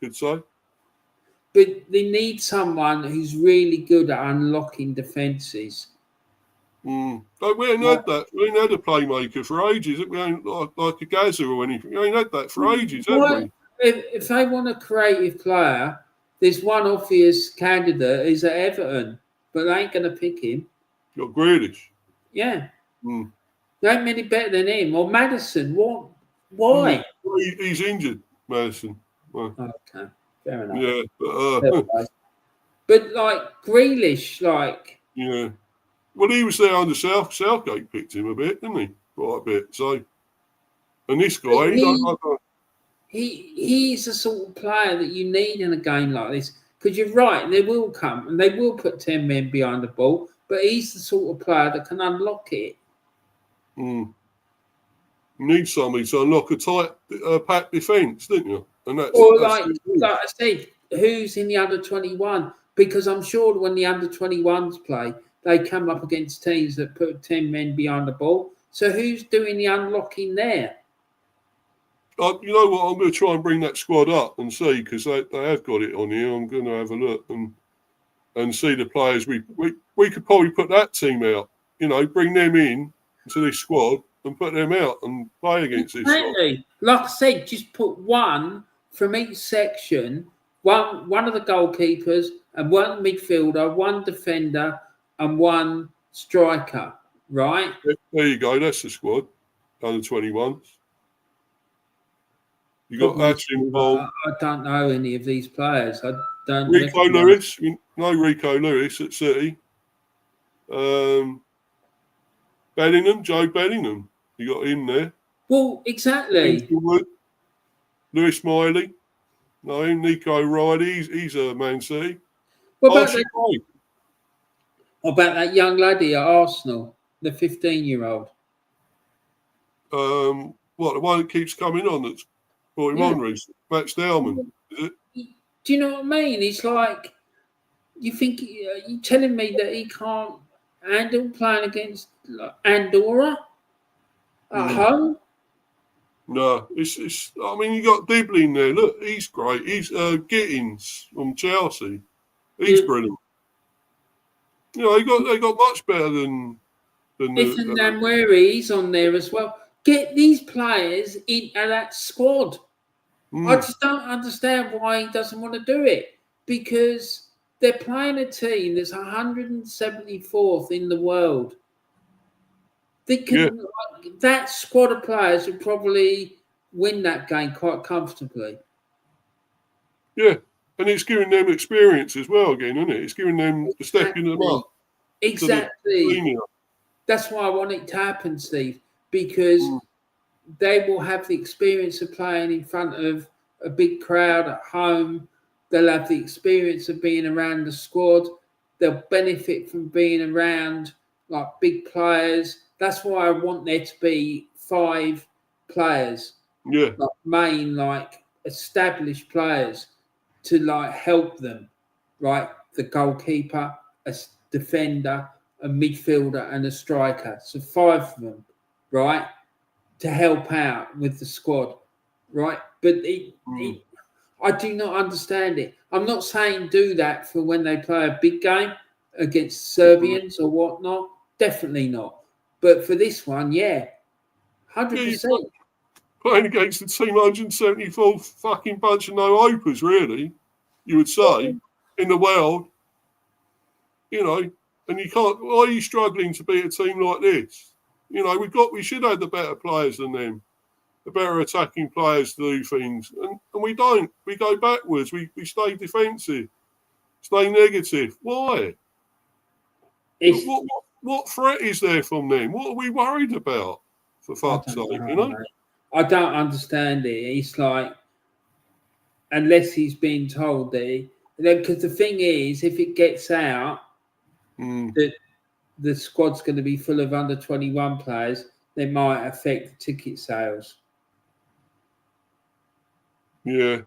Speaker 1: could say.
Speaker 2: But they need someone who's really good at unlocking defences.
Speaker 1: Like we ain't had that. We ain't had a playmaker for ages. We ain't like a Gaza or anything. We ain't had that for ages, have we?
Speaker 2: If they want a creative player, there's one obvious candidate is at Everton, but they ain't going to pick him.
Speaker 1: Got Grealish.
Speaker 2: Yeah. There ain't many better than him. Or Maddison. What? Why?
Speaker 1: He's injured, Maddison. Well,
Speaker 2: okay, fair enough.
Speaker 1: Yeah,
Speaker 2: but like Grealish, like.
Speaker 1: Yeah. Well, he was there under Southgate picked him a bit, didn't he? Quite a bit. So, and this guy,
Speaker 2: he's the sort of player that you need in a game like this. Because you're right, they will come and they will put 10 men behind the ball, but he's the sort of player that can unlock it.
Speaker 1: You need somebody to unlock a tight, packed defence, didn't you? And that's
Speaker 2: like I said, who's in the under-21? Because I'm sure when the under-21s play, they come up against teams that put 10 men behind the ball. So who's doing the unlocking there?
Speaker 1: You know what? I'm going to try and bring that squad up and see, because they have got it on here. I'm going to have a look and see the players. We could probably put that team out, you know, bring them in to this squad and put them out and play against this squad.
Speaker 2: Like I said, just put one from each section, one of the goalkeepers and one midfielder, one defender and one striker, right?
Speaker 1: There you go. That's the squad, under 21s. You got Ashton involved.
Speaker 2: I don't know any of these players. I don't.
Speaker 1: Rico Lewis, Rico Lewis at City. Bellingham, Joe Bellingham. You got him there.
Speaker 2: Well, exactly.
Speaker 1: Lewis Miley. No, Nico Riley. He's a Man City.
Speaker 2: What about that young laddie at Arsenal, the 15-year-old?
Speaker 1: What, the one that keeps coming on that's brought him on recently? Max Dellman, is it?
Speaker 2: Do you know what I mean? It's like, you think, you're telling me that he can't handle playing against Andorra at home?
Speaker 1: No, it's. I mean, you got Dibley in there. Look, he's great. He's Gittins from Chelsea. He's brilliant. You know, they got much better than
Speaker 2: Ethan Namweri, he's on there as well. Get these players into that squad. I just don't understand why he doesn't want to do it, because they're playing a team that's 174th in the world. They can, that squad of players would probably win that game quite comfortably. Yeah.
Speaker 1: And it's giving them experience as well again, isn't it? It's giving them stepping them up.
Speaker 2: Exactly. That's why I want it to happen, Steve, because they will have the experience of playing in front of a big crowd at home. They'll have the experience of being around the squad. They'll benefit from being around like big players. That's why I want there to be 5 players, like main, like established players to like help them, right? The goalkeeper, a defender, a midfielder, and a striker. So 5 of them, right, to help out with the squad, right? But I do not understand it. I'm not saying do that for when they play a big game against Serbians or whatnot. Definitely not. But for this one, 100%.
Speaker 1: Playing against the team 174 fucking bunch of no-hopers, really, you would say, in the world. You know, and you can't. Why are you struggling to beat a team like this? You know, we should have the better players than them, the better attacking players to do things, and we don't. We go backwards. We stay defensive. Stay negative. Why? What threat is there from them? What are we worried about? For fuck's sake, you know?
Speaker 2: I don't understand it. It's like, unless he's been told that, because the thing is, if it gets out that the squad's going to be full of under 21 players, they might affect the ticket sales.
Speaker 1: Yeah.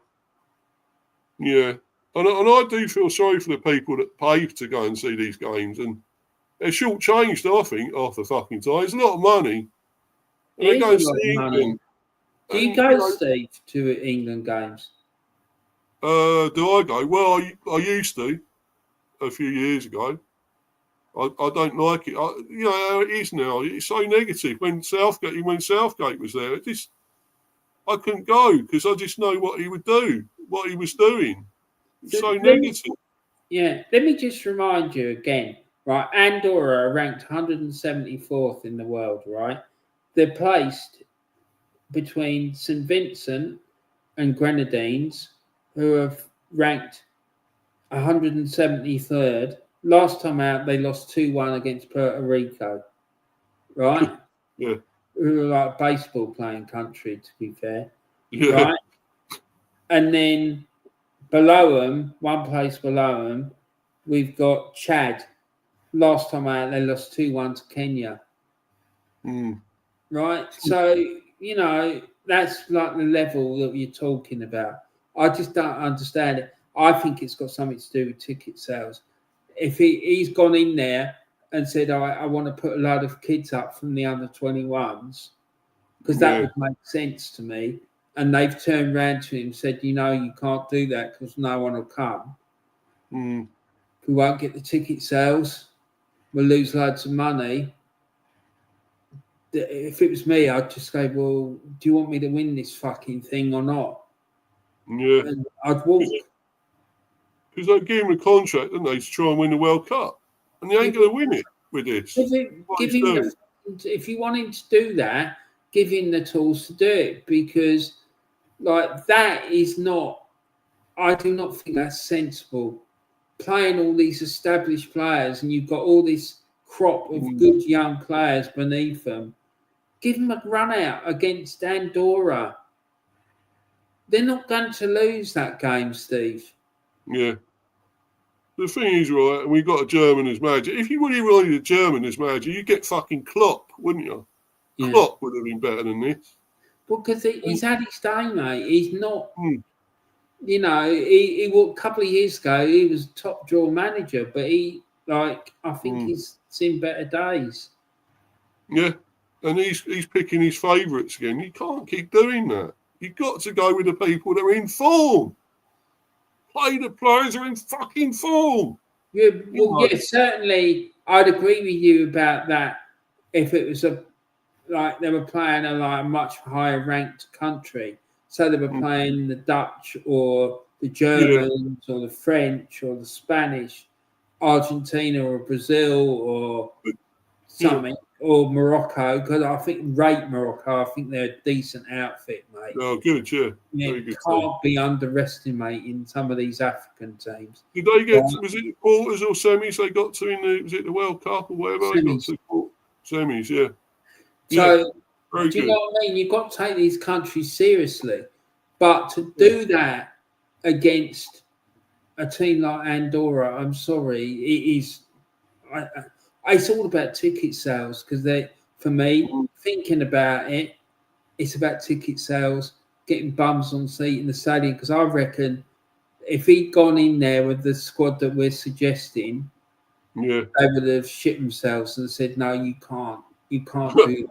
Speaker 1: And I do feel sorry for the people that pay to go and see these games, and they're shortchanged, I think, half the fucking time. It's a lot of money. And they go and see England.
Speaker 2: Do you go, Steve, to England games?
Speaker 1: Do I go? Well, I used to a few years ago. I don't like it. You know how it is now. It's so negative. When Southgate was there, I couldn't go because I just know what he would do, what he was doing. It's so negative.
Speaker 2: Let me just remind you again, right? Andorra are ranked 174th in the world, right? They're placed between St. Vincent and Grenadines, who are ranked 173rd. Last time out, they lost 2-1 against Puerto Rico, right?
Speaker 1: Yeah.
Speaker 2: Who are like a baseball playing country, to be fair.
Speaker 1: Yeah.
Speaker 2: Right? And then below them, one place below them, we've got Chad. Last time out, they lost 2-1 to Kenya. Right? So, you know, that's like the level that you're talking about. I just don't understand it. I think it's got something to do with ticket sales. If he's gone in there and said, I want to put a load of kids up from the under 21s, because that would make sense to me. And they've turned around to him and said, you know, you can't do that because no one will come. We won't get the ticket sales. We'll lose loads of money. If it was me, I'd just go, well, do you want me to win this fucking thing or not?
Speaker 1: Yeah.
Speaker 2: And I'd walk.
Speaker 1: Because they gave him a contract, didn't they, to try and win the World Cup. And they ain't going to win it with this.
Speaker 2: If you want him to do that, give him the tools to do it. Because, like, that is not, I do not think that's sensible. Playing all these established players and you've got all this crop of good young players beneath them. Give them a run out against Andorra. They're not going to lose that game, Steve.
Speaker 1: Yeah. The thing is, right, and we got a German as manager. If you really wanted a German as manager, you'd get fucking Klopp, wouldn't you? Yeah. Klopp would have been better than this.
Speaker 2: Well, because he's had his day, mate. He's not, you know, he a couple of years ago, he was top draw manager, but I think he's seen better days.
Speaker 1: Yeah, and he's picking his favourites again. You can't keep doing that. You've got to go with the people that are in form. Play the players who are in fucking form.
Speaker 2: Yeah, well, yeah, certainly I'd agree with you about that if it was they were playing a much higher ranked country. So they were playing the Dutch or the Germans or the French or the Spanish, Argentina or Brazil or something, or Morocco, because I think Morocco. I think they're a decent outfit, mate.
Speaker 1: Oh, good, yeah.
Speaker 2: Very good. Can't be underestimating some of these African teams.
Speaker 1: Did they get? Was it the quarters or semis they got to in the? Was it the World Cup or whatever?
Speaker 2: Semis.
Speaker 1: They got to semis, yeah.
Speaker 2: So do you know what I mean? You've got to take these countries seriously, but to do that against a team like Andorra, I'm sorry, it is. It's all about ticket sales because for me, thinking about it, it's about ticket sales, getting bums on seat in the stadium. Because I reckon if he'd gone in there with the squad that we're suggesting, they would have shit themselves and said, "No, you can't do that."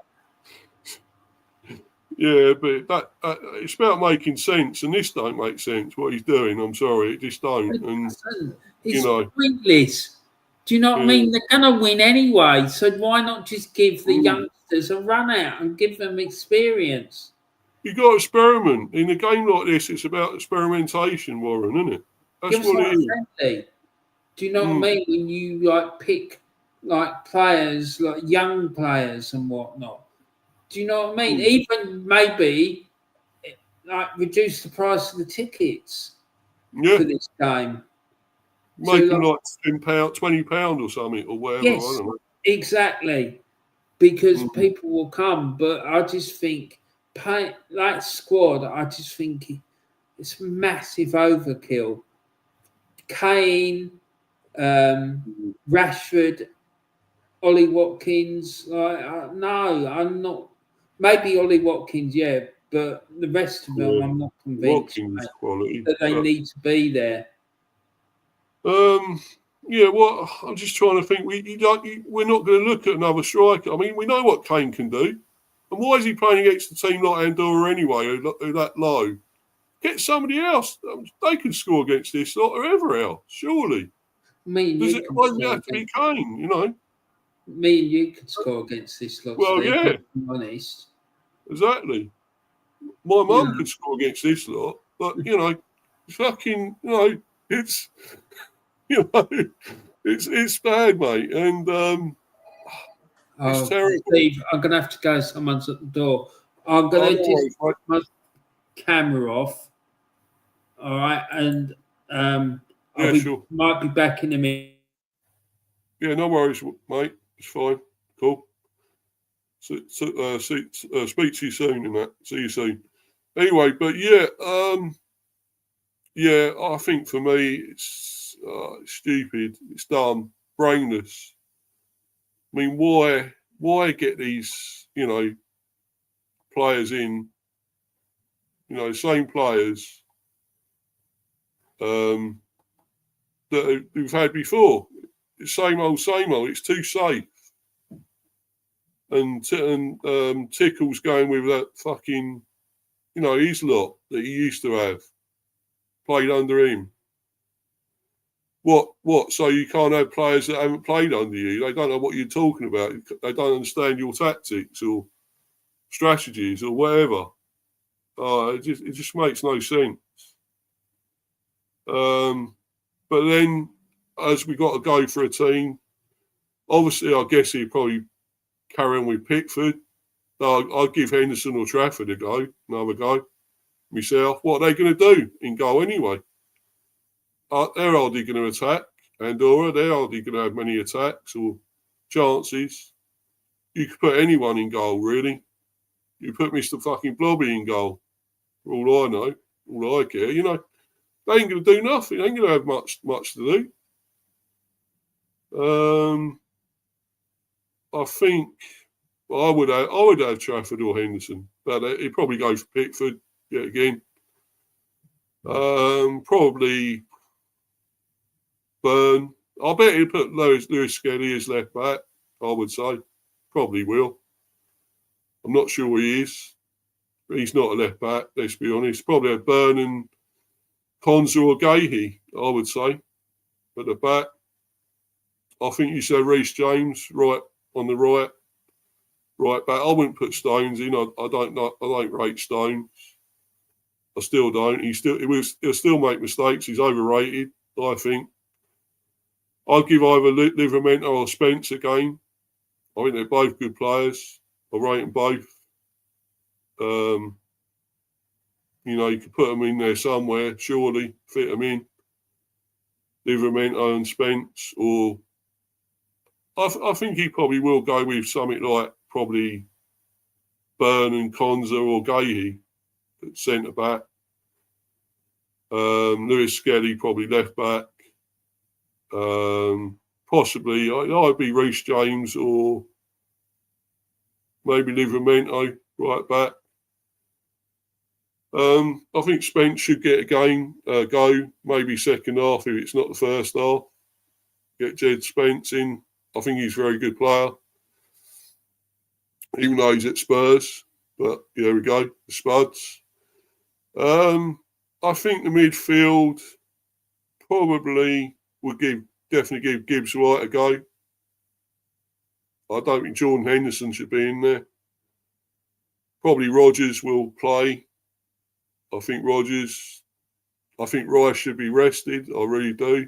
Speaker 1: Yeah, but it's about making sense, and this don't make sense. What he's doing, I'm sorry, it just don't.
Speaker 2: It's pointless. Do you know what I mean? They're going to win anyway, so why not just give the youngsters a run out and give them experience?
Speaker 1: You got to experiment. In a game like this, it's about experimentation, Warren, isn't it? That's what it is.
Speaker 2: Friendly. Do you know what I mean? When you pick players, like young players and whatnot. Do you know what I mean? Even maybe reduce the price of the tickets for this game.
Speaker 1: Make them like £10, £20 or something or whatever.
Speaker 2: Yes,
Speaker 1: I don't know.
Speaker 2: Exactly, because people will come. But I just think, like squad, I just think it's massive overkill. Kane, Rashford, Ollie Watkins. No, I'm not. Maybe Ollie Watkins, yeah, but the rest of them, I'm not convinced that they need to be there.
Speaker 1: Yeah, well, I'm just trying to think. We're not going to look at another striker. I mean, we know what Kane can do. And why is he playing against a team like Andorra anyway, who that low? Get somebody else. They can score against this lot or whoever else, surely. Why does it have to be Kane, you know?
Speaker 2: Me and you could score against this lot.
Speaker 1: Well, yeah.
Speaker 2: To be honest.
Speaker 1: Exactly. My mum could score against this lot, but, you know, fucking, you know, it's, you know, it's bad, mate. And, it's terrible.
Speaker 2: Steve, I'm going to have to go. Someone's at the door. I'm going to just put my camera off. All right. And might be back in a minute.
Speaker 1: Yeah, no worries, mate. It's fine. Cool. So, speak to you soon and that. See you soon. Anyway, but yeah, I think for me, it's stupid. It's dumb. Brainless. I mean, why get these, you know, players in, you know, same players that we've had before? Same old, same old. It's too safe. And Tickle's going with that fucking, you know, his lot that he used to have played under him. What? So you can't have players that haven't played under you? They don't know what you're talking about. They don't understand your tactics or strategies or whatever. It just makes no sense. But then, as we got to go for a team, obviously, I guess he'd probably carry on with Pickford. I'd give Henderson or Trafford another go myself. What are they going to do in goal anyway? They're hardly going to attack Andorra. They're hardly going to have many attacks or chances. You could put anyone in goal, really. You put Mr. fucking Blobby in goal. For all I know, all I care, you know, they ain't going to do nothing. They ain't going to have much to do. I think I would have Trafford or Henderson, but he'd probably go for Pickford yet again. Probably Burn. I bet he'd put Lewis Skelly as left back. I would say probably will. I'm not sure he is. He's not a left back. Let's be honest. Probably have Burn and Konza or Gahey. I would say at the back. I think you said Reece James right on the right back. I wouldn't put Stones in. I don't rate Stones. I still don't. He'll still make mistakes. He's overrated, I think. I'd give either Livramento or Spence again. I think they're both good players. I rate them both. You know, you could put them in there somewhere, surely, fit them in. Livramento and Spence, or I think he probably will go with something like probably Burn and Konza or Gahey at centre back. Lewis Skelly probably left back. Possibly I'd be Reece James or maybe Livramento right back. I think Spence should get a game go, maybe second half if it's not the first half. Get Jed Spence in. I think he's a very good player, even though he's at Spurs. But there we go, the Spuds. I think the midfield probably would definitely give Gibbs White a go. I don't think Jordan Henderson should be in there. Probably Rodgers will play. I think Rice should be rested. I really do.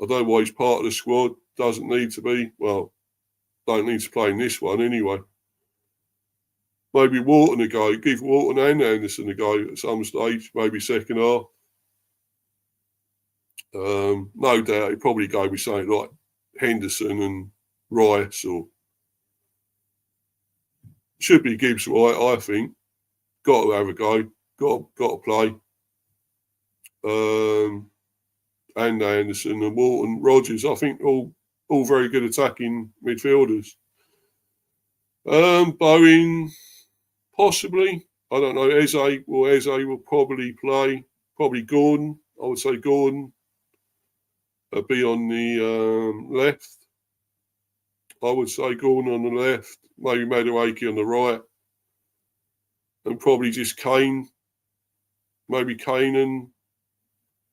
Speaker 1: I don't know why he's part of the squad. Doesn't need to be. Well, don't need to play in this one anyway. Maybe Wharton a go. Give Wharton and Anderson a go at some stage. Maybe second half. No doubt he'd probably go with something like Henderson and Rice, or should be Gibbs White, I think. Got to have a go. Got to play. And Anderson and Walton, Rogers, I think all very good attacking midfielders. Bowen, possibly. I don't know. Eze will probably play. Probably Gordon. I would say Gordon be on the left. I would say Gordon on the left. Maybe Madueke on the right. And probably just Kane. Maybe Kane and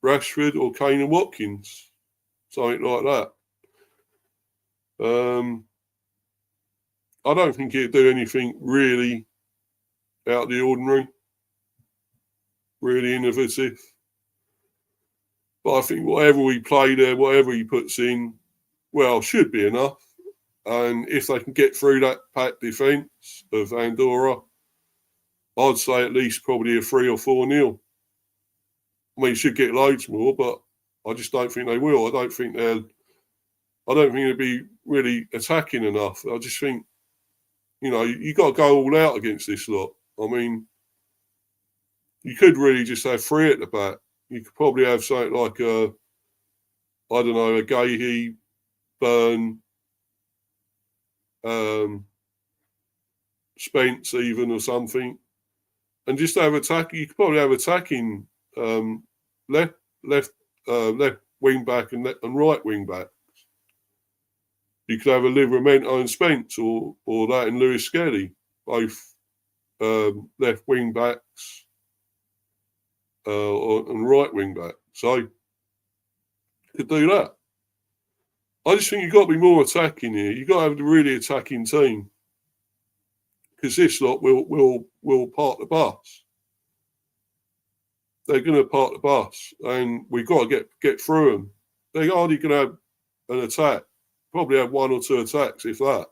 Speaker 1: Rashford, or Kane and Watkins. Something like that. I don't think he'd do anything really out of the ordinary, really innovative. But I think whatever we play there, whatever he puts in, well, should be enough. And if they can get through that packed defence of Andorra, I'd say at least probably a 3 or 4-0. I mean, should get loads more, but I just don't think they will. I don't think they'll be really attacking enough. I just think, you got to go all out against this lot. I mean, you could really just have 3 at the back. You could probably have something like a Gahey, Byrne, Spence even, or something, and just have attack. You could probably have attacking left wing back and right wing back. You could have a Livramento and Spence, or that and Lewis Skelly, both left wing backs and right wing back. So you could do that. I just think you've got to be more attacking here. You've got to have a really attacking team, because this lot will park the bus. They're going to park the bus, and we've got to get through them. They're hardly going to have an attack. Probably have 1 or 2 attacks, if that.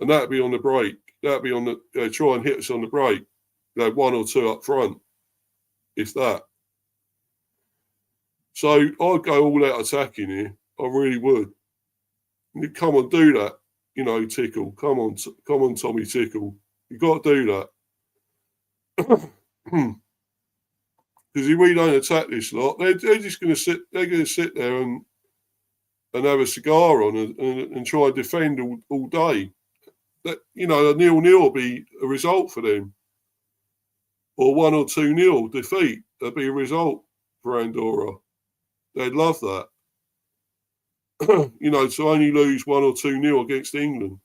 Speaker 1: And that'd be on the break. That'd be on the try and hit us on the break. They have 1 or 2 up front, if that. So I'd go all out attacking here. I really would. Come on, do that. Tickle. Come on, Tommy Tickle. You've got to do that. Because if we don't attack this lot, they're just going to sit. They're going to sit there and have a cigar on and try and defend all day. That a 0-0 will be a result for them, or 1 or 2-0 defeat. That'd be a result for Andorra. They'd love that. To only lose 1 or 2-0 against England,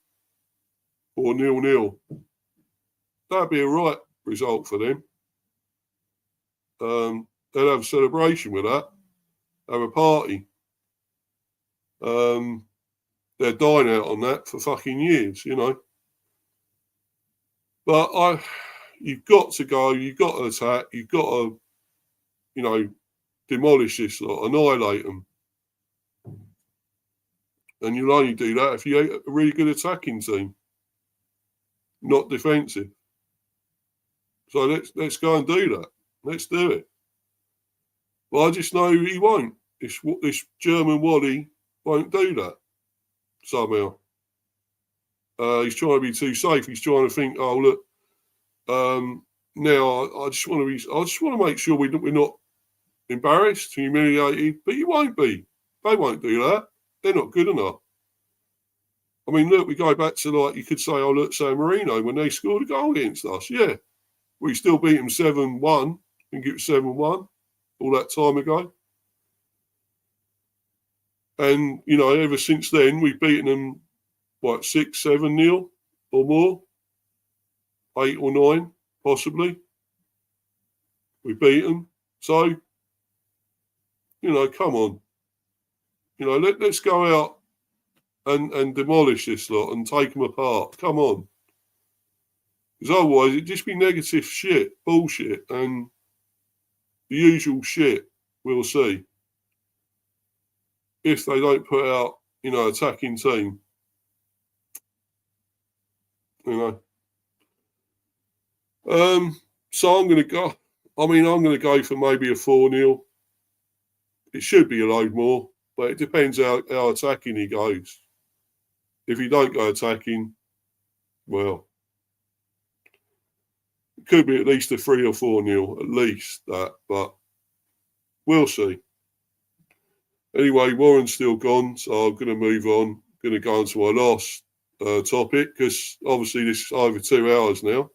Speaker 1: or 0-0. That'd be a right result for them. They'd have a celebration with that. Have a party. They're dying out on that for fucking years, But you've got to go. You've got to attack. You've got to, demolish this lot, annihilate them. And you'll only do that if you're a really good attacking team, not defensive. So let's go and do that. Let's do it. Well, I just know he won't. This German Wally won't do that somehow. He's trying to be too safe. He's trying to think, oh look, now I just want to make sure we're not embarrassed, humiliated. But you won't be. They won't do that. They're not good enough. I mean, look, we go back to you could say, oh look, San Marino when they scored a goal against us. Yeah, we still beat them 7-1. I think it was 7-1 all that time ago. And, ever since then, we've beaten them, 6-7-0 or more? 8 or 9, possibly. We beat them. So, come on. Let's go out and demolish this lot and take them apart. Come on. Because otherwise, it'd just be negative shit, bullshit, and the usual shit we'll see. If they don't put out, attacking team. So I'm going to go for maybe a 4-0. it should be a load more, but it depends how attacking he goes. If he don't go attacking, well, it could be at least a 3 or 4-0, at least that, but we'll see. Anyway, Warren's still gone, so I'm going to move on. Going to go on to our last topic, because obviously this is over 2 hours now.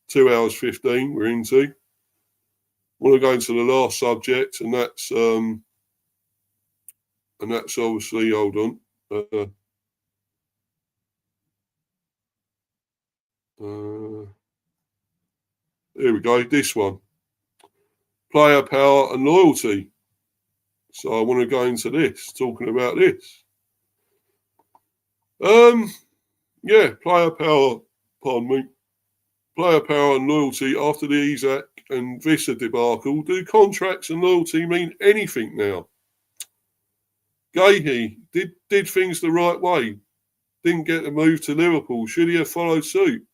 Speaker 1: 2 hours 15 we're into. I want to go into the last subject, and that's obviously, hold on. Here we go, this one. Player power and loyalty. So I want to go into this, talking about this. Yeah, player power, pardon me. Player power and loyalty after the Isak and Vissa debacle. Do contracts and loyalty mean anything now? Gahey did things the right way. Didn't get the move to Liverpool. Should he have followed suit?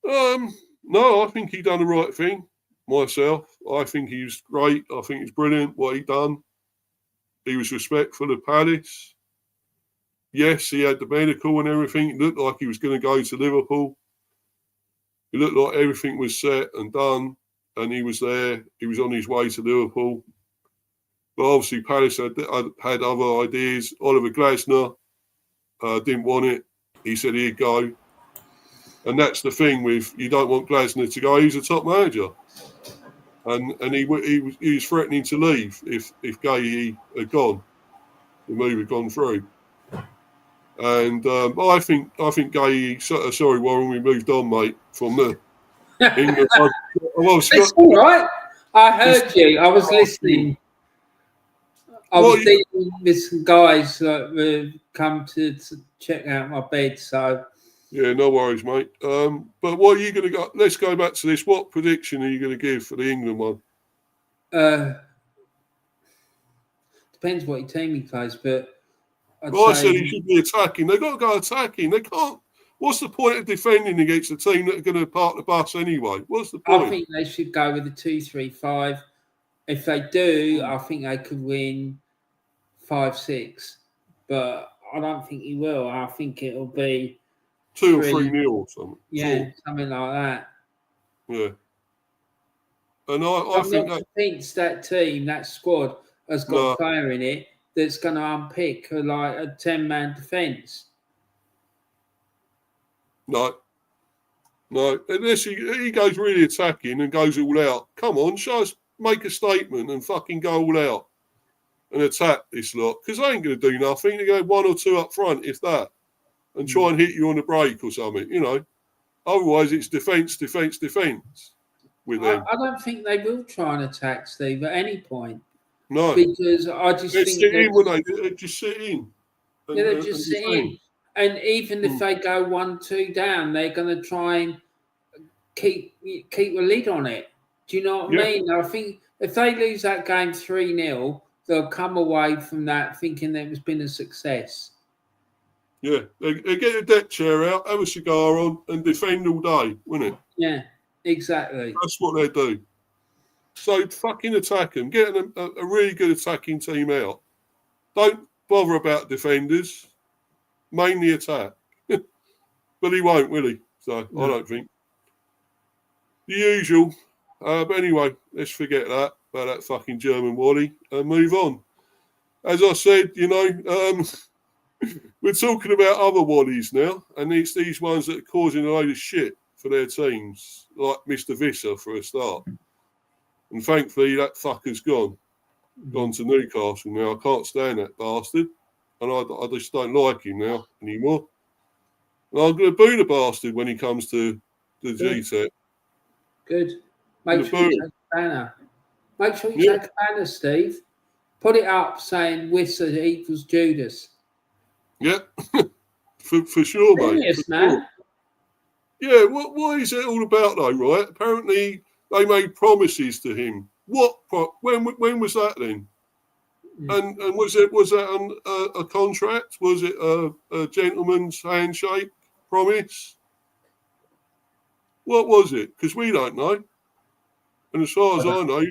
Speaker 1: No, I think he done the right thing. Myself, I think he was great. I think it's brilliant what he done. He was respectful of Palace. Yes, he had the medical and everything. It looked like he was going to go to Liverpool. It looked like everything was set and done, and he was there. He was on his way to Liverpool. But obviously, Palace had other ideas. Oliver Glasner didn't want it. He said he'd go. And that's the thing with, you don't want Glasner to go. He's a top manager. And he was threatening to leave if Gahey had gone. The move had gone through. And I think Gahey, sorry Warren, we moved on, mate, from the England.
Speaker 2: It's all right. I heard you. I was listening. I was dealing with some guys that come to check out my bed, so...
Speaker 1: Yeah, no worries, mate. But what are you going to go? Let's go back to this. What prediction are you going to give for the England one?
Speaker 2: Depends what team he plays, but
Speaker 1: I said he should be attacking. They've got to go attacking. They can't. What's the point of defending against a team that are going to park the bus anyway? What's the point?
Speaker 2: I think they should go with a 2-3-5. If they do, I think they could win 5-6. But I don't think he will. I think it'll be
Speaker 1: 2 or 3-0 or something.
Speaker 2: Yeah, something like that.
Speaker 1: Yeah. And I think
Speaker 2: not convinced that team, that squad, has got a player in it that's going to unpick like a 10-man defence.
Speaker 1: No. Unless he goes really attacking and goes all out. Come on, show us, make a statement and fucking go all out and attack this lot. Because they ain't going to do nothing. They're going to have 1 or 2 up front, if that. And try and hit you on the break or something, you know. Otherwise, it's defence with them.
Speaker 2: I don't think they will try and attack, Steve, at any point.
Speaker 1: No.
Speaker 2: Because I just think...
Speaker 1: Sit in, wouldn't they? Just sit in.
Speaker 2: Yeah, they just sit in. And even if they go 1-2 down, they're going to try and keep a lid on it. Do you know what I mean? I think if they lose that game 3-0, they'll come away from that thinking that it's been a success.
Speaker 1: Yeah, they get a deck chair out, have a cigar on, and defend all day, wouldn't it?
Speaker 2: Yeah, exactly.
Speaker 1: That's what they do. So fucking attack them. Get a really good attacking team out. Don't bother about defenders. Mainly attack. But he won't, will he? So no. I don't think. The usual. But anyway, let's forget that about that fucking German Wally and move on. As I said, you know... we're talking about other Waddies now, and it's these ones that are causing a load of shit for their teams, like Mr. Visser for a start. And thankfully, that fucker's gone to Newcastle now. I can't stand that bastard, and I just don't like him now anymore. And I'm going to boo the bastard when he comes to the GTEC.
Speaker 2: Good. Make sure you take a banner. Make sure you take a banner, Steve. Put it up saying Visser equals Judas.
Speaker 1: Yeah, for sure, mate.
Speaker 2: Yes, man.
Speaker 1: Sure. Yeah, what is it all about, though, right? Apparently, they made promises to him. What? When was that then? And was that a contract? Was it a gentleman's handshake promise? What was it? Because we don't know. And as far as I know,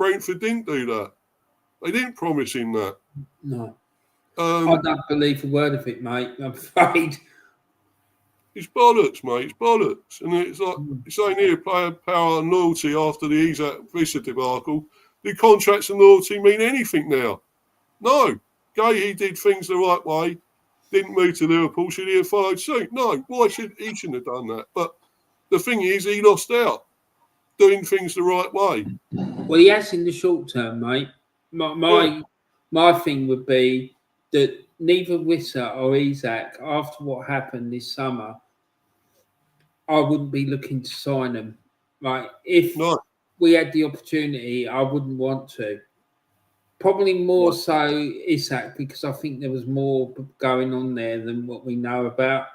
Speaker 1: Brentford didn't do that. They didn't promise him that.
Speaker 2: No. I don't believe a word of it, mate. I'm afraid.
Speaker 1: It's bollocks, mate. It's bollocks. And it's like, it's saying here, player power and loyalty after the Isaac Visser debacle. Do contracts and loyalty mean anything now? No. Gahey did things the right way. Didn't move to Liverpool. Should he have followed suit? No. Why should he shouldn't have done that? But the thing is, he lost out doing things the right way.
Speaker 2: Well, he has in the short term, mate. My thing would be that neither Visser or Isaac, after what happened this summer, I wouldn't be looking to sign them. Like, if we had the opportunity, I wouldn't want to. Probably more so Isaac, because I think there was more going on there than what we know about.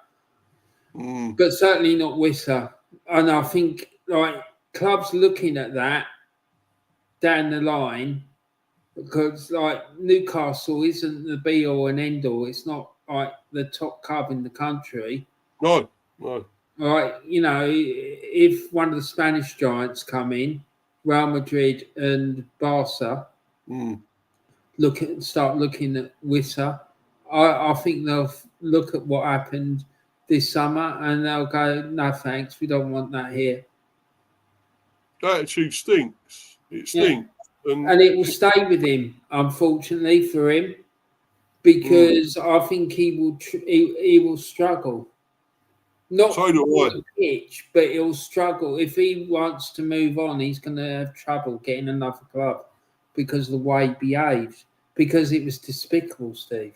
Speaker 2: But certainly not Visser. And I think, like, clubs looking at that down the line, because, like, Newcastle isn't the be-all and end-all. It's not, like, the top club in the country.
Speaker 1: No.
Speaker 2: Right, you know, if one of the Spanish giants come in, Real Madrid and Barca, start looking at Visser, I think they'll look at what happened this summer and they'll go, no thanks, we don't want that here.
Speaker 1: Attitude stinks. It stinks.
Speaker 2: Yeah. And it will stay with him, unfortunately for him, because I think he will struggle. Not on the pitch, but he'll struggle. If he wants to move on, he's going to have trouble getting another club because of the way he behaved. Because it was despicable, Steve.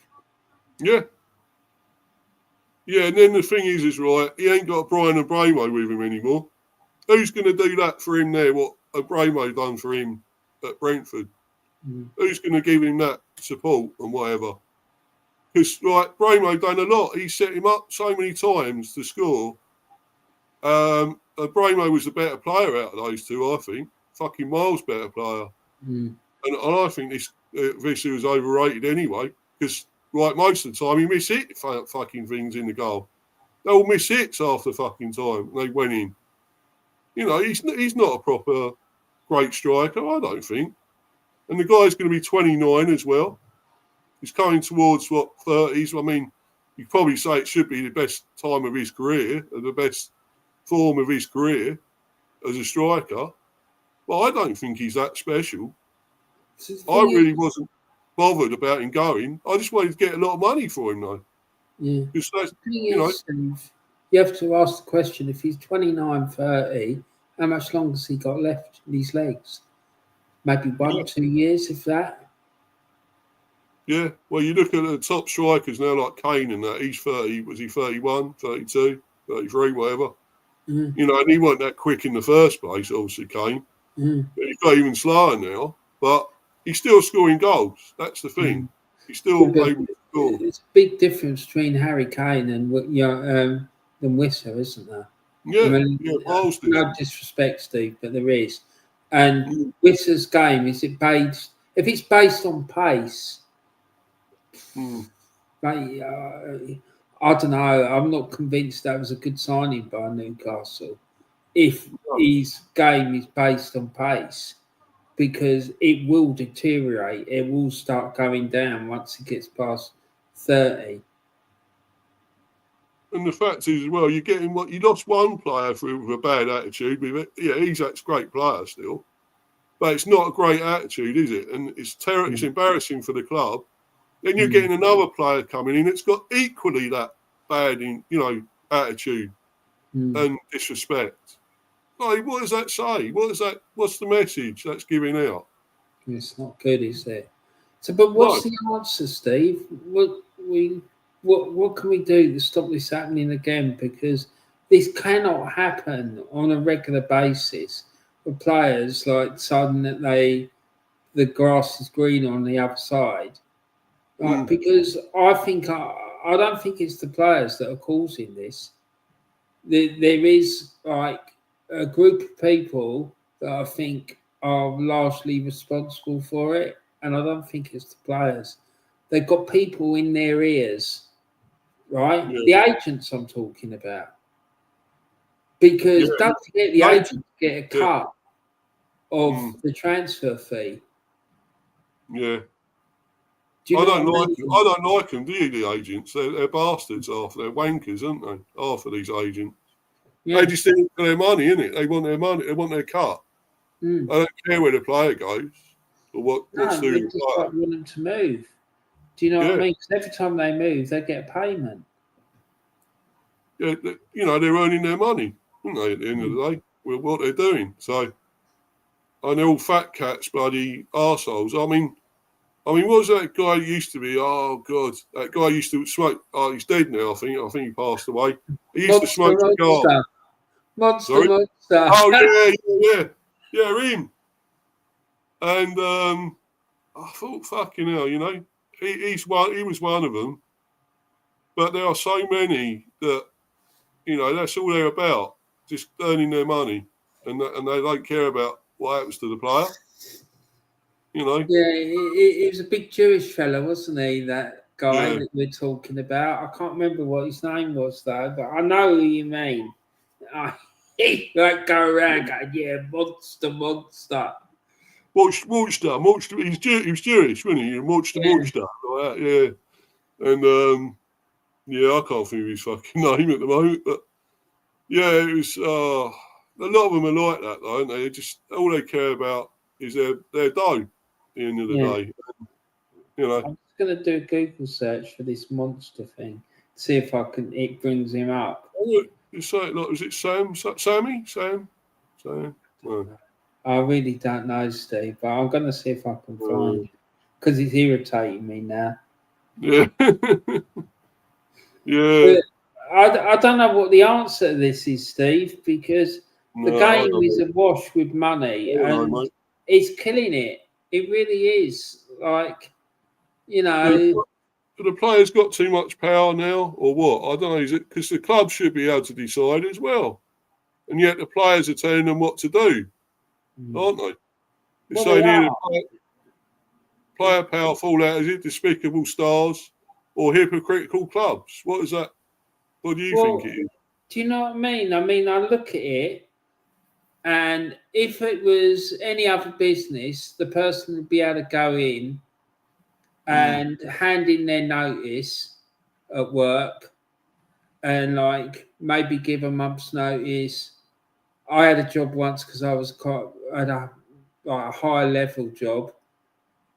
Speaker 1: Yeah. Yeah, and then the thing is right, he ain't got Brian Abramo with him anymore. Who's going to do that for him there, what Abramo done for him at Brentford? Who's going to give him that support and whatever? Because, like, Bramo done a lot. He set him up so many times to score. Bramo was the better player out of those two, I think. Fucking miles better player. And I think this Visser was overrated anyway. Because, like, most of the time, he mishit fucking things in the goal. They all miss hits half the fucking time. They went in. You know, he's not a proper great striker, I don't think. And the guy's going to be 29 as well. He's coming towards, 30s. I mean, you'd probably say it should be the best time of his career, or the best form of his career as a striker. But I don't think he's that special. I really wasn't bothered about him going. I just wanted to get a lot of money for him, though.
Speaker 2: Yeah. You have to ask the question, if he's 29, 30, how much longer has he got left in his legs? Maybe 2 years, if that.
Speaker 1: Yeah, well, you look at the top strikers now, like Kane and that. He's 30, was he 31, 32, 33, whatever? You know, and he wasn't that quick in the first place, obviously, Kane. He's got even slower now, but he's still scoring goals. That's the thing. He's still able to score.
Speaker 2: There's a big difference between Harry Kane and Visser, isn't there?
Speaker 1: Yeah,
Speaker 2: I mean, no disrespect, Steve, but there is. And Visser's game, is it based? If it's based on pace, I don't know. I'm not convinced that was a good signing by Newcastle. If his game is based on pace, because it will deteriorate. It will start going down once it gets past 30.
Speaker 1: And the fact is, as well, you're getting you lost one player with a bad attitude. Yeah, Isaac's a great player still, but it's not a great attitude, is it? And it's it's embarrassing for the club. Then you're getting another player coming in that's got equally that bad, attitude and disrespect. Like, what does that say? What's the message that's giving out?
Speaker 2: It's not good, is it? So, but what's the answer, Steve? What can we do to stop this happening again? Because this cannot happen on a regular basis for players like sudden that the grass is green on the other side. Because I don't think it's the players that are causing this. There is like a group of people that I think are largely responsible for it, and I don't think it's the players. They've got people in their ears, right? Yeah. The agents I'm talking about. Because don't forget the agents get a cut. of the transfer fee.
Speaker 1: Yeah.
Speaker 2: Do you
Speaker 1: I
Speaker 2: know
Speaker 1: don't
Speaker 2: what
Speaker 1: like
Speaker 2: I mean?
Speaker 1: I don't like them, do you, the agents? They're bastards half. They're wankers, aren't they? Half of these agents.
Speaker 2: Yeah.
Speaker 1: They just think for their money, innit? They want their money. They want their cut.
Speaker 2: Mm.
Speaker 1: I don't care where the player goes or what's
Speaker 2: No, they
Speaker 1: doing
Speaker 2: just
Speaker 1: the player.
Speaker 2: want them to move. Do you know what I mean? Because every time they move, they get a payment.
Speaker 1: Yeah, you know, they're earning their money, aren't they, at the end of the day, with what they're doing. So, and they're all fat cats, bloody arseholes. I mean, what was that guy used to be? Oh, God. That guy used to smoke. Oh, he's dead now, I think. I think he passed away. He used to smoke cigars.
Speaker 2: Monster.
Speaker 1: Oh, yeah. Yeah, him. And I thought, fucking hell, you know, he was one of them. But there are so many that, you know, that's all they're about, just earning their money. And they don't care about what happens to the player. You know?
Speaker 2: Yeah, he was a big Jewish fella, wasn't he? That guy that we're talking about. I can't remember what his name was, though, but I know who you mean. He like go around going, yeah, monster.
Speaker 1: Monster. He was Jewish, wasn't he? Monster. Like that, yeah. And, yeah, I can't think of his fucking name at the moment, but yeah, it was, a lot of them are like that, though, aren't they? Just, all they care about is their dough at the end of the day. You know.
Speaker 2: I'm just going to do a Google search for this monster thing, see if it brings him up.
Speaker 1: Oh, was it Sam? Sammy? Sam? No.
Speaker 2: I really don't know, Steve, but I'm going to see if I can find it because it's irritating me now.
Speaker 1: Yeah. Yeah.
Speaker 2: I don't know what the answer to this is, Steve, because the game is awash with money and it's killing it. It really is. Like, you know.
Speaker 1: The players got too much power now, or what? I don't know. Is it because the club should be able to decide as well? And yet the players are telling them what to do, aren't they? They're saying either player power fall out, is it despicable stars or hypocritical clubs? What is that? What do you think it is?
Speaker 2: Do you know what I mean? I mean, I look at it, and if it was any other business, the person would be able to go in and hand in their notice at work and like maybe give a month's notice. I had a job once because I was at a high level job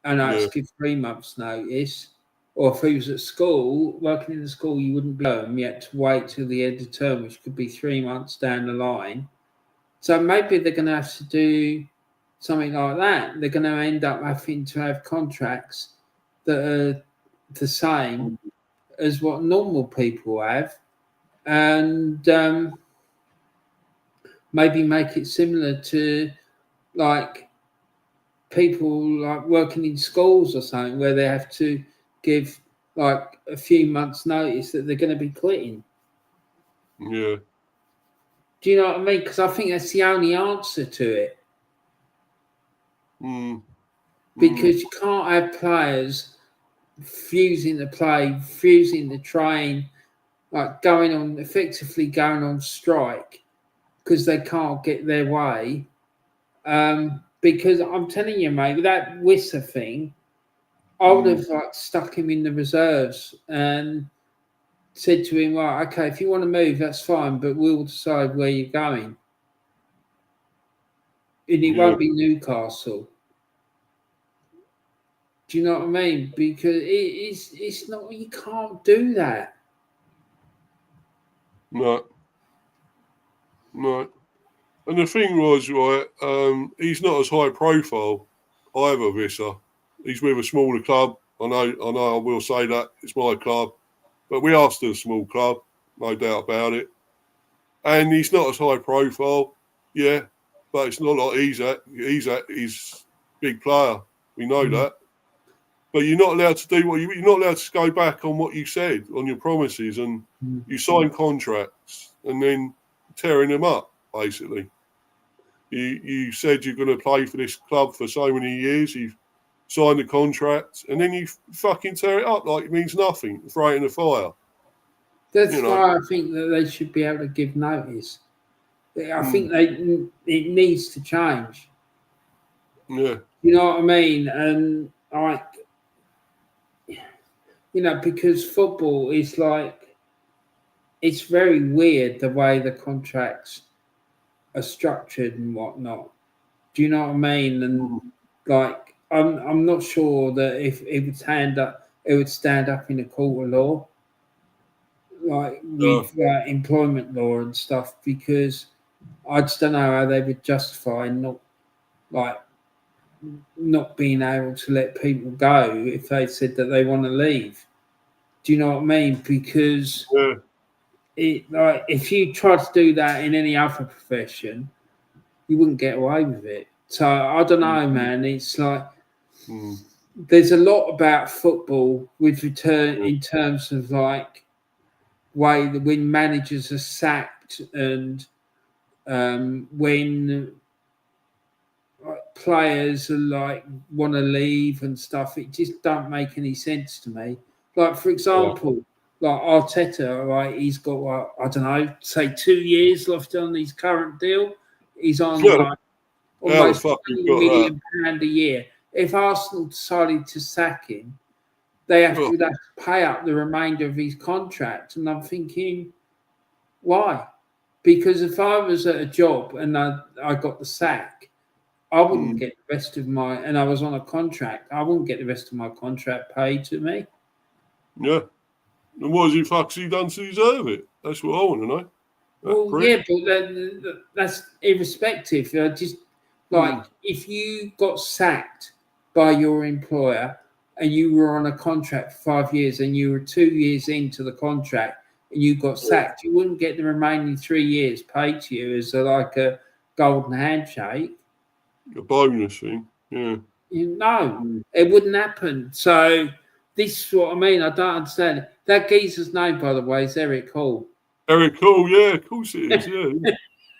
Speaker 2: and I had to give 3 months notice. Or if he was at school, working in the school, you wouldn't be home. You had to wait till the end of term, which could be 3 months down the line. So maybe they're going to have to do something like that. They're going to end up having to have contracts that are the same as what normal people have, and maybe make it similar to like people like working in schools or something, where they have to give like a few months' notice that they're going to be quitting.
Speaker 1: Yeah.
Speaker 2: Do you know what I mean? Because I think that's the only answer to it. Because you can't have players fusing the play, fusing the train, like effectively going on strike because they can't get their way. Because I'm telling you, mate, that Wisser thing, I would have like stuck him in the reserves and said to him, right, okay, if you want to move, that's fine, but we'll decide where you're going. And it won't be Newcastle. Do you know what I mean? Because it's not, you can't do that.
Speaker 1: No. And the thing was, right, he's not as high profile either, Visser. He's with a smaller club. I know I will say that. It's my club. But we are still a small club, no doubt about it. And he's not as high profile, but it's not like he's big player. We know that. But you're not allowed to do you're not allowed to go back on what you said, on your promises, and you sign contracts and then tearing them up, basically. You said you're going to play for this club for so many years, you've signed a contract, and then you fucking tear it up like it means nothing, throw it in the fire.
Speaker 2: That's why I think that they should be able to give notice. I think it needs to change.
Speaker 1: Yeah.
Speaker 2: You know what I mean? And like, because football is like, it's very weird the way the contracts are structured and whatnot. Do you know what I mean? And like, I'm not sure that if it would stand up in a court of law, like with employment law and stuff, because I just don't know how they would justify not being able to let people go if they said that they want to leave. Do you know what I mean? Because if you try to do that in any other profession, you wouldn't get away with it. So I don't know, man. It's like there's a lot about football with return in terms of like way that when managers are sacked and when players are like want to leave and stuff. It just don't make any sense to me. Like for example, like Arteta, right? He's got I don't know, say 2 years left on his current deal. He's on like almost £20 million a year. If Arsenal decided to sack him, they have to pay up the remainder of his contract. And I'm thinking, why? Because if I was at a job and I got the sack, I wouldn't get the rest of and I was on a contract, I wouldn't get the rest of my contract paid to me.
Speaker 1: Yeah. And what has he fucking done to deserve it? That's what I want to know.
Speaker 2: Yeah, but that's irrespective. Just like if you got sacked by your employer and you were on a contract for 5 years and you were 2 years into the contract and you got sacked, you wouldn't get the remaining 3 years paid to you as a golden handshake.
Speaker 1: A bonus thing, yeah.
Speaker 2: It wouldn't happen. So this is what I mean. I don't understand it. That geezer's name, by the way, is Eric Hall.
Speaker 1: Eric Hall, yeah, of course it is, yeah.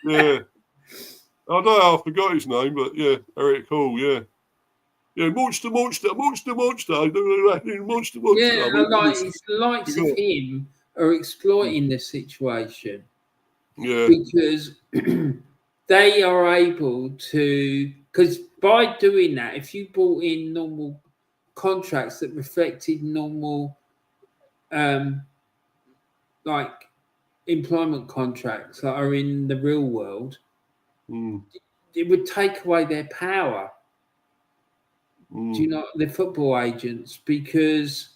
Speaker 1: Yeah. I don't know, I forgot his name, but yeah, Eric Hall, yeah. Yeah, monster. I don't know, monster.
Speaker 2: Yeah, it's the likes of him are exploiting the situation.
Speaker 1: Yeah.
Speaker 2: Because they are able to, because by doing that, if you brought in normal contracts that reflected normal like employment contracts that are in the real world, it would take away their power. Do you know the football agents? Because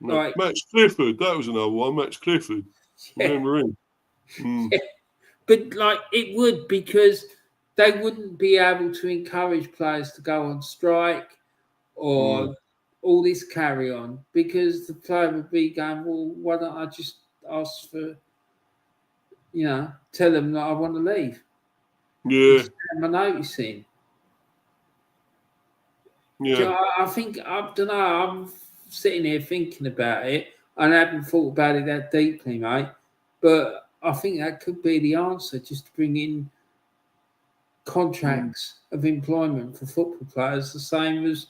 Speaker 1: Max Clifford, that was another one. Max Clifford, remember him?
Speaker 2: Yeah. But like it would, because they wouldn't be able to encourage players to go on strike or all this carry on, because the player would be going, well, why don't I just ask for, tell them that I want to leave.
Speaker 1: Yeah.
Speaker 2: My notice in.
Speaker 1: Yeah.
Speaker 2: I think, I don't know, I'm sitting here thinking about it, and I haven't thought about it that deeply, mate. But I think that could be the answer, just to bring in contracts of employment for football players, the same as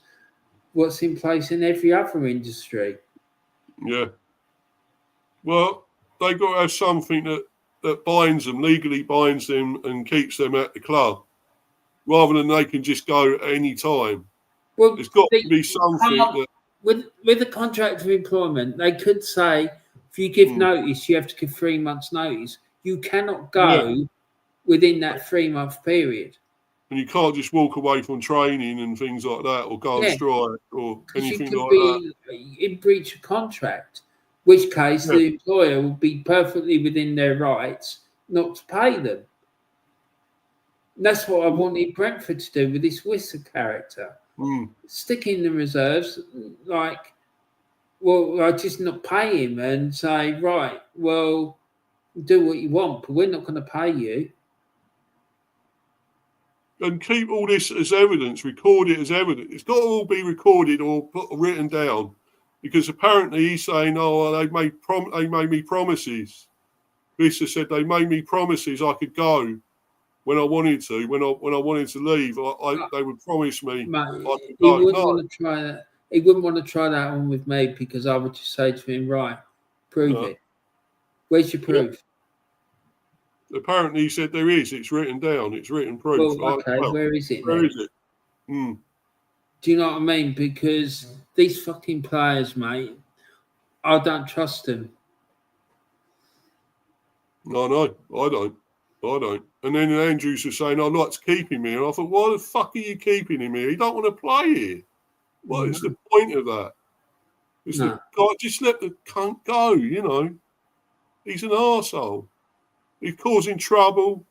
Speaker 2: what's in place in every other industry.
Speaker 1: Yeah. Well, they got to have something that binds them, legally binds them and keeps them at the club, rather than they can just go at any time.
Speaker 2: Well,
Speaker 1: there's got to be something that...
Speaker 2: With a contract of employment, they could say, if you give notice, you have to give 3 months' notice. You cannot go within that 3-month period.
Speaker 1: And you can't just walk away from training and things like that, or go on strike, or anything like that.
Speaker 2: In breach of contract, which case the employer will be perfectly within their rights not to pay them. And that's what I wanted Brentford to do with this Whistle character. Stick in the reserves, I just not pay him and say, right, well, do what you want, but we're not going to pay you.
Speaker 1: And keep all this as evidence, record it as evidence. It's got to all be recorded or written down, because apparently he's saying, they made me promises. Vista said they made me promises I could go when I wanted to. When I wanted to leave, they would promise me I could go.
Speaker 2: He wouldn't want to try that. He wouldn't want to try that on with me, because I would just say to him, right, prove it. Where's your proof?
Speaker 1: Apparently he said there is. It's written down. It's written proof.
Speaker 2: Well, okay, where is it?
Speaker 1: Where is it? Mm.
Speaker 2: Do you know what I mean? Because these fucking players, mate, I don't trust them.
Speaker 1: No, I don't. And then Andrews was saying, I'd like to keep him here. And I thought, why the fuck are you keeping him here? He don't want to play here. What is the point of that? It's the guy, just let the cunt go, you know. He's an arsehole. He's causing trouble.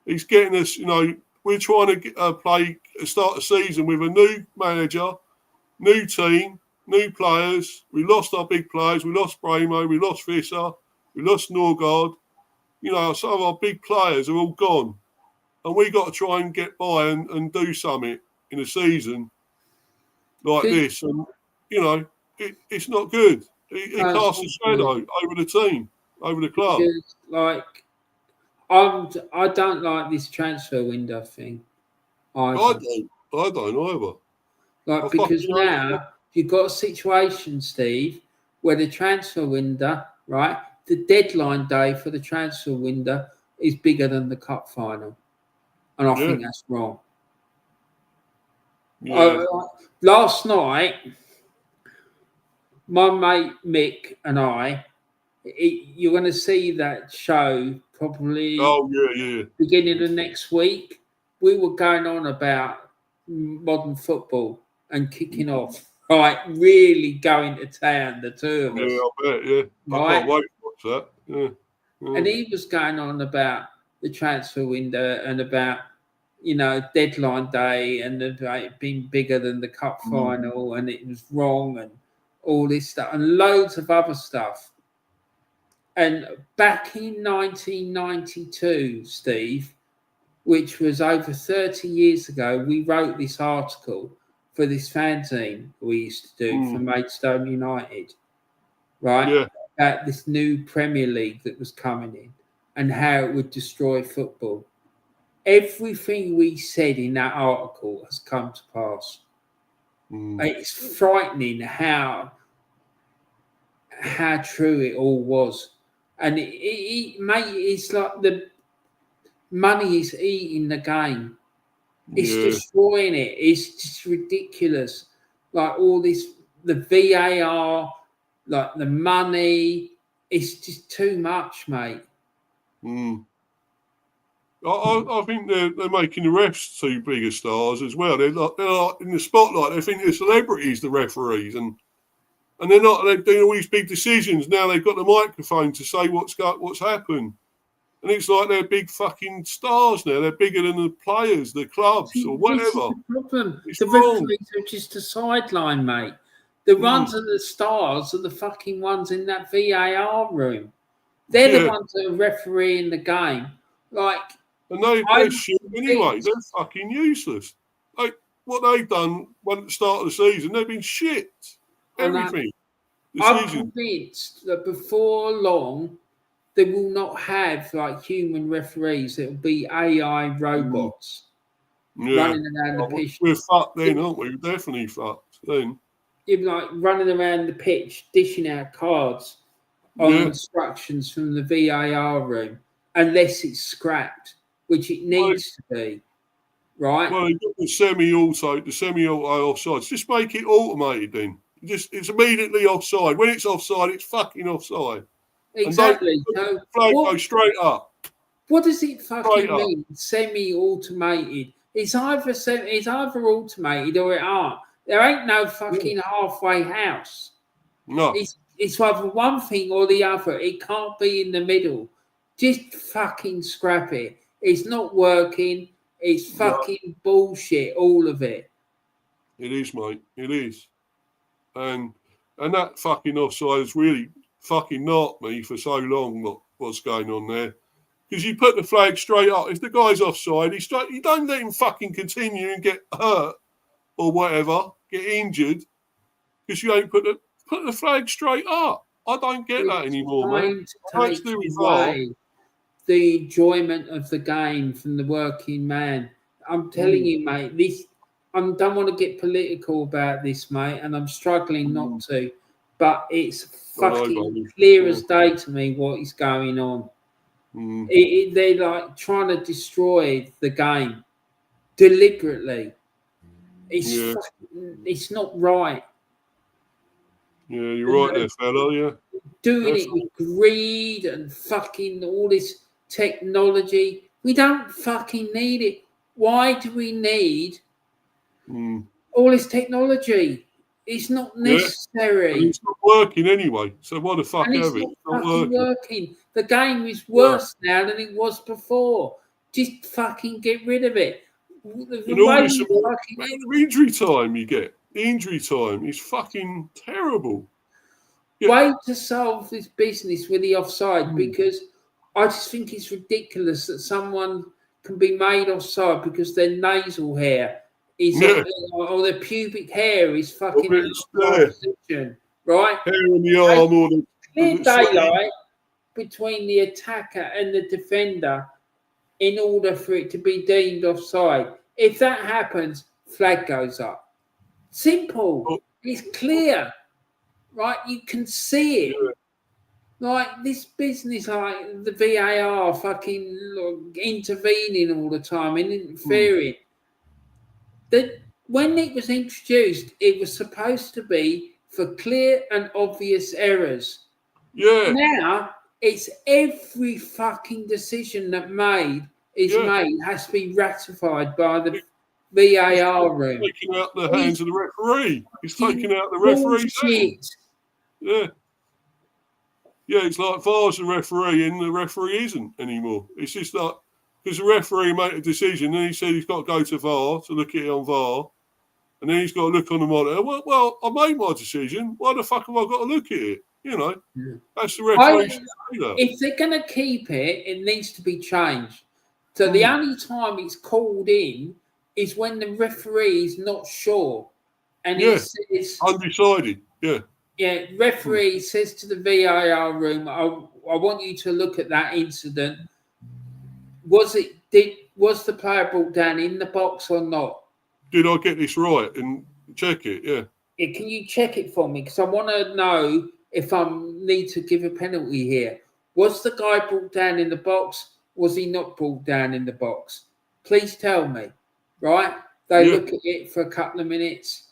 Speaker 1: He's getting us, you know, we're trying to start the season with a new manager, new team, new players. We lost our big players. We lost Bramo. We lost Visser. We lost Norgard. You know, some of our big players are all gone. And we got to try and get by and do something in a season like this. And, you know, it's not good. It casts a shadow over the team, over the club.
Speaker 2: Because, like, I don't like this transfer window thing.
Speaker 1: I don't either.
Speaker 2: Like, because now you've got a situation, Steve, where the transfer window, right, the deadline day for the transfer window is bigger than the cup final. And I think that's wrong.
Speaker 1: Yeah.
Speaker 2: Last night, my mate Mick and I, you're going to see that show probably beginning of next week. We were going on about modern football and kicking off, right? Really going to town, the two of us.
Speaker 1: Yeah, I bet, yeah. Right? I can't wait to watch that. Yeah.
Speaker 2: And he was going on about the transfer window and about, you know, deadline day and about it being bigger than the cup final and it was wrong and all this stuff and loads of other stuff. And back in 1992, Steve, which was over 30 years ago, we wrote this article for this fanzine we used to do for Maidstone United, right?
Speaker 1: Yeah.
Speaker 2: About this new Premier League that was coming in and how it would destroy football. Everything we said in that article has come to pass. It's frightening how true it all was. And mate, it's like the money is eating the game. It's destroying it. It's just ridiculous. Like all this, the VAR, like the money, it's just too much, mate.
Speaker 1: I think they're making the refs too big of stars as well. They're like in the spotlight. They think they're celebrities, the referees, and they're not. They're doing all these big decisions now. They've got the microphone to say what's happened, and it's like they're big fucking stars now. They're bigger than the players, the clubs, or whatever.
Speaker 2: This is the problem. The referees are just a sideline, mate. The ones are the stars are the fucking ones in that VAR room. They're the ones that are refereeing the game. Like.
Speaker 1: And they're shit anyway. They're fucking useless. Like what they've done at the start of the season, they've been shit. Everything.
Speaker 2: I'm convinced that before long, they will not have like human referees. It will be AI robots running around the pitch.
Speaker 1: We're fucked then, aren't we? We're definitely fucked then.
Speaker 2: You're like running around the pitch, dishing out cards on instructions from the VAR room, unless it's scrapped. Which it needs to be, right?
Speaker 1: Well, you've got the semi-auto offside. Just make it automated then. It's immediately offside. When it's offside, it's fucking offside.
Speaker 2: Exactly.
Speaker 1: So flag goes straight up.
Speaker 2: What does it fucking mean? Semi-automated. It's either automated or it aren't. There ain't no fucking halfway house.
Speaker 1: No.
Speaker 2: It's either one thing or the other. It can't be in the middle. Just fucking scrap it. It's not working. It's fucking bullshit, all of it.
Speaker 1: It is, mate. It is. And that fucking offside has really fucking knocked me for so long, what's going on there. Because you put the flag straight up. If the guy's offside, you don't let him fucking continue and get hurt or whatever, get injured, because you ain't put the flag straight up. I don't get that anymore, mate.
Speaker 2: The enjoyment of the game from the working man. I'm telling you, mate, I don't want to get political about this, mate, and I'm struggling not to, but it's fucking clear as day to me what is going on. They're like trying to destroy the game deliberately. It's not right.
Speaker 1: Yeah, you're right there, fella. Yeah.
Speaker 2: Doing it with greed and fucking all this technology. We don't fucking need it. Why do we need all this technology? It's not necessary.
Speaker 1: And it's not working anyway. So why the fuck have it?
Speaker 2: It's not fucking working. The game is worse now than it was before. Just fucking get rid of it.
Speaker 1: And all this injury time you get. The injury time is fucking terrible.
Speaker 2: Way to solve this business with the offside, because I just think it's ridiculous that someone can be made offside because their nasal hair is or their pubic hair is fucking in the position, right?
Speaker 1: Hair on the arm or the
Speaker 2: clear daylight between the attacker and the defender in order for it to be deemed offside. If that happens, flag goes up. Simple. It's clear. Right, you can see it. Like this business, like the VAR fucking intervening all the time and interfering. That when it was introduced, it was supposed to be for clear and obvious errors.
Speaker 1: Yeah.
Speaker 2: Now it's every fucking decision that made has to be ratified by the VAR room.
Speaker 1: It's taking out the hands of the referee. He's taking out the referee's hands. Yeah. Yeah, it's like VAR's the referee and the referee isn't anymore. It's just like, because the referee made a decision and he said he's got to go to VAR to look at it on VAR. And then he's got to look on the monitor. Well, I made my decision. Why the fuck have I got to look at it? You know, that's the referee.
Speaker 2: If they're going to keep it, it needs to be changed. So the only time it's called in is when the referee is not sure. And he says...
Speaker 1: undecided,
Speaker 2: Yeah, referee says to the VAR room, I want you to look at that incident. Was the player brought down in the box or not?
Speaker 1: Did I get this right? And check it, yeah.
Speaker 2: Can you check it for me? Because I want to know if I need to give a penalty here. Was the guy brought down in the box? Was he not brought down in the box? Please tell me, right? They look at it for a couple of minutes.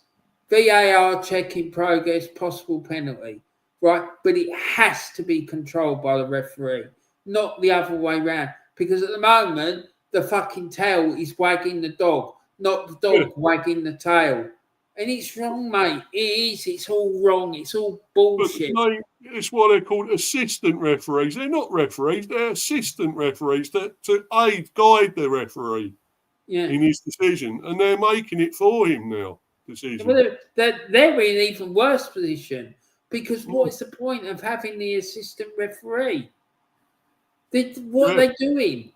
Speaker 2: VAR check in progress, possible penalty, right? But it has to be controlled by the referee, not the other way around. Because at the moment, the fucking tail is wagging the dog, not the dog wagging the tail. And it's wrong, mate. It is. It's all wrong. It's all bullshit.
Speaker 1: But it's what they're called assistant referees. They're not referees. They're assistant referees to guide the referee in his decision. And they're making it for him now.
Speaker 2: Well, they're in an even worse position, because what is the point of having the assistant referee? What are they doing?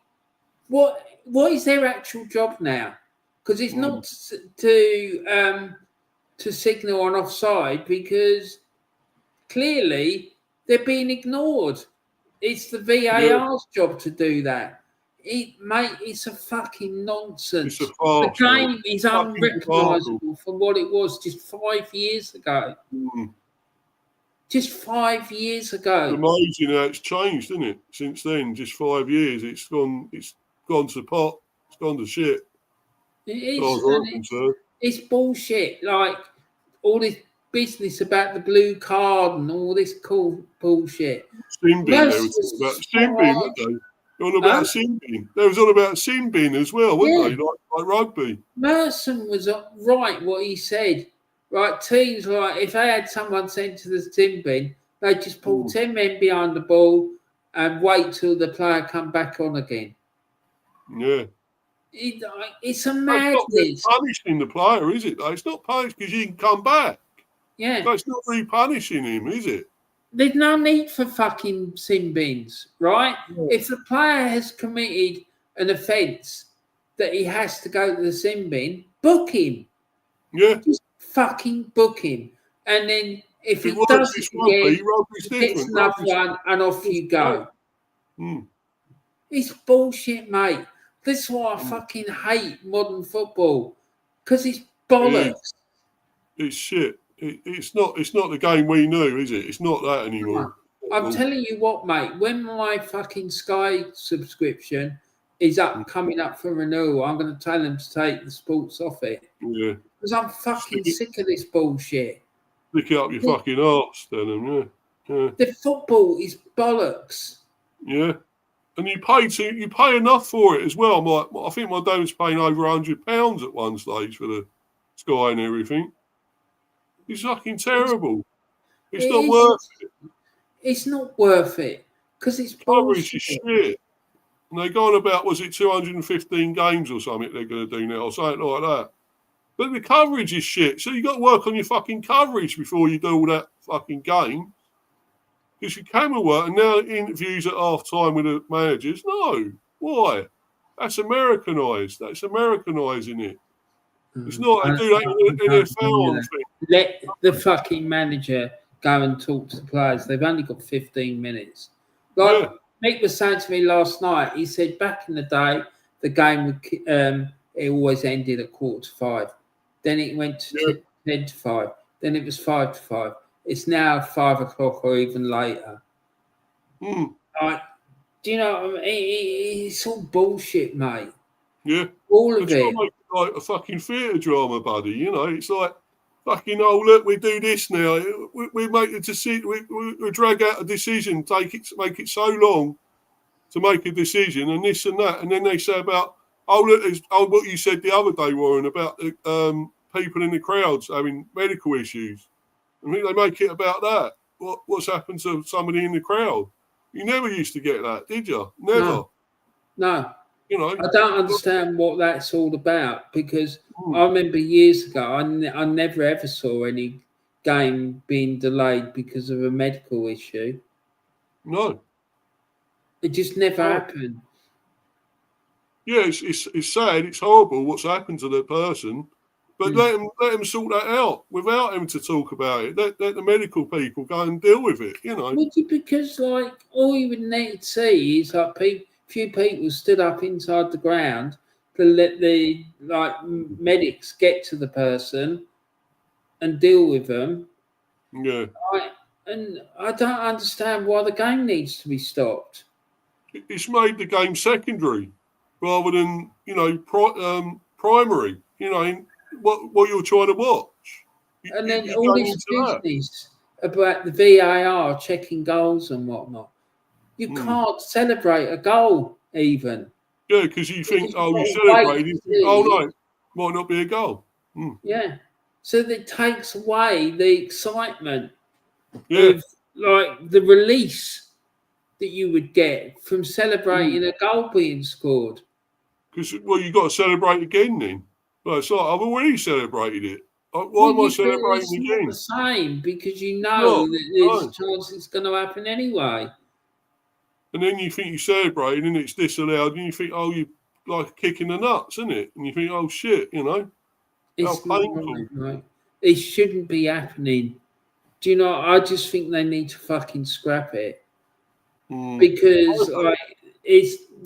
Speaker 2: What is their actual job now? Because it's not to signal an offside, because clearly they're being ignored. It's the VAR's job to do that. It's a fucking nonsense.
Speaker 1: It's a farce,
Speaker 2: the game is unrecognisable from what it was just 5 years ago. Just 5 years ago.
Speaker 1: It's amazing how it's changed, isn't it? Since then, just 5 years, it's gone to pot. It's gone to shit.
Speaker 2: It is. It's bullshit. Like all this business about the blue card and all this cool bullshit.
Speaker 1: Sin bin, they were talking about sin bin, weren't they? On about sin bin. There was on about sin bin as well, weren't they? Like rugby.
Speaker 2: Merson was right what he said. Right, teams like if they had someone sent to the sin bin, they'd just pull 10 men behind the ball and wait till the player come back on again.
Speaker 1: Yeah.
Speaker 2: It's a madness.
Speaker 1: It's not punishing the player, is it? It's not punished because you can come back.
Speaker 2: Yeah.
Speaker 1: So it's not really punishing him, is it?
Speaker 2: There's no need for fucking sin bins, right? Yeah. If the player has committed an offence that he has to go to the sin bin, book him.
Speaker 1: Yeah.
Speaker 2: Just fucking book him. And then if he does it again, he gets another one and off you go. It's bullshit, mate. This is why I fucking hate modern football. Because it's bollocks.
Speaker 1: It's shit. It's not the game we knew, is it? It's not that anymore.
Speaker 2: I'm telling you what, mate. When my fucking Sky subscription is coming up for renewal, I'm going to tell them to take the sports off it.
Speaker 1: Yeah.
Speaker 2: Because I'm fucking sick of this bullshit.
Speaker 1: Stick it up your fucking arse, tell them, yeah.
Speaker 2: The football is bollocks.
Speaker 1: Yeah. And you pay enough for it as well. I think my dad was paying over £100 at one stage for the Sky and everything. It's fucking terrible. It's not worth it.
Speaker 2: It's not worth it because it's bullshit.
Speaker 1: Is shit. And they go on about, was it 215 games or something they're going to do now or something like that. But the coverage is shit. So you got to work on your fucking coverage before you do all that fucking game. Because your camera work, and now interviews at half time with the managers. No. Why? That's Americanised. That's Americanising it. It's not. They do that in NFL thing.
Speaker 2: Let the fucking manager go and talk to the players. They've only got 15 minutes. Like Mick was saying to me last night, he said back in the day, the game would it always ended at 4:45. Then it went to 10 to 5. Then it was 5 to 5. It's now 5 o'clock or even later. Like, do you know what I mean? It's all bullshit, mate.
Speaker 1: Yeah.
Speaker 2: All of it.
Speaker 1: Make it like a fucking theatre drama, buddy. You know, it's like fucking, oh, look, we do this now. We make a decision. We drag out a decision, make it so long to make a decision and this and that. And then they say about, what you said the other day, Warren, about people in the crowds having medical issues. I think they make it about that. What's happened to somebody in the crowd? You never used to get that, did you? Never.
Speaker 2: No.
Speaker 1: You know,
Speaker 2: I don't understand what that's all about because I remember years ago, I never ever saw any game being delayed because of a medical issue.
Speaker 1: No.
Speaker 2: It just never happened.
Speaker 1: Yeah, it's sad. It's horrible what's happened to that person. But let them sort that out without having to talk about it. Let the medical people go and deal with it, you know.
Speaker 2: Because, like, all you would need to see is, like, few people stood up inside the ground to let the, like, medics get to the person and deal with them.
Speaker 1: Yeah.
Speaker 2: And I don't understand why the game needs to be stopped.
Speaker 1: It's made the game secondary rather than, you know, primary, you know, what you're trying to watch.
Speaker 2: And then all this business about the VAR checking goals and whatnot. You can't celebrate a goal even.
Speaker 1: Yeah, because you think, you celebrated. No, it might not be a goal.
Speaker 2: Yeah. So that takes away the excitement of, like, the release that you would get from celebrating a goal being scored.
Speaker 1: Because, you got to celebrate again then. Well, it's like, I've already celebrated it. Why am I celebrating again?
Speaker 2: It's not the same because you know that there's a chance it's going to happen anyway.
Speaker 1: And then you think you celebrate and it's disallowed, and you think, you're like kicking the nuts, isn't it? And you think, oh shit, you know, how painful.
Speaker 2: Right. It shouldn't be happening. Do you know? I just think they need to fucking scrap it because, like,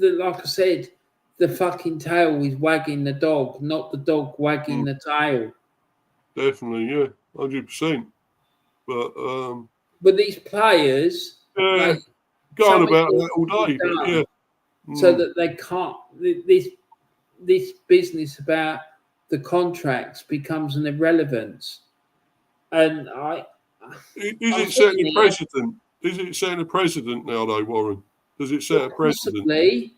Speaker 2: like I said, the fucking tail is wagging the dog, not the dog wagging the tail.
Speaker 1: Definitely, yeah, 100%. But
Speaker 2: these players,
Speaker 1: like, go on about that all day, but
Speaker 2: so that they can't. This business about the contracts becomes an irrelevance, and
Speaker 1: is it setting a precedent? Is it setting a precedent now, though, Warren? Does it set a precedent?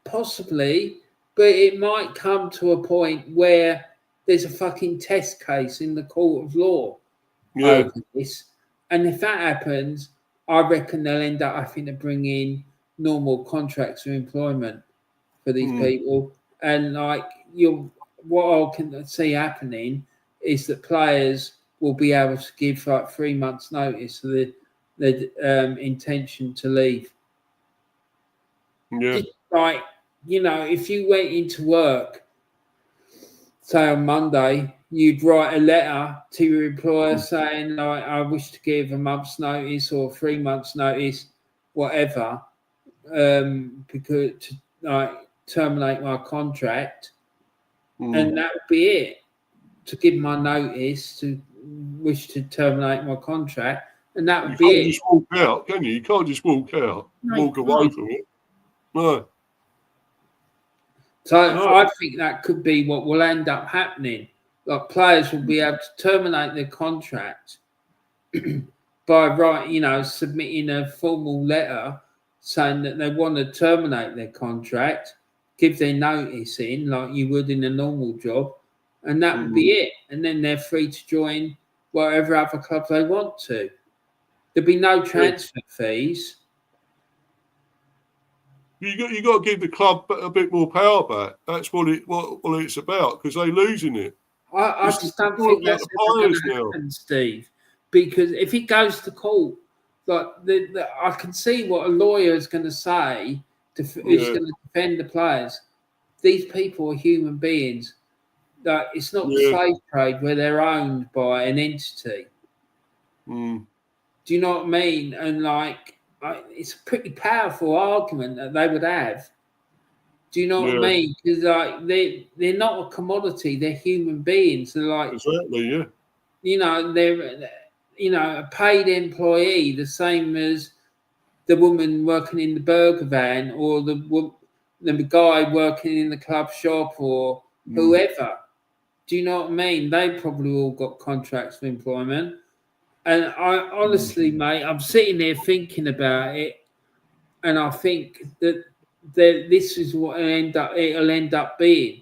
Speaker 2: Possibly, but it might come to a point where there's a fucking test case in the court of law over this, and if that happens, I reckon they'll end up having to bring in normal contracts of employment for these people. And, like, what I can see happening is that players will be able to give, like, 3 months' notice of the intention to leave.
Speaker 1: Yeah.
Speaker 2: Just, like, you know, if you went into work, say on Monday, you'd write a letter to your employer saying, I wish to give a month's notice or 3 months' notice, whatever, because to, like, terminate my contract, and that would be it. To give my notice to wish to terminate my contract, and that would be it.
Speaker 1: You can't just walk out, can you? You can't just walk out, walk away from it. No.
Speaker 2: So I think that could be what will end up happening. Like players will be able to terminate their contract by submitting a formal letter saying that they want to terminate their contract, give their notice in like you would in a normal job, and that would be it. And then they're free to join whatever other club they want to. There'd be no transfer fees.
Speaker 1: You got to give the club a bit more power back. That's what it's about, because they're losing it.
Speaker 2: I just don't think that's ever going to happen, Steve. Because if it goes to court, like I can see what a lawyer is going to say who's going to defend the players. These people are human beings. Like it's not the slave trade where they're owned by an entity.
Speaker 1: Mm.
Speaker 2: Do you know what I mean? And it's a pretty powerful argument that they would have. Do you know what I mean? Because they're not a commodity; they're human beings. They're like
Speaker 1: exactly,
Speaker 2: they're a paid employee, the same as the woman working in the burger van or the guy working in the club shop or whoever. Do you know what I mean? They probably all got contracts for employment. And I honestly, mate, I'm sitting there thinking about it, and I think that this is what it'll end up being,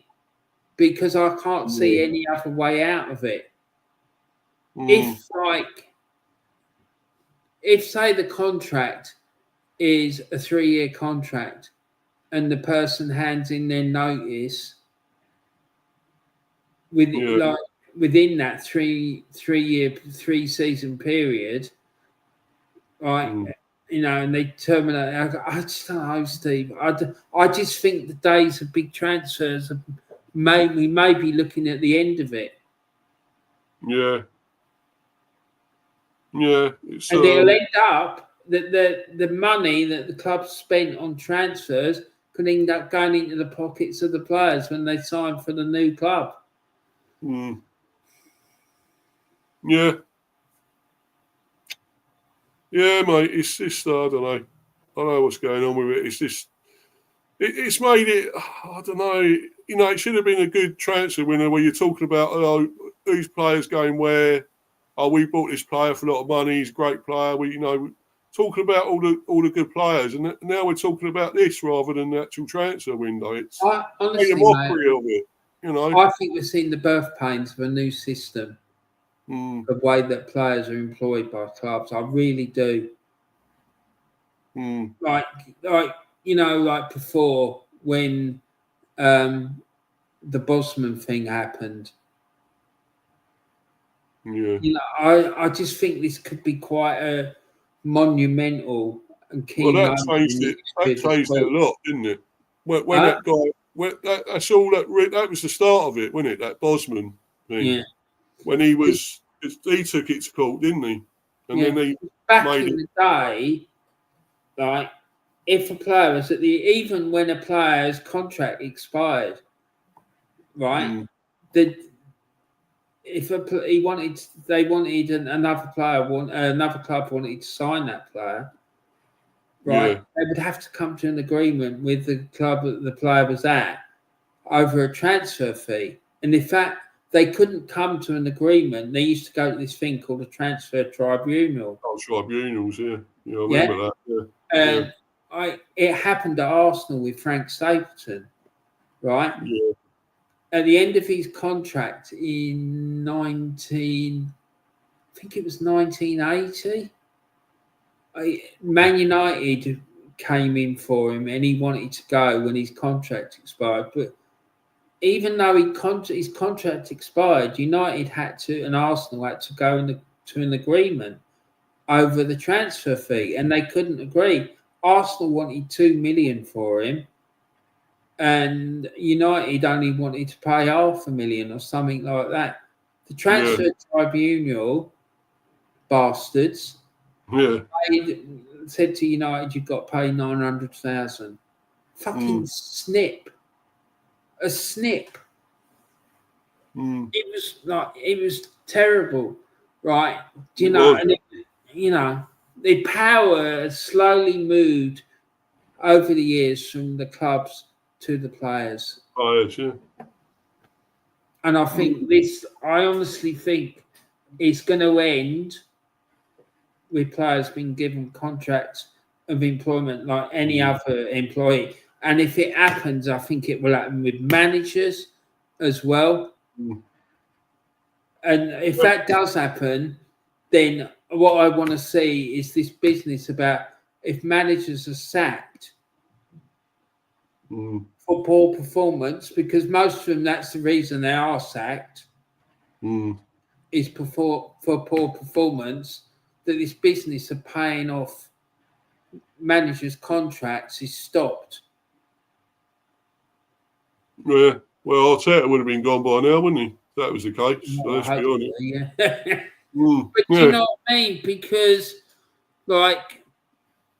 Speaker 2: because I can't see any other way out of it. If say the contract is a 3-year contract and the person hands in their notice within that three season period, right? And they terminate. I just don't know, Steve. I just think the days of big transfers we may be looking at the end of it.
Speaker 1: Yeah.
Speaker 2: And it'll end up that the money that the club spent on transfers could end up going into the pockets of the players when they sign for the new club.
Speaker 1: Yeah, mate. It's just I don't know. I don't know what's going on with it. It's just it's made it. I don't know. It should have been a good transfer winner where you're talking about whose players going where. We bought this player for a lot of money. He's a great player. We talking about all the good players, and now we're talking about this rather than the actual transfer window. It's
Speaker 2: honestly,
Speaker 1: a mockery of it.
Speaker 2: I think we're seeing the birth pains of a new system. The way that players are employed by clubs, I really do. Like before when the Bosman thing happened.
Speaker 1: Yeah.
Speaker 2: I just think this could be quite a monumental and key.
Speaker 1: Well, that changed it. That changed it a lot, didn't it? When that guy, that's all that was the start of it, wasn't it? That Bosman thing. Yeah. When he took it to court, didn't he? And then he
Speaker 2: back in the day, like if a player was even when a player's contract expired, right? If another club wanted to sign that player, right? They would have to come to an agreement with the club that the player was at over a transfer fee. And in fact, they couldn't come to an agreement. They used to go to this thing called a transfer tribunal.
Speaker 1: Oh, tribunals, yeah. I remember that. Yeah.
Speaker 2: And it happened at Arsenal with Frank Stapleton, right?
Speaker 1: Yeah.
Speaker 2: At the end of his contract in 1980, Man United came in for him and he wanted to go when his contract expired. But even though his contract expired, United and Arsenal had to go to an agreement over the transfer fee, and they couldn't agree. Arsenal wanted $2 million for him, and United only wanted to pay $500,000 or something like that. The transfer tribunal bastards said to United, "You've got to pay $900,000." Fucking snip. A snip. It was terrible, right? Do you know? And the power has slowly moved over the years from the clubs to the players.
Speaker 1: Players, yeah.
Speaker 2: And I think I honestly think it's going to end with players being given contracts of employment like any other employee. And if it happens, I think it will happen with managers as well. And if that does happen, then what I want to see is this business about if managers are sacked for poor performance, because most of them, that's the reason they are sacked, is for poor performance, that this business of paying off managers' contracts is stopped.
Speaker 1: Yeah. Well, Arteta would have been gone by now, wouldn't he? If that was the case.
Speaker 2: Well,
Speaker 1: Let's be honest.
Speaker 2: Yeah.
Speaker 1: But
Speaker 2: you know what I mean? Because, like,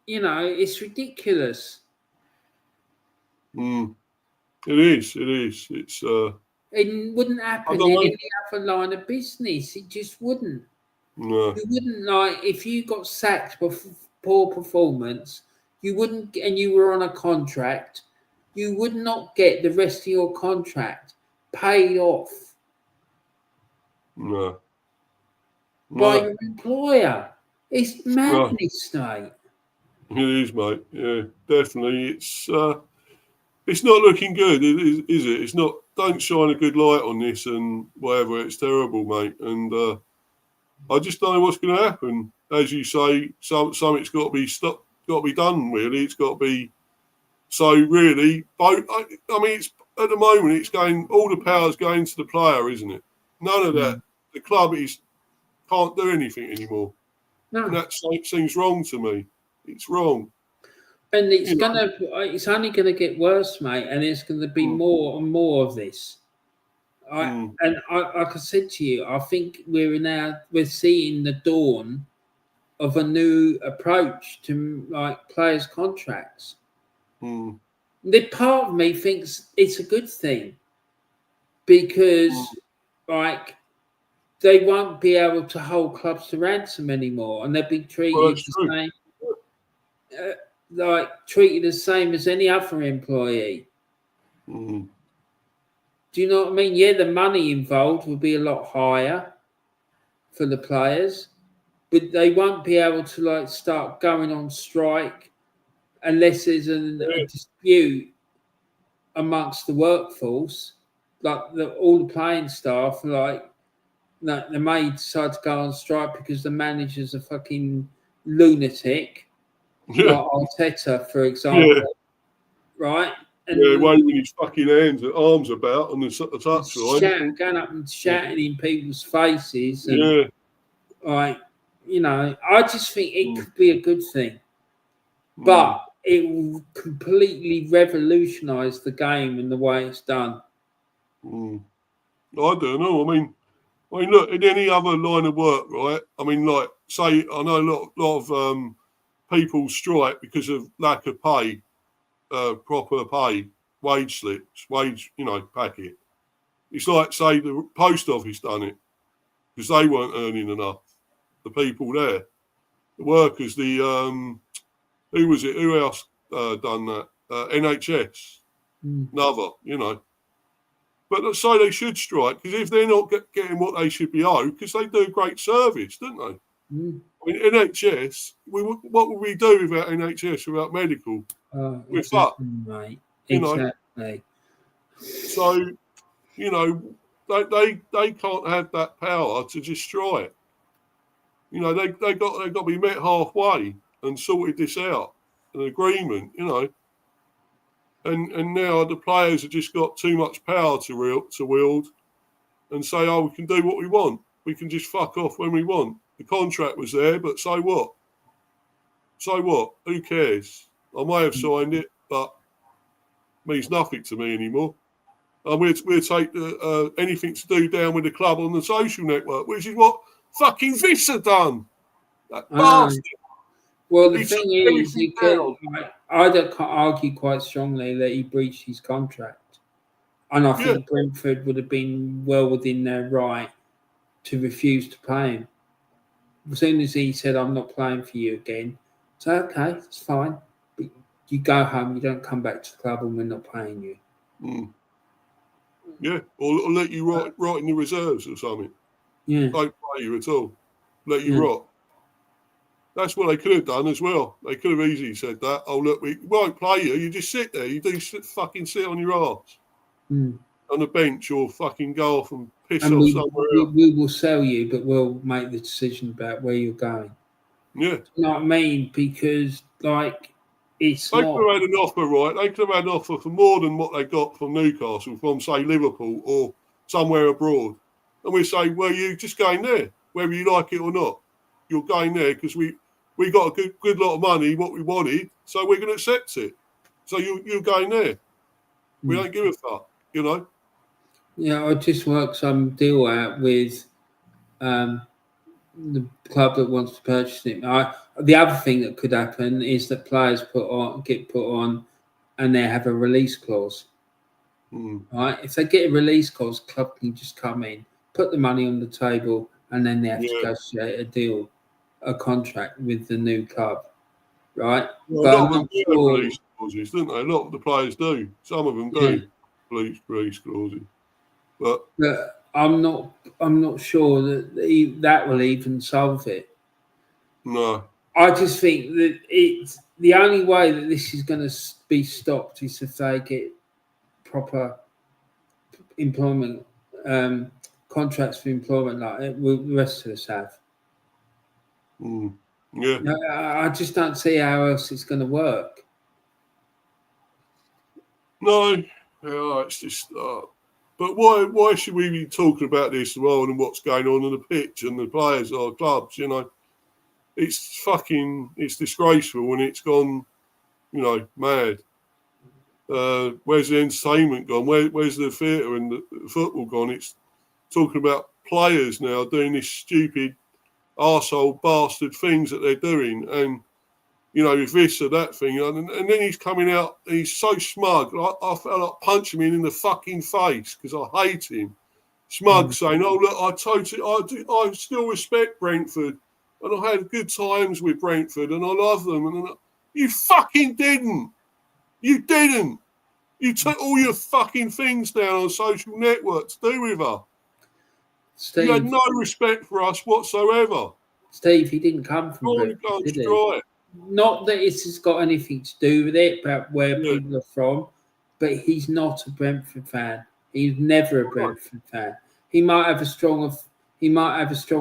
Speaker 2: you know, it's ridiculous.
Speaker 1: It is. It's
Speaker 2: it wouldn't happen in any other line of business. It just wouldn't.
Speaker 1: No.
Speaker 2: You wouldn't, like, if you got sacked for poor performance, you wouldn't, and you were on a contract, you would not get the rest of your contract paid off by your employer. It's madness, mate.
Speaker 1: It is, mate. Yeah, definitely. It's not looking good, is it? It's not. Don't shine a good light on this and whatever. It's terrible, mate. And I just don't know what's going to happen. As you say, something's got to be stopped, got to be done. Really, it's got to be. So really, I mean, it's at the moment it's going. All the power's going to the player, isn't it? None of that. The club can't do anything anymore.
Speaker 2: No.
Speaker 1: And that seems wrong to me. It's wrong.
Speaker 2: And it's only gonna get worse, mate, and it's gonna be more and more of this. Like I said to you, I think we're seeing the dawn of a new approach to like players' contracts. The part of me thinks it's a good thing because like they won't be able to hold clubs to ransom anymore, and they'll be treated the same. Like treated the same as any other employee. Do you know what I mean? Yeah, the money involved will be a lot higher for the players, but they won't be able to like start going on strike unless there's a dispute amongst the workforce. Like all the playing staff, like they may decide to go on strike because the manager's a fucking lunatic. Like Arteta, for example, right? And
Speaker 1: waving his fucking arms about on the touchline,
Speaker 2: going up and shouting in people's faces, and like, you know, I just think it could be a good thing, but it will completely revolutionise the game and the way it's done.
Speaker 1: I don't know. I mean, look, in any other line of work, right? I mean, like, say, I know a lot of people strike because of lack of pay, proper pay, wage slips, packet. It's like, say, the post office done it because they weren't earning enough. The people there, the workers, who was it? Who else done that? NHS, another, you know. But so they should strike, because if they're not getting what they should be owed, because they do great service, don't they? I mean, NHS, what would we do without NHS, without medical? We're fucked,
Speaker 2: right?
Speaker 1: Exactly. So, you know, they can't have that power to destroy it. You know, they got to be met halfway and sorted this out, an agreement, you know. And now the players have just got too much power to wield and say, oh, we can do what we want. We can just fuck off when we want. The contract was there, but so what? So what? Who cares? I may have signed it, but it means nothing to me anymore. And we'll take anything to do down with the club on the social network, which is what fucking Vissa done. That bastard.
Speaker 2: Well, the thing is, I'd argue quite strongly that he breached his contract. And I think Brentford would have been well within their right to refuse to pay him. As soon as he said, I'm not playing for you again, so okay, it's fine. But you go home, you don't come back to the club, and we're not paying you.
Speaker 1: Mm. Yeah, or let you rot in the reserves or something.
Speaker 2: Yeah,
Speaker 1: Don't play you at all. Let you rot. That's what they could have done as well. They could have easily said that. Oh, look, we won't play you. You just sit there. You do fucking sit on your arse on the bench, or fucking go off and piss off somewhere else.
Speaker 2: We will sell you, but we'll make the decision about where you're going.
Speaker 1: Yeah.
Speaker 2: You know what I mean? Because, like, it's
Speaker 1: they
Speaker 2: not...
Speaker 1: could have had an offer, right? They could have had an offer for more than what they got from Newcastle, from, say, Liverpool or somewhere abroad. And we say, well, you just going there, whether you like it or not. You're going there because we got a good lot of money, what we wanted, so we're going to accept it. So you're going there. We don't give a fuck, you know?
Speaker 2: Yeah, I just worked some deal out with the club that wants to purchase him. The other thing that could happen is that players get put on and they have a release clause. Right? If they get a release clause, club can just come in, put the money on the table, and then they have to negotiate a deal, a contract with the new club. Right?
Speaker 1: Well, a lot of them do have release clauses, don't they? A lot of the players do. Some of them do release clauses. But
Speaker 2: I'm not sure that will even solve it.
Speaker 1: No.
Speaker 2: I just think that it's the only way that this is going to be stopped is if they get proper employment contracts for employment like the rest of us have.
Speaker 1: Yeah.
Speaker 2: I just don't see how else it's going to work.
Speaker 1: No, it's just. But why should we be talking about this as well and what's going on the pitch and the players, our clubs? You know, it's disgraceful and it's gone, you know, mad. Where's the entertainment gone? Where's the theatre and the football gone? It's talking about players now doing this stupid arsehole bastard things that they're doing, and you know, with this or that thing, and then he's coming out and he's so smug. I felt like punching him in the fucking face because I hate him. Smug, saying, "Oh look, I still respect Brentford, and I had good times with Brentford, and I love them." And you fucking didn't. You didn't. You took all your fucking things down on social networks to do with her. Steve, you had no respect for us whatsoever.
Speaker 2: Steve, he didn't come from Brentford, did he? Not that this has got anything to do with it, about where people are from, but he's not a Brentford fan. He's never a Brentford fan. He might have a strong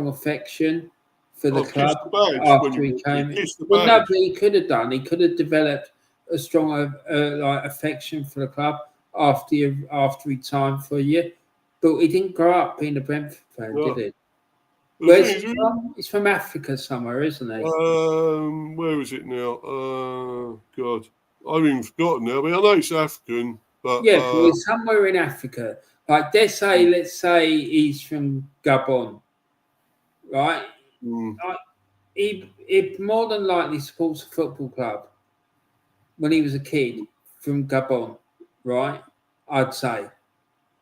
Speaker 2: affection for the club after he came in. Well, no, but he could have done. He could have developed a strong affection for the club after he signed for a year, but he didn't grow up being a Brentford fan, did he? Where's he from? He's from Africa somewhere, isn't he?
Speaker 1: Where is it now? God, I've even forgotten now. But I know it's African. But
Speaker 2: but he's somewhere in Africa. Like let's say he's from Gabon, right? Like, he more than likely supports a football club when he was a kid from Gabon, right? I'd say,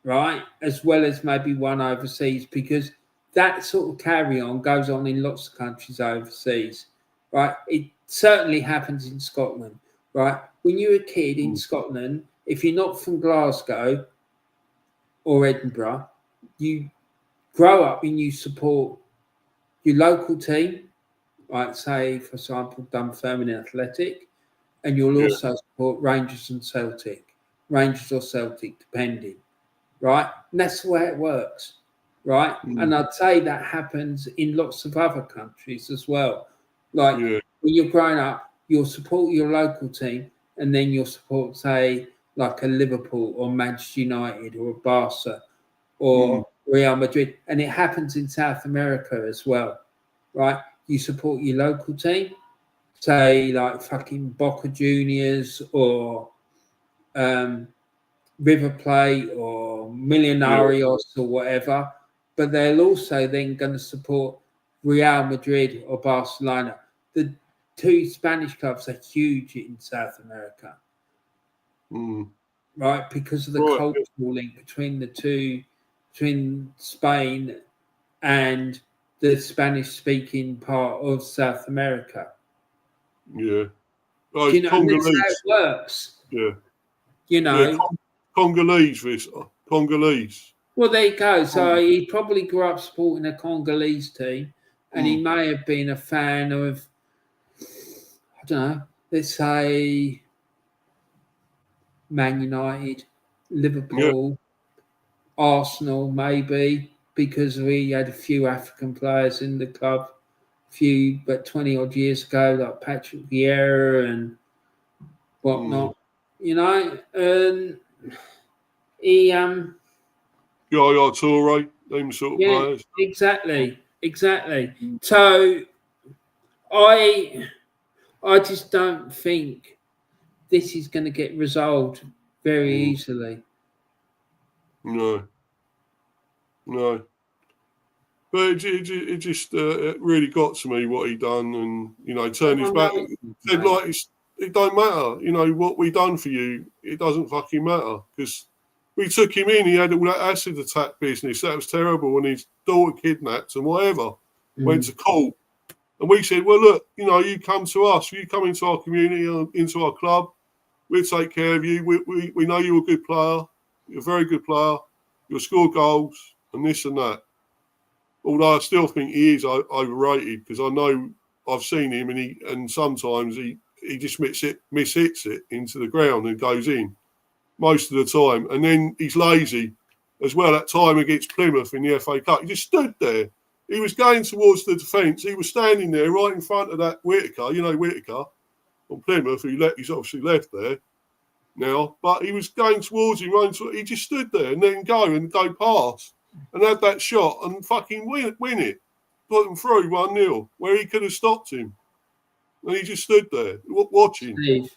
Speaker 2: right, as well as maybe one overseas, because that sort of carry on goes on in lots of countries overseas, right? It certainly happens in Scotland, right? When you're a kid in Scotland, if you're not from Glasgow or Edinburgh, you grow up and you support your local team, like say, for example, Dunfermline Athletic, and you'll also support Rangers or Celtic, depending, right? And that's the way it works. Right. And I'd say that happens in lots of other countries as well. Like when you're growing up, you'll support your local team and then you'll support, say, like a Liverpool or Manchester United or a Barca or Real Madrid. And it happens in South America as well. Right. You support your local team, say like fucking Boca Juniors or River Plate or Millonarios or whatever, but they're also then going to support Real Madrid or Barcelona. The two Spanish clubs are huge in South America, right? Because of the cultural link between the two, between Spain and the Spanish-speaking part of South America.
Speaker 1: Yeah. Oh,
Speaker 2: you know, and that's how it
Speaker 1: Congolese.
Speaker 2: works.
Speaker 1: Yeah.
Speaker 2: You know.
Speaker 1: Yeah, Congolese, this. Congolese.
Speaker 2: Well, there you go. So he probably grew up supporting a Congolese team, and he may have been a fan of, I don't know, let's say Man United, Liverpool, Arsenal, maybe, because we had a few African players in the club, but 20 odd years ago, like Patrick Vieira and whatnot, you know, and he,
Speaker 1: Yaya Toure, them sort of
Speaker 2: yeah,
Speaker 1: players.
Speaker 2: exactly. So I just don't think this is going to get resolved very easily.
Speaker 1: No. But it just it really got to me what he done, and turned his back. Said like it don't matter, what we done for you. It doesn't fucking matter because we took him in. He had all that acid attack business. That was terrible, and his daughter kidnapped and whatever. Went to court, and we said, well, look, you come to us. You come into our community, into our club. We'll take care of you. We know you're a good player. You're a very good player. You'll score goals and this and that. Although I still think he is overrated because I know I've seen him and sometimes he just mishits it into the ground and goes in most of the time. And then he's lazy as well. That time against Plymouth in the FA Cup, he just stood there. He was going towards the defence. He was standing there right in front of that Whittaker, Whittaker on Plymouth, he's obviously left there now. But he was going towards him, he just stood there and then go past. And had that shot and fucking win it. Put them through 1-0, where he could have stopped him. And he just stood there, watching.
Speaker 2: Steve,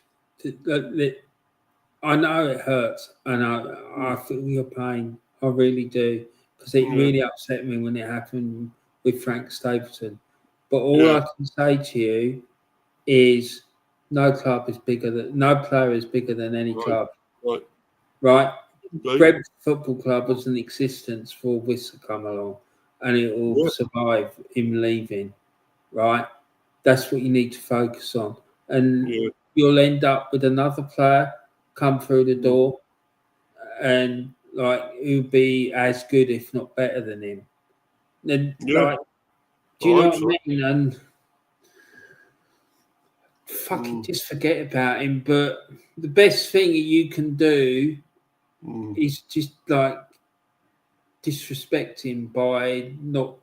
Speaker 2: I know it hurts, and I feel your pain. I really do. Because it really upset me when it happened with Frank Stapleton. But all I can say to you is no player is bigger than any club. Right? Brentford Football Club was in existence for Wiss to come along, and it will survive him leaving. Right? That's what you need to focus on, and you'll end up with another player come through the door, and he'll be as good, if not better than him. Then, do you know what I mean? And fucking just forget about him. But the best thing that you can do is just disrespect him by not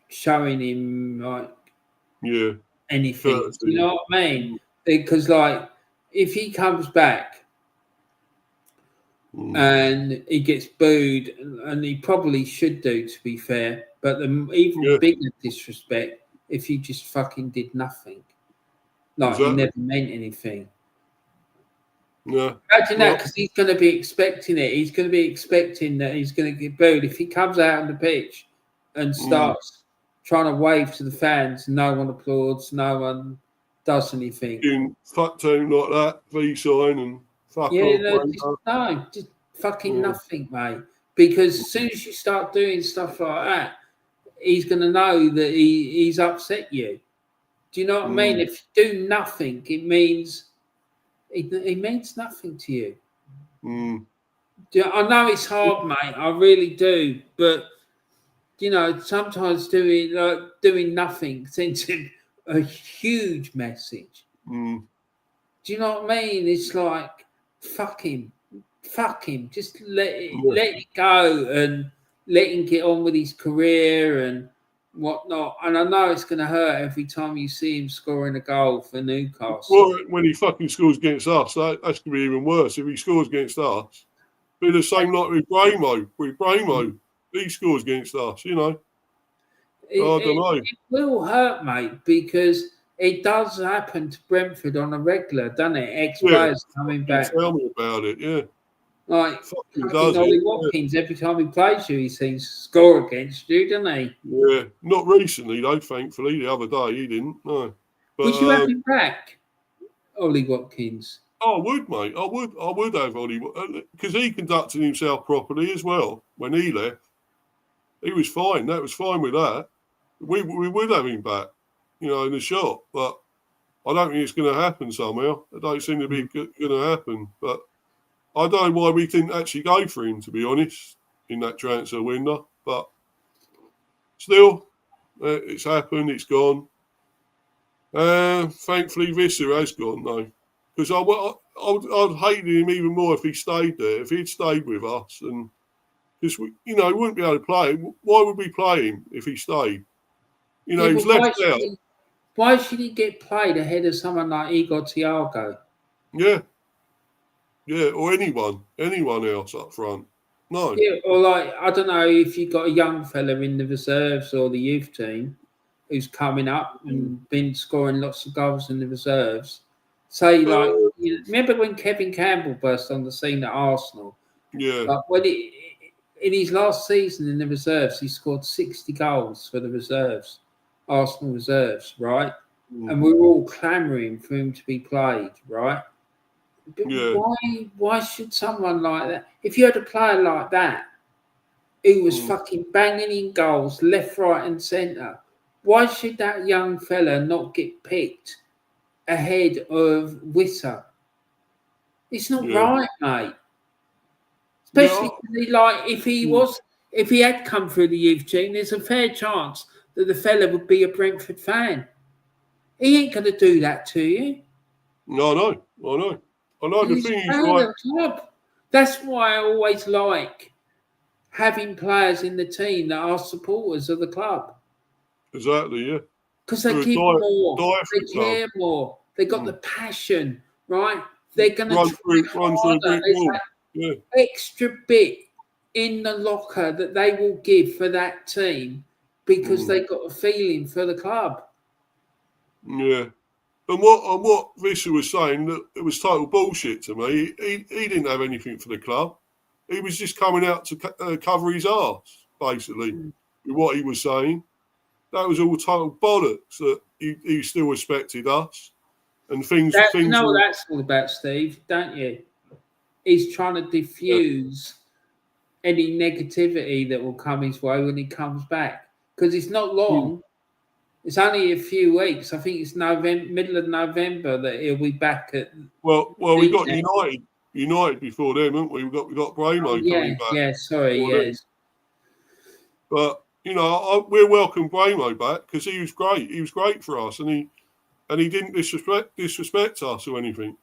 Speaker 2: showing him anything. Do you know what I mean? Because if he comes back and he gets booed, and he probably should do, to be fair, but the even bigger disrespect if he just fucking did nothing, he never meant anything.
Speaker 1: Yeah.
Speaker 2: Imagine that, because he's going to be expecting it. He's going to be expecting that he's going to get booed. If he comes out on the pitch and starts trying to wave to the fans, no one applauds, no one does anything.
Speaker 1: Fuck team like that, V-sign and fuck off.
Speaker 2: Just fucking nothing, mate. Because as soon as you start doing stuff like that, he's going to know that he's upset you. Do you know what I mean? If you do nothing, it means it means nothing to you. I know it's hard, mate. I really do, but sometimes doing nothing sends him a huge message. Do you know what I mean? It's like fuck him. Just let it go and let him get on with his career and whatnot. And I know it's going to hurt every time you see him scoring a goal for Newcastle.
Speaker 1: Well, when he fucking scores against us, that's going to be even worse. If he scores against us, be the same like with Bramo. He scores against us, I don't know.
Speaker 2: It will hurt, mate, because it does happen to Brentford on a regular, doesn't it? Ex-players coming back.
Speaker 1: Tell me about it, yeah.
Speaker 2: Like Ollie Watkins, every time he plays you, he seems to score against you, doesn't he?
Speaker 1: Yeah, not recently though. Thankfully, the other day he didn't. No. But,
Speaker 2: would you have him back, Ollie Watkins?
Speaker 1: I would, mate. I would have Ollie, because he conducted himself properly as well when he left. He was fine. That was fine with that. We would have him back. in the shop. But I don't think it's going to happen somehow. It don't seem to be going to happen. But I don't know why we didn't actually go for him, to be honest, in that transfer window. But still, it's happened. It's gone. Thankfully, Visser has gone, though. Because I'd hate him even more if he stayed there. If he'd stayed with us, and because we wouldn't be able to play him. Why would we play him if he stayed? He was left out.
Speaker 2: Why should he get played ahead of someone like Igor Thiago?
Speaker 1: Yeah, or anyone else up front. No.
Speaker 2: Yeah, or I don't know if you've got a young fella in the reserves or the youth team who's coming up and been scoring lots of goals in the reserves. Say, remember when Kevin Campbell burst on the scene at Arsenal?
Speaker 1: Yeah.
Speaker 2: In his last season in the reserves, he scored 60 goals for the reserves, Arsenal reserves, right? And we were all clamouring for him to be played, right? But why should someone like that? If you had a player like that who was fucking banging in goals left, right, and centre, why should that young fella not get picked ahead of Wissa? It's not right, mate. Especially if he had come through the youth team, there's a fair chance that the fella would be a Brentford fan. He ain't going to do that to you.
Speaker 1: No, I know. The thing is,
Speaker 2: that's why I always like having players in the team that are supporters of the club.
Speaker 1: Exactly, yeah.
Speaker 2: Because they give more, they care more, they got the passion, right? They're going to run through a brick wall. Yeah. Extra bit in the locker that they will give for that team because they got a feeling for the club.
Speaker 1: Yeah. And what Visser was saying, that it was total bullshit to me. He didn't have anything for the club. He was just coming out to cover his arse, basically, with what he was saying. That was all total bollocks, that he still respected us. And things.
Speaker 2: You know what that's all about, Steve, don't you? He's trying to diffuse any negativity that will come his way when he comes back. Because it's not long. It's only a few weeks. I think it's middle of November that he'll be back at.
Speaker 1: Well, we got United before then, haven't we? We got Bramo coming back.
Speaker 2: Yeah, sorry, yes.
Speaker 1: But we'll welcome Bramo back because he was great. He was great for us, and he didn't disrespect us or anything.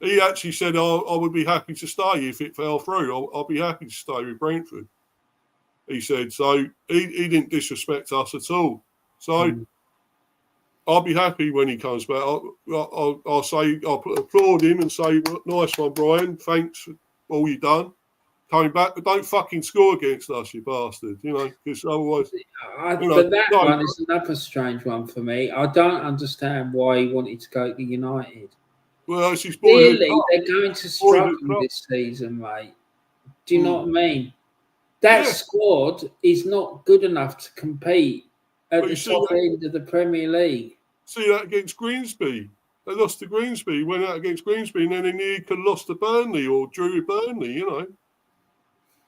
Speaker 1: He actually said, I would be happy to stay if it fell through. I'll be happy to stay with Brentford. He said so. He didn't disrespect us at all. So. I'll be happy when he comes back. I'll applaud him and say, nice one, Brian. Thanks for all you've done. Coming back, but don't fucking score against us, you bastard. Because otherwise.
Speaker 2: But that one is another strange one for me. I don't understand why he wanted to go to United.
Speaker 1: Well, it's his boyhood.
Speaker 2: Clearly, they're going to struggle this season, mate. Do you know what I mean? That squad is not good enough to compete at the top end of the Premier League.
Speaker 1: See that against Grimsby. They lost to Grimsby, went out against Grimsby, and then they nearly could have lost to Burnley or drew with Burnley,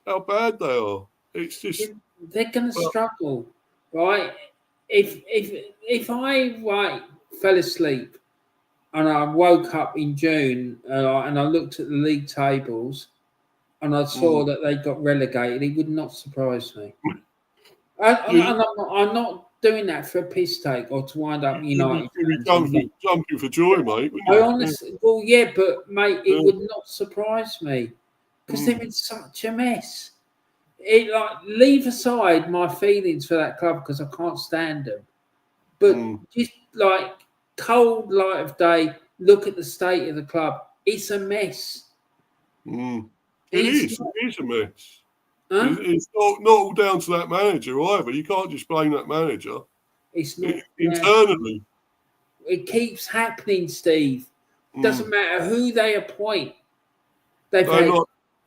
Speaker 1: How bad they are. It's just...
Speaker 2: They're going to struggle, right? If I fell asleep and I woke up in June and I looked at the league tables and I saw that they got relegated, it would not surprise me. I'm not doing that for a piss take or to wind up United.
Speaker 1: You'd be jumping for joy, mate.
Speaker 2: I honestly, but mate, it would not surprise me because they're in such a mess. Leave aside my feelings for that club because I can't stand them, but just cold light of day, look at the state of the club. It's a mess.
Speaker 1: It is a mess.
Speaker 2: Huh?
Speaker 1: It's not all down to that manager either. You can't just blame that manager.
Speaker 2: It's not
Speaker 1: internally.
Speaker 2: It keeps happening, Steve. Doesn't matter who they appoint. They've had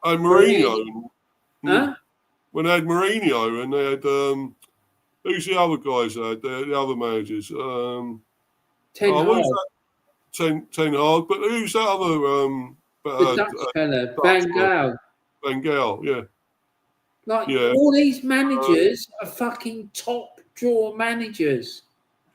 Speaker 1: Mourinho.
Speaker 2: Huh?
Speaker 1: When they had Mourinho and they had who's the other guys they had? The other managers.
Speaker 2: Ten Hag.
Speaker 1: Ten Hag. But who's that other
Speaker 2: the Dutch fella, Van Gaal.
Speaker 1: Van Gaal, yeah.
Speaker 2: All these managers are fucking top drawer managers.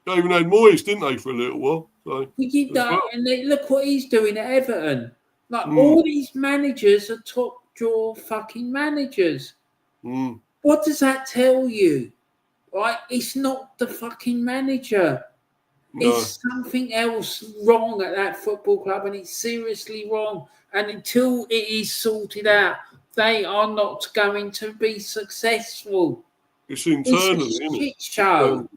Speaker 1: They even had Moyes, didn't they, for a little while? So,
Speaker 2: and look what he's doing at Everton. Like all these managers are top draw fucking managers. What does that tell you? Right? It's not the fucking manager. No. It's something else wrong at that football club, and it's seriously wrong. And until it is sorted out, they are not going to be successful.
Speaker 1: It's internally,
Speaker 2: it's
Speaker 1: a isn't
Speaker 2: shit show.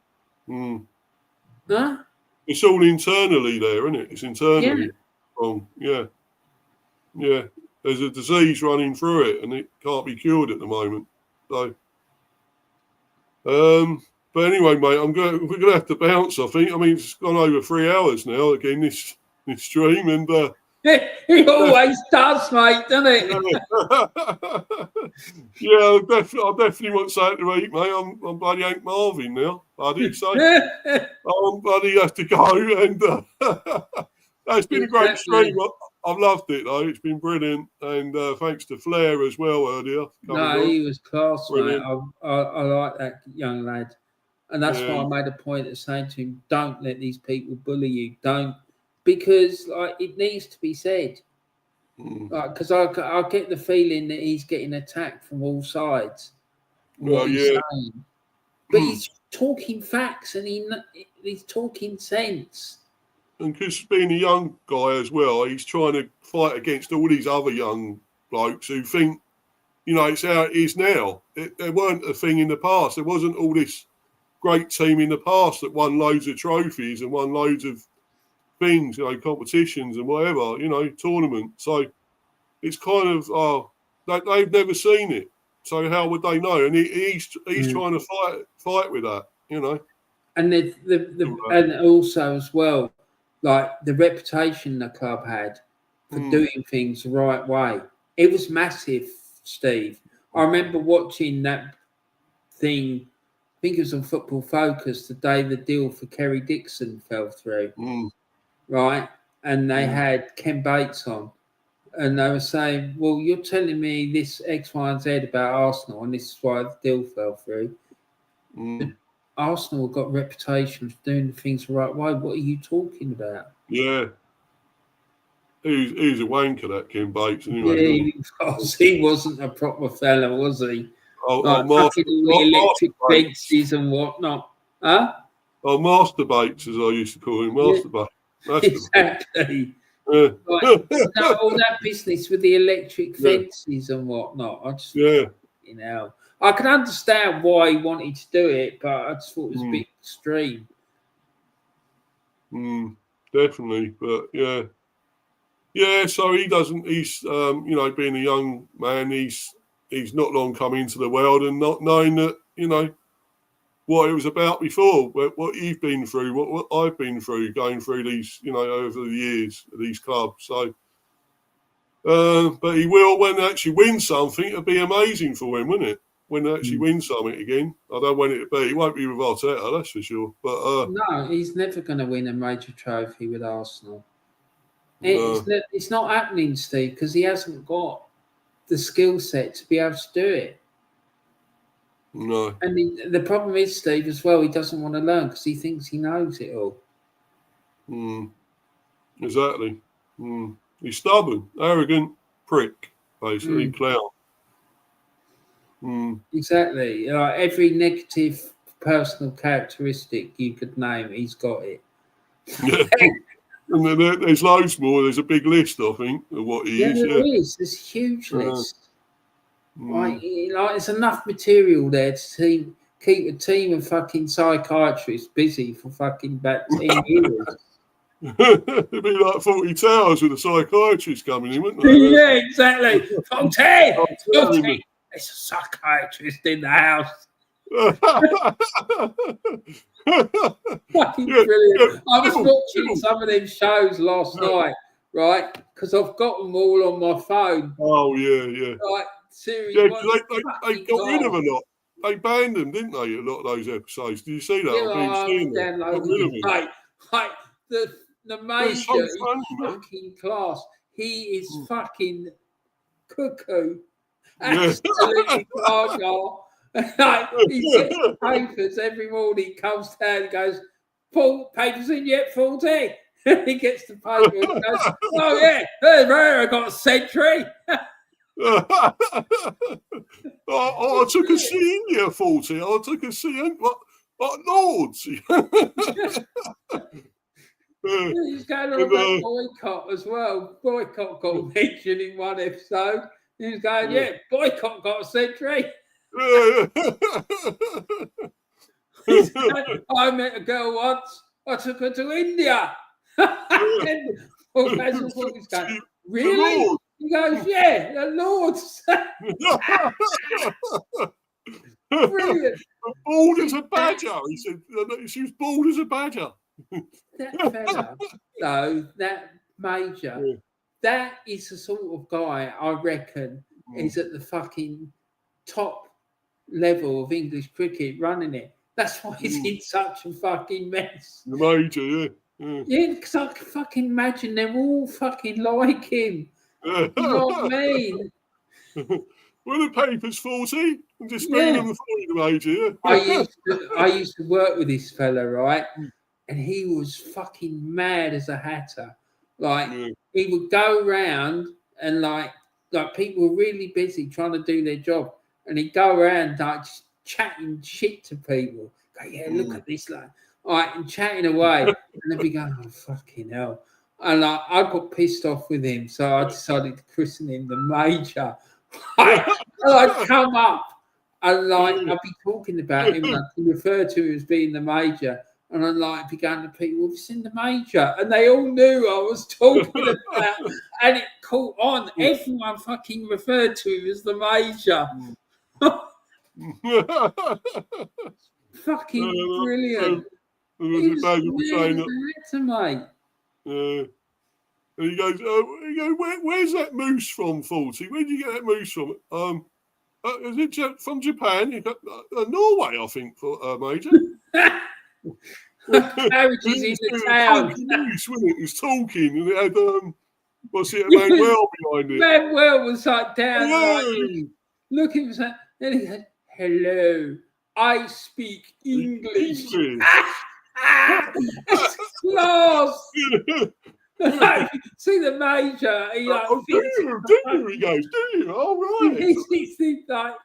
Speaker 2: Huh?
Speaker 1: It's all internally there, isn't it? It's internally wrong. Yeah. There's a disease running through it, and it can't be cured at the moment. So, but anyway, mate, we're gonna have to bounce. I think. I mean, it's gone over 3 hours now. Again, this stream, and
Speaker 2: it always does, mate, doesn't it?
Speaker 1: Yeah, I definitely want something to eat, mate. I'm bloody Hank Marvin now, buddy. So I'm bloody have to go, and it's been a great stream. I've loved it though. It's been brilliant, and thanks to Flair as well earlier.
Speaker 2: No, he was class, mate. I like that young lad. And that's why I made a point of saying to him, don't let these people bully you. Don't. Because it needs to be said. Because I get the feeling that he's getting attacked from all sides. What he's saying. But he's talking facts and he's talking sense.
Speaker 1: And because being a young guy as well, he's trying to fight against all these other young blokes who think, it's how it is now. There weren't a thing in the past. There wasn't all this great team in the past that won loads of trophies and won loads of things, competitions and whatever, tournaments. So it's kind of, they've never seen it. So how would they know? And he's trying to fight with that,
Speaker 2: And and also as well, like the reputation the club had for doing things the right way. It was massive, Steve. I remember watching that thing, I think it was on Football Focus, the day the deal for Kerry Dixon fell through. Right? And they had Ken Bates on. And they were saying, well, you're telling me this X, Y, and Z about Arsenal, and this is why the deal fell through. Arsenal got a reputation for doing things the right way. What are you talking about?
Speaker 1: Yeah. He's a wanker, that Ken Bates. Anyway,
Speaker 2: he wasn't a proper fella, was he? Fucking all the electric fences and whatnot. Huh?
Speaker 1: Oh, Master Bates, as I used to call him. Master Bates.
Speaker 2: Exactly.
Speaker 1: Yeah.
Speaker 2: All that business with the electric fences and whatnot. I can understand why he wanted to do it, but I just thought it was a bit extreme.
Speaker 1: Definitely, but so he doesn't. He's being a young man, he's not long come into the world and not knowing that what it was about before, what you've been through, what I've been through, going through these, over the years, these clubs. So, but he will, when they actually win something, it'll be amazing for him, wouldn't it? When they actually win something again. I don't know when it'll be. He won't be with Arteta, that's for sure. But
Speaker 2: no, he's never going to win a major trophy with Arsenal. It's not happening, Steve, because he hasn't got the skill set to be able to do it.
Speaker 1: No.
Speaker 2: And the problem is, Steve, as well, he doesn't want to learn because he thinks he knows it all.
Speaker 1: Exactly. He's stubborn, arrogant prick, basically, clown.
Speaker 2: Exactly. Every negative personal characteristic you could name, he's got it.
Speaker 1: Yeah. And then there's loads more. There's a big list, I think, of what he is.
Speaker 2: There is. There's a huge list. There's enough material there to keep a team of fucking psychiatrists busy for fucking about 10 years.
Speaker 1: It'd be like 40 Towers with a psychiatrist coming in, wouldn't it?
Speaker 2: Yeah, exactly. 40. There's a psychiatrist in the house. Fucking brilliant. I was watching some of them shows last night, right? Because I've got them all on my phone.
Speaker 1: Oh, yeah.
Speaker 2: Right, series
Speaker 1: they got rid of a lot. They banned them, didn't they? A lot of those episodes. Did you see that?
Speaker 2: The major is fucking class. He is fucking cuckoo. Absolutely gaga. He gets the papers every morning, comes down and goes, Papers in yet, 40. He gets the paper and goes, oh yeah, there, I got a century.
Speaker 1: I took a senior 40. I took a senior. What Lords?
Speaker 2: He's going on about boycott as well. Boycott got mentioned in one episode. He was going, yeah, boycott got a century. I met a girl once. I took her to India. Basil Hawkins going, really? He goes, yeah, the Lords. Brilliant.
Speaker 1: Bald as a badger. He said she was bald as a badger.
Speaker 2: That fella, though, that Major, that is the sort of guy I reckon is at the fucking top level of English cricket running it. That's why he's in such a fucking mess.
Speaker 1: The Major, yeah.
Speaker 2: Yeah, because I can fucking imagine they're all fucking like him. You know what I mean?
Speaker 1: Were the papers 40? I'm just reading them for you, the Major. Yeah?
Speaker 2: I used to work with this fella, right? And he was fucking mad as a hatter. Like, he would go around and like people were really busy trying to do their job. And he'd go around like just chatting shit to people. Go, yeah, look at this, like, all right, and chatting away. And they'd be going, oh, fucking hell. And I got pissed off with him. So I decided to christen him the Major. I'd come up and like I'd be talking about him and I'd refer to him as being the Major. And I'm like, began to people, have you seen the Major? And they all knew I was talking about, and it caught on. Everyone fucking referred to him as the Major. Fucking brilliant. He's mate.
Speaker 1: And he goes, where's that moose from, 40? Where did you get that moose from? Is it from Japan? You got Norway, I think, for Major.
Speaker 2: Carriages in the town.
Speaker 1: It was talking, and it had what's it, Manuel behind it.
Speaker 2: Manuel was like down, like, looking for that. Then he said, "Hello, I speak English." It's class. See the Major. He like,
Speaker 1: do you? He goes, do you? Oh right.
Speaker 2: He's like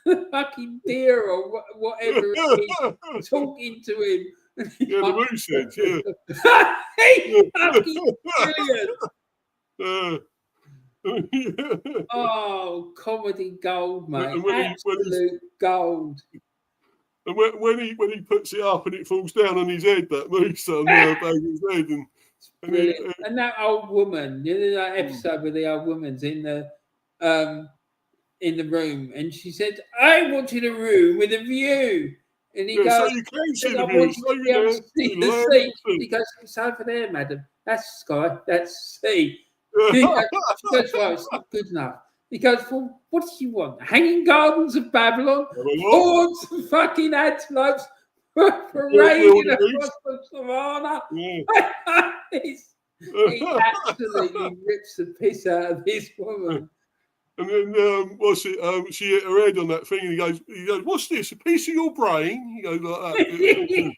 Speaker 2: the fucking deer or whatever it is, talking to him.
Speaker 1: Yeah, the moose head, yeah.
Speaker 2: He's fucking brilliant. Oh, comedy gold, mate. Absolute gold.
Speaker 1: And when he puts it up and it falls down on his head, that moose on his head,
Speaker 2: and that old woman, you know that episode where the old woman's in the room, and she said, "I wanted a room with a view." And he goes,
Speaker 1: so you can see the view.
Speaker 2: He goes, "It's over there, madam. That's sky. That's sea." She goes, "Well, it's not good enough." He goes, "Well, what do you want? Hanging Gardens of Babylon? Hordes of fucking antelopes parading across the savannah?" He absolutely rips the piss out of this woman.
Speaker 1: And then she hit her head on that thing, and he goes, "What's this? A piece of your brain?" He goes like
Speaker 2: that.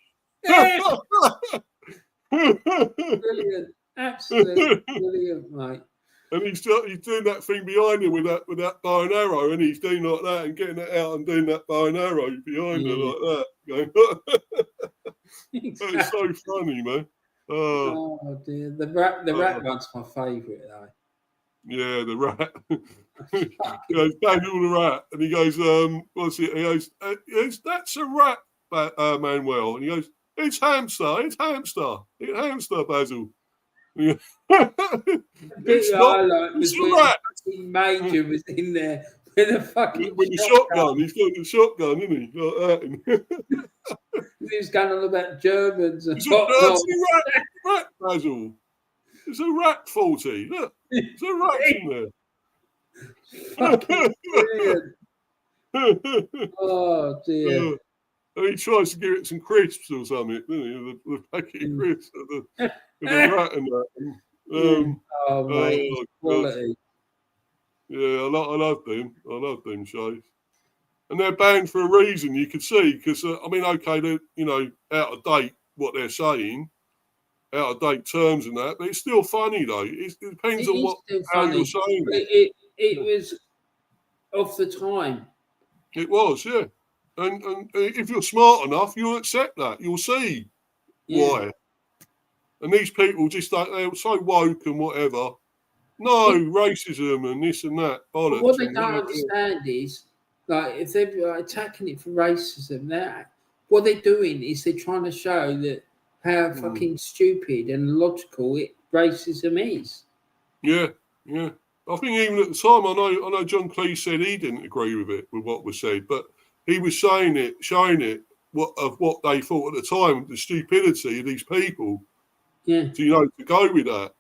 Speaker 2: Brilliant, absolutely brilliant, mate.
Speaker 1: And he's doing that thing behind him with that bow and arrow, and he's doing like that and getting it out and doing that bow and arrow behind her like that. Exactly. It's so funny, man.
Speaker 2: Oh dear, the rat one's my favourite though.
Speaker 1: Yeah, the rat. He goes, Daniel the rat, and he goes, what's it? He goes, that's a rat, Manuel. And he goes, it's hamster, Basil.
Speaker 2: The bit I like was when the Major was in there with a fucking
Speaker 1: shotgun. He's got the shotgun, isn't he? Like that.
Speaker 2: He was going on about Germans and
Speaker 1: it's a rat, Basil. It's a rat, 40. Look, there's a rat in there.
Speaker 2: Fucking brilliant. Oh dear.
Speaker 1: And he tries to give it some crisps or something, doesn't he? The packet of crisps with the rat and that.
Speaker 2: Mate, quality.
Speaker 1: Yeah, I love them. I love them shows. And they're banned for a reason, you can see, because, okay, they're, out of date what they're saying, out of date terms and that, but it's still funny though. It depends on how you're saying it.
Speaker 2: It was of the time.
Speaker 1: It was, yeah. And if you're smart enough, you'll accept that. You'll see why. And these people just they're so woke and whatever. No, racism and this and that.
Speaker 2: But what they don't understand is, like, if they're attacking it for racism, what they're doing is they're trying to show that how fucking stupid and illogical racism is. Yeah.
Speaker 1: I think even at the time, I know John Cleese said he didn't agree with what was said, but he was showing it of what they thought at the time, the stupidity of these people.
Speaker 2: Yeah.
Speaker 1: To go with that,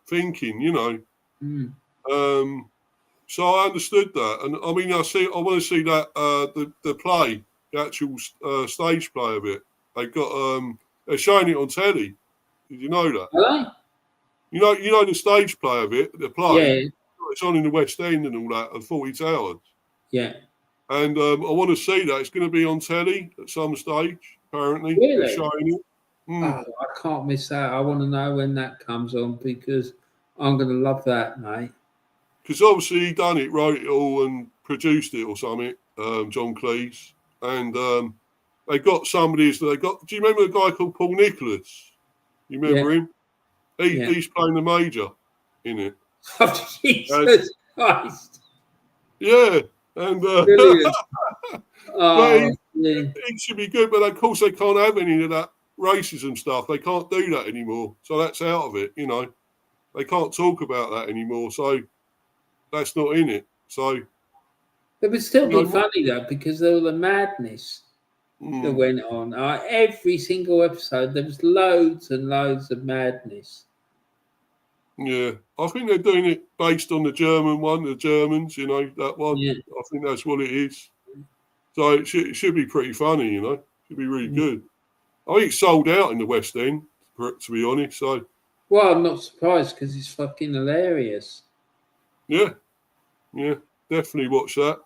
Speaker 1: thinking, So I understood that, and I mean, I want to see that the play, the actual stage play of it. They're showing it on telly. Did you know that?
Speaker 2: Hello?
Speaker 1: You know the stage play of it, the play.
Speaker 2: Yeah.
Speaker 1: It's on in the West End and all that, at 40 Towers.
Speaker 2: Yeah.
Speaker 1: And I want to see that. It's going to be on telly at some stage, apparently.
Speaker 2: Really?
Speaker 1: They're showing it.
Speaker 2: Oh, I can't miss that. I want to know when that comes on because I'm going to love that, mate.
Speaker 1: Because obviously he done it, wrote it all and produced it or something, John Cleese. And they got somebody, do you remember a guy called Paul Nicholas? You remember him? He's playing the Major in it.
Speaker 2: Oh, Jesus Christ.
Speaker 1: Yeah. And
Speaker 2: brilliant.
Speaker 1: It should be good, but of course they can't have any of that racism stuff. They can't do that anymore. So that's out of it, They can't talk about that anymore. So that's not in it. So
Speaker 2: it would still be funny though, because there was the madness that went on. Every single episode, there was loads and loads of madness.
Speaker 1: Yeah, I think they're doing it based on the German one, the Germans, that one. Yeah. I think that's what it is. So it should be pretty funny, It should be really good. I think it's sold out in the West End, to be honest. So.
Speaker 2: Well, I'm not surprised because it's fucking hilarious.
Speaker 1: Yeah, definitely watch that.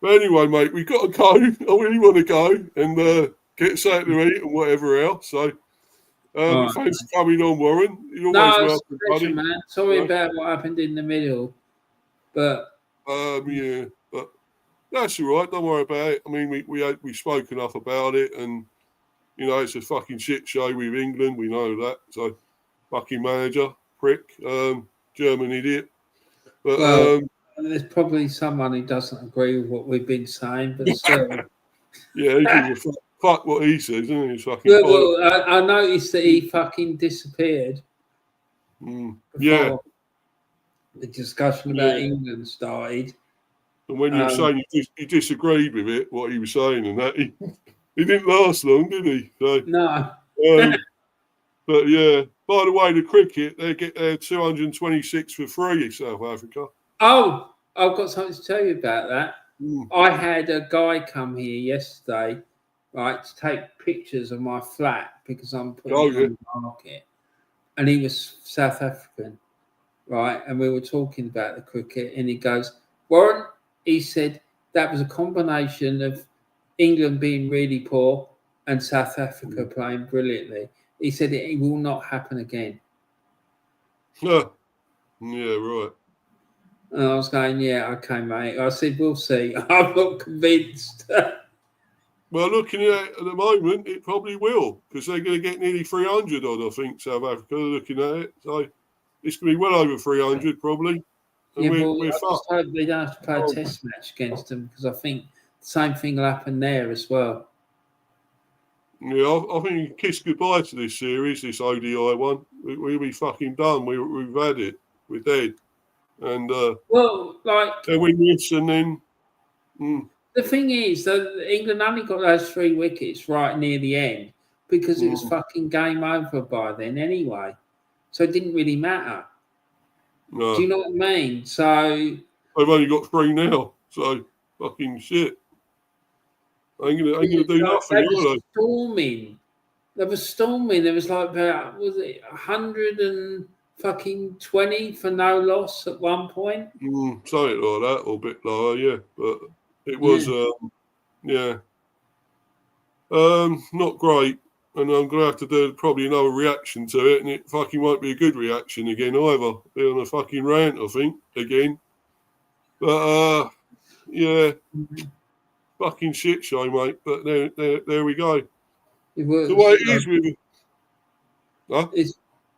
Speaker 1: But anyway, mate, we've got to go. I really want to go and get something to eat and whatever else. So, thanks for coming on, Warren. You're always welcome, buddy.
Speaker 2: Man. Sorry about what happened in the middle, but
Speaker 1: but that's all right. Don't worry about it. I mean, we spoke enough about it, and it's a fucking shit show with England. We know that. So, fucking manager, prick, German idiot. But
Speaker 2: there's probably someone who doesn't agree with what we've been saying, but still.
Speaker 1: Yeah, he gives a fuck what he says, isn't he? Fucking
Speaker 2: I noticed that he fucking disappeared.
Speaker 1: Yeah.
Speaker 2: The discussion about England started.
Speaker 1: And when you were saying you disagreed with it, what he was saying, and that he didn't last long, did he? So,
Speaker 2: no.
Speaker 1: But yeah. By the way, the cricket, they get their 226 for free, South Africa.
Speaker 2: Oh, I've got something to tell you about that. I had a guy come here yesterday, right, to take pictures of my flat because I'm putting it on the market. And he was South African, right? And we were talking about the cricket, and he goes, Warren, he said, that was a combination of England being really poor and South Africa playing brilliantly. He said it will not happen again.
Speaker 1: Yeah, right.
Speaker 2: And I was going, yeah, okay, mate. I said, we'll see. I'm not convinced.
Speaker 1: Well, looking at it at the moment, it probably will, because they're going to get nearly 300 odd, I think, South Africa, looking at it. So it's going to be well over 300 probably. And we're
Speaker 2: I just hope they don't have to play a test match against them, because I think the same thing will happen there as well.
Speaker 1: Yeah, I think you can kiss goodbye to this series, this ODI one. We'll be fucking done. We've had it. We're dead. And they win this, and then
Speaker 2: the thing is that England only got those 3 wickets right near the end because it was fucking game over by then anyway. So it didn't really matter.
Speaker 1: No.
Speaker 2: Do you know what I mean? So
Speaker 1: they've only got 3 now. So fucking shit. Ain't gonna do nothing.
Speaker 2: They were storming. There was like about 120 for no loss at one point.
Speaker 1: Something like that, or a bit lower, yeah. But it was, Not great. And I'm going to have to do probably another reaction to it, and it fucking won't be a good reaction again either. Be on a fucking rant, I think, again. But, yeah, fucking shit show, mate. But there we go.
Speaker 2: The
Speaker 1: way it is with it. Huh?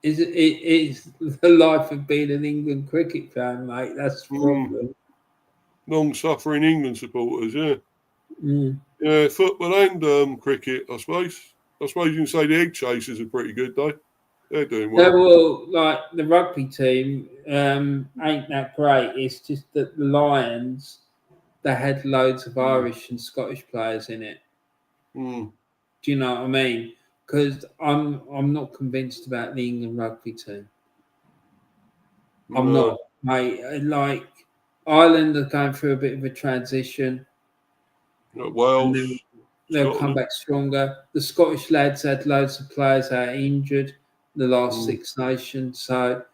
Speaker 2: It's the life of being an England cricket fan, mate. That's the problem.
Speaker 1: Long-suffering England supporters, yeah.
Speaker 2: Mm.
Speaker 1: Yeah, football and cricket, I suppose. I suppose you can say the Egg Chasers are pretty good, though. They're doing well.
Speaker 2: Well, like the rugby team ain't that great. It's just that the Lions, they had loads of Irish and Scottish players in it.
Speaker 1: Mm.
Speaker 2: Do you know what I mean? Because I'm not convinced about the England rugby team. I'm not, mate. Like Ireland are going through a bit of a transition.
Speaker 1: Wales,
Speaker 2: they'll come back stronger. The Scottish lads had loads of players out injured the last Six Nations. So,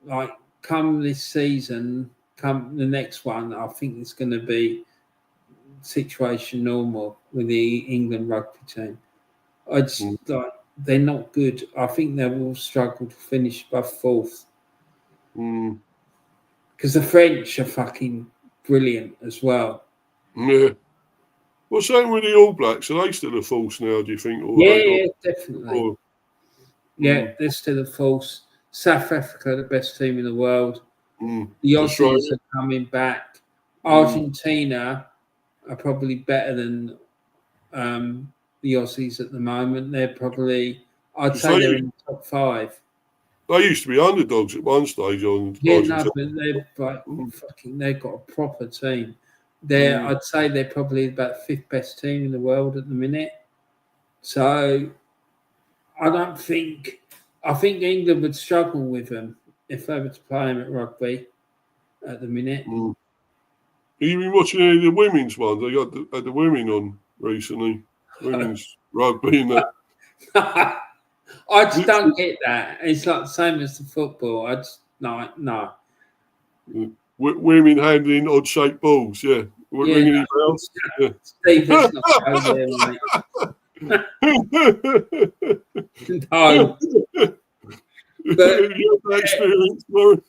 Speaker 2: like, come this season, come the next one, I think it's going to be situation normal with the England rugby team. I just like they're not good. I think they will struggle to finish above fourth. Because the French are fucking brilliant as well.
Speaker 1: Yeah. What's happening with the All Blacks? Are they still a force now, do you think? Or
Speaker 2: yeah, definitely. Yeah, they're still a force. South Africa, the best team in the world. The Aussies are coming back. Argentina are probably better than the Aussies at the moment. They're probably, I'd say they're in the top 5.
Speaker 1: They used to be underdogs at one stage on
Speaker 2: Argentina. No, but they're like fucking. They've got a proper team. I'd say they're probably about 5th best team in the world at the minute. So I think England would struggle with them if they were to play them at rugby at the minute.
Speaker 1: Have you been watching any of the women's ones? They got the women on recently. Women's rugby and that.
Speaker 2: I just don't get that. It's like the same as the football. I just no.
Speaker 1: Women handling odd-shaped balls, yeah. Ringing any bells? Yeah.
Speaker 2: Steve, let's not go there, mate. No. But
Speaker 1: you have that experience, Warren.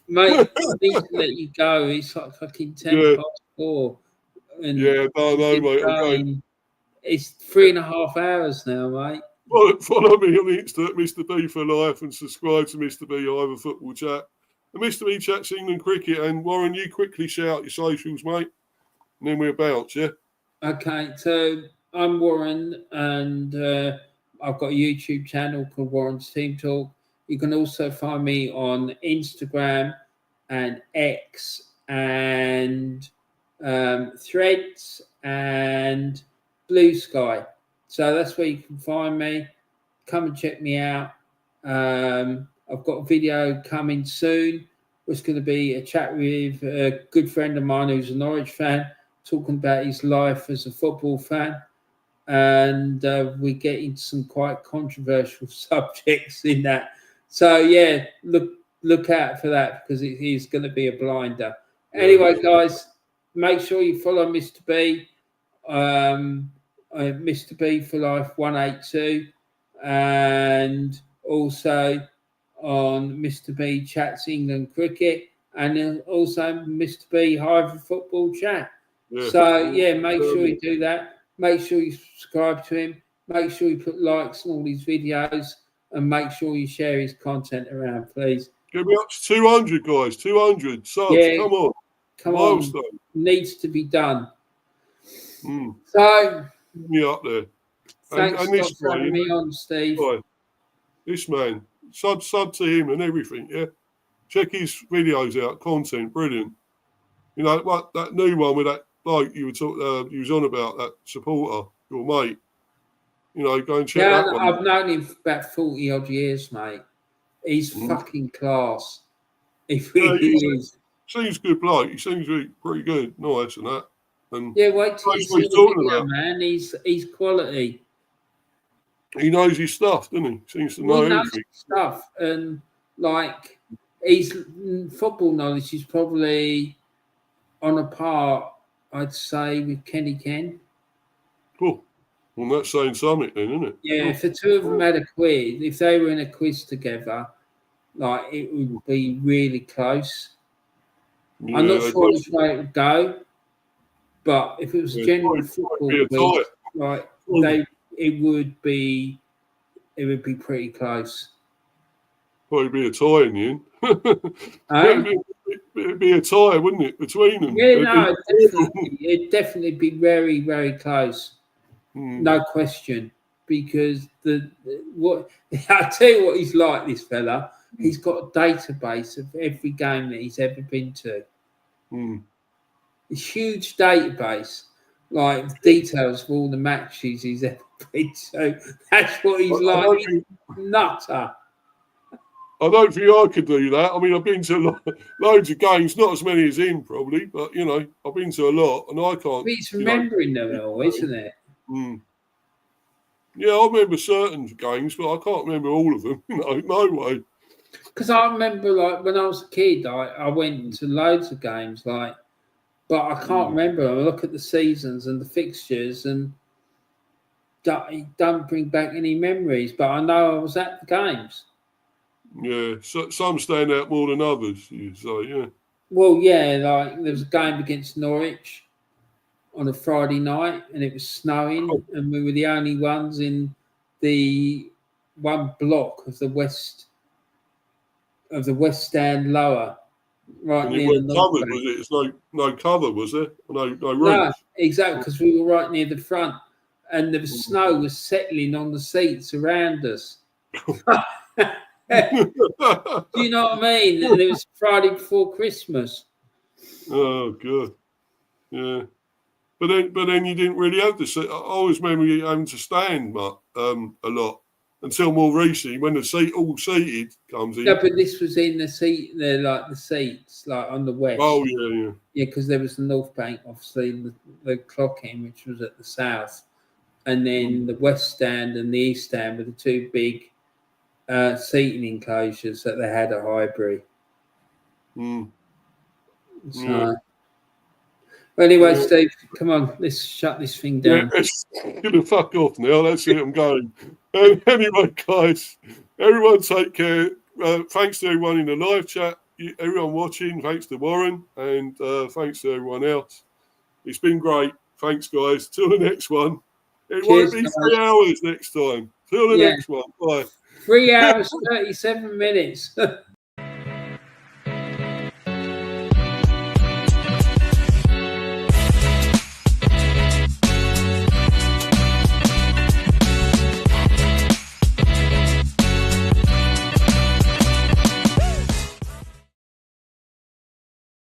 Speaker 2: Mate, I need to let you go. It's like fucking 10 past 4. And
Speaker 1: yeah, no, mate. Okay.
Speaker 2: It's 3.5 hours now, mate.
Speaker 1: Follow me on Insta at Mr. B for life and subscribe to Mr. B Either Football Chat. And Mr. B chats England cricket. And Warren, you quickly shout your socials, mate. And then we'll bounce, yeah?
Speaker 2: Okay, so I'm Warren and I've got a YouTube channel called Warren's Team Talk. You can also find me on Instagram and X and Threads and Blue Sky. So that's where you can find me. Come and check me out. I've got a video coming soon. It's going to be a chat with a good friend of mine who's a Norwich fan, talking about his life as a football fan. And we get into some quite controversial subjects in that. So, yeah, look out for that because it is going to be a blinder. Anyway, guys, make sure you follow Mr. B. Mr. B for Life 182, and also on Mr. B Chats England Cricket, and then also Mr. B Hive Football Chat. Yeah. So make sure you do that. Make sure you subscribe to him. Make sure you put likes on all these videos, and make sure you share his content around, please.
Speaker 1: Get me up to 200, guys. 200 subs. Yeah, come on.
Speaker 2: Needs to be done. So.
Speaker 1: Me up there.
Speaker 2: Thanks for having me on, Steve.
Speaker 1: Right. This man, sub to him and everything, yeah? Check his videos out, content, brilliant. You know, what that new one with that bloke you was on about, that supporter, your mate. You know, go and check that one.
Speaker 2: I've known him for about 40 odd years, mate. He's fucking class. He really is.
Speaker 1: Seems good bloke. He seems really pretty good. Nice and that. And
Speaker 2: wait till you see the video, man. He's quality.
Speaker 1: He knows his stuff, doesn't he? Seems to know everything.
Speaker 2: Stuff. And, like, his football knowledge is probably on a par, I'd say, with Kenny Ken.
Speaker 1: Cool. Well, that's saying something then, isn't it?
Speaker 2: Yeah, if the two of them had a quiz, if they were in a quiz together, like it would be really close.
Speaker 1: Yeah,
Speaker 2: I'm not sure which way it would go, but if it was a general football quiz, like it would be pretty close.
Speaker 1: Probably be a tie in the end. It'd be a tie, wouldn't it, between them?
Speaker 2: Yeah, no, it'd definitely be very, very close. No question. Because I'll tell you what he's like, this fella. He's got a database of every game that he's ever been to. A huge database, like details of all the matches he's ever been to. That's what he's like. He's nutter.
Speaker 1: I don't think I could do that. I mean, I've been to loads of games, not as many as him probably, but I've been to a lot, and I can't.
Speaker 2: But it's remembering them all, isn't it?
Speaker 1: Yeah, I remember certain games, but I can't remember all of them. No way.
Speaker 2: Because I remember, like when I was a kid, I went to loads of games, but I can't remember. I look at the seasons and the fixtures, and it don't bring back any memories. But I know I was at the games.
Speaker 1: Yeah, so some stand out more than others. So yeah.
Speaker 2: Well, yeah, like there was a game against Norwich on a Friday night, and it was snowing, and we were the only ones in the one block of the west stand lower, right near the north
Speaker 1: covered, was it? It's no cover, was there? No roof.
Speaker 2: No, exactly, because we were right near the front, and the snow was settling on the seats around us. Do you know what I mean? And it was Friday before Christmas.
Speaker 1: Oh God, yeah. But then you didn't really have to sit. I always remember you having to stand, a lot until more recently when the all seated comes in.
Speaker 2: No, but this was in the seat. They're like the seats, like on the west.
Speaker 1: Oh yeah.
Speaker 2: Yeah, because there was the North Bank, obviously, the clocking, which was at the south, and then the west stand and the east stand were the two big seating enclosures that they had at Highbury. So, anyway, Steve, come on, let's shut this thing down.
Speaker 1: Yeah, it's gonna fuck off now. That's it. I'm going. Anyway, guys, everyone take care. Thanks to everyone in the live chat, everyone watching. Thanks to Warren, and thanks to everyone else. It's been great. Thanks, guys. Till the next one. It won't be 3 hours next time. Till the next one. Bye.
Speaker 2: 3 hours, 37 minutes.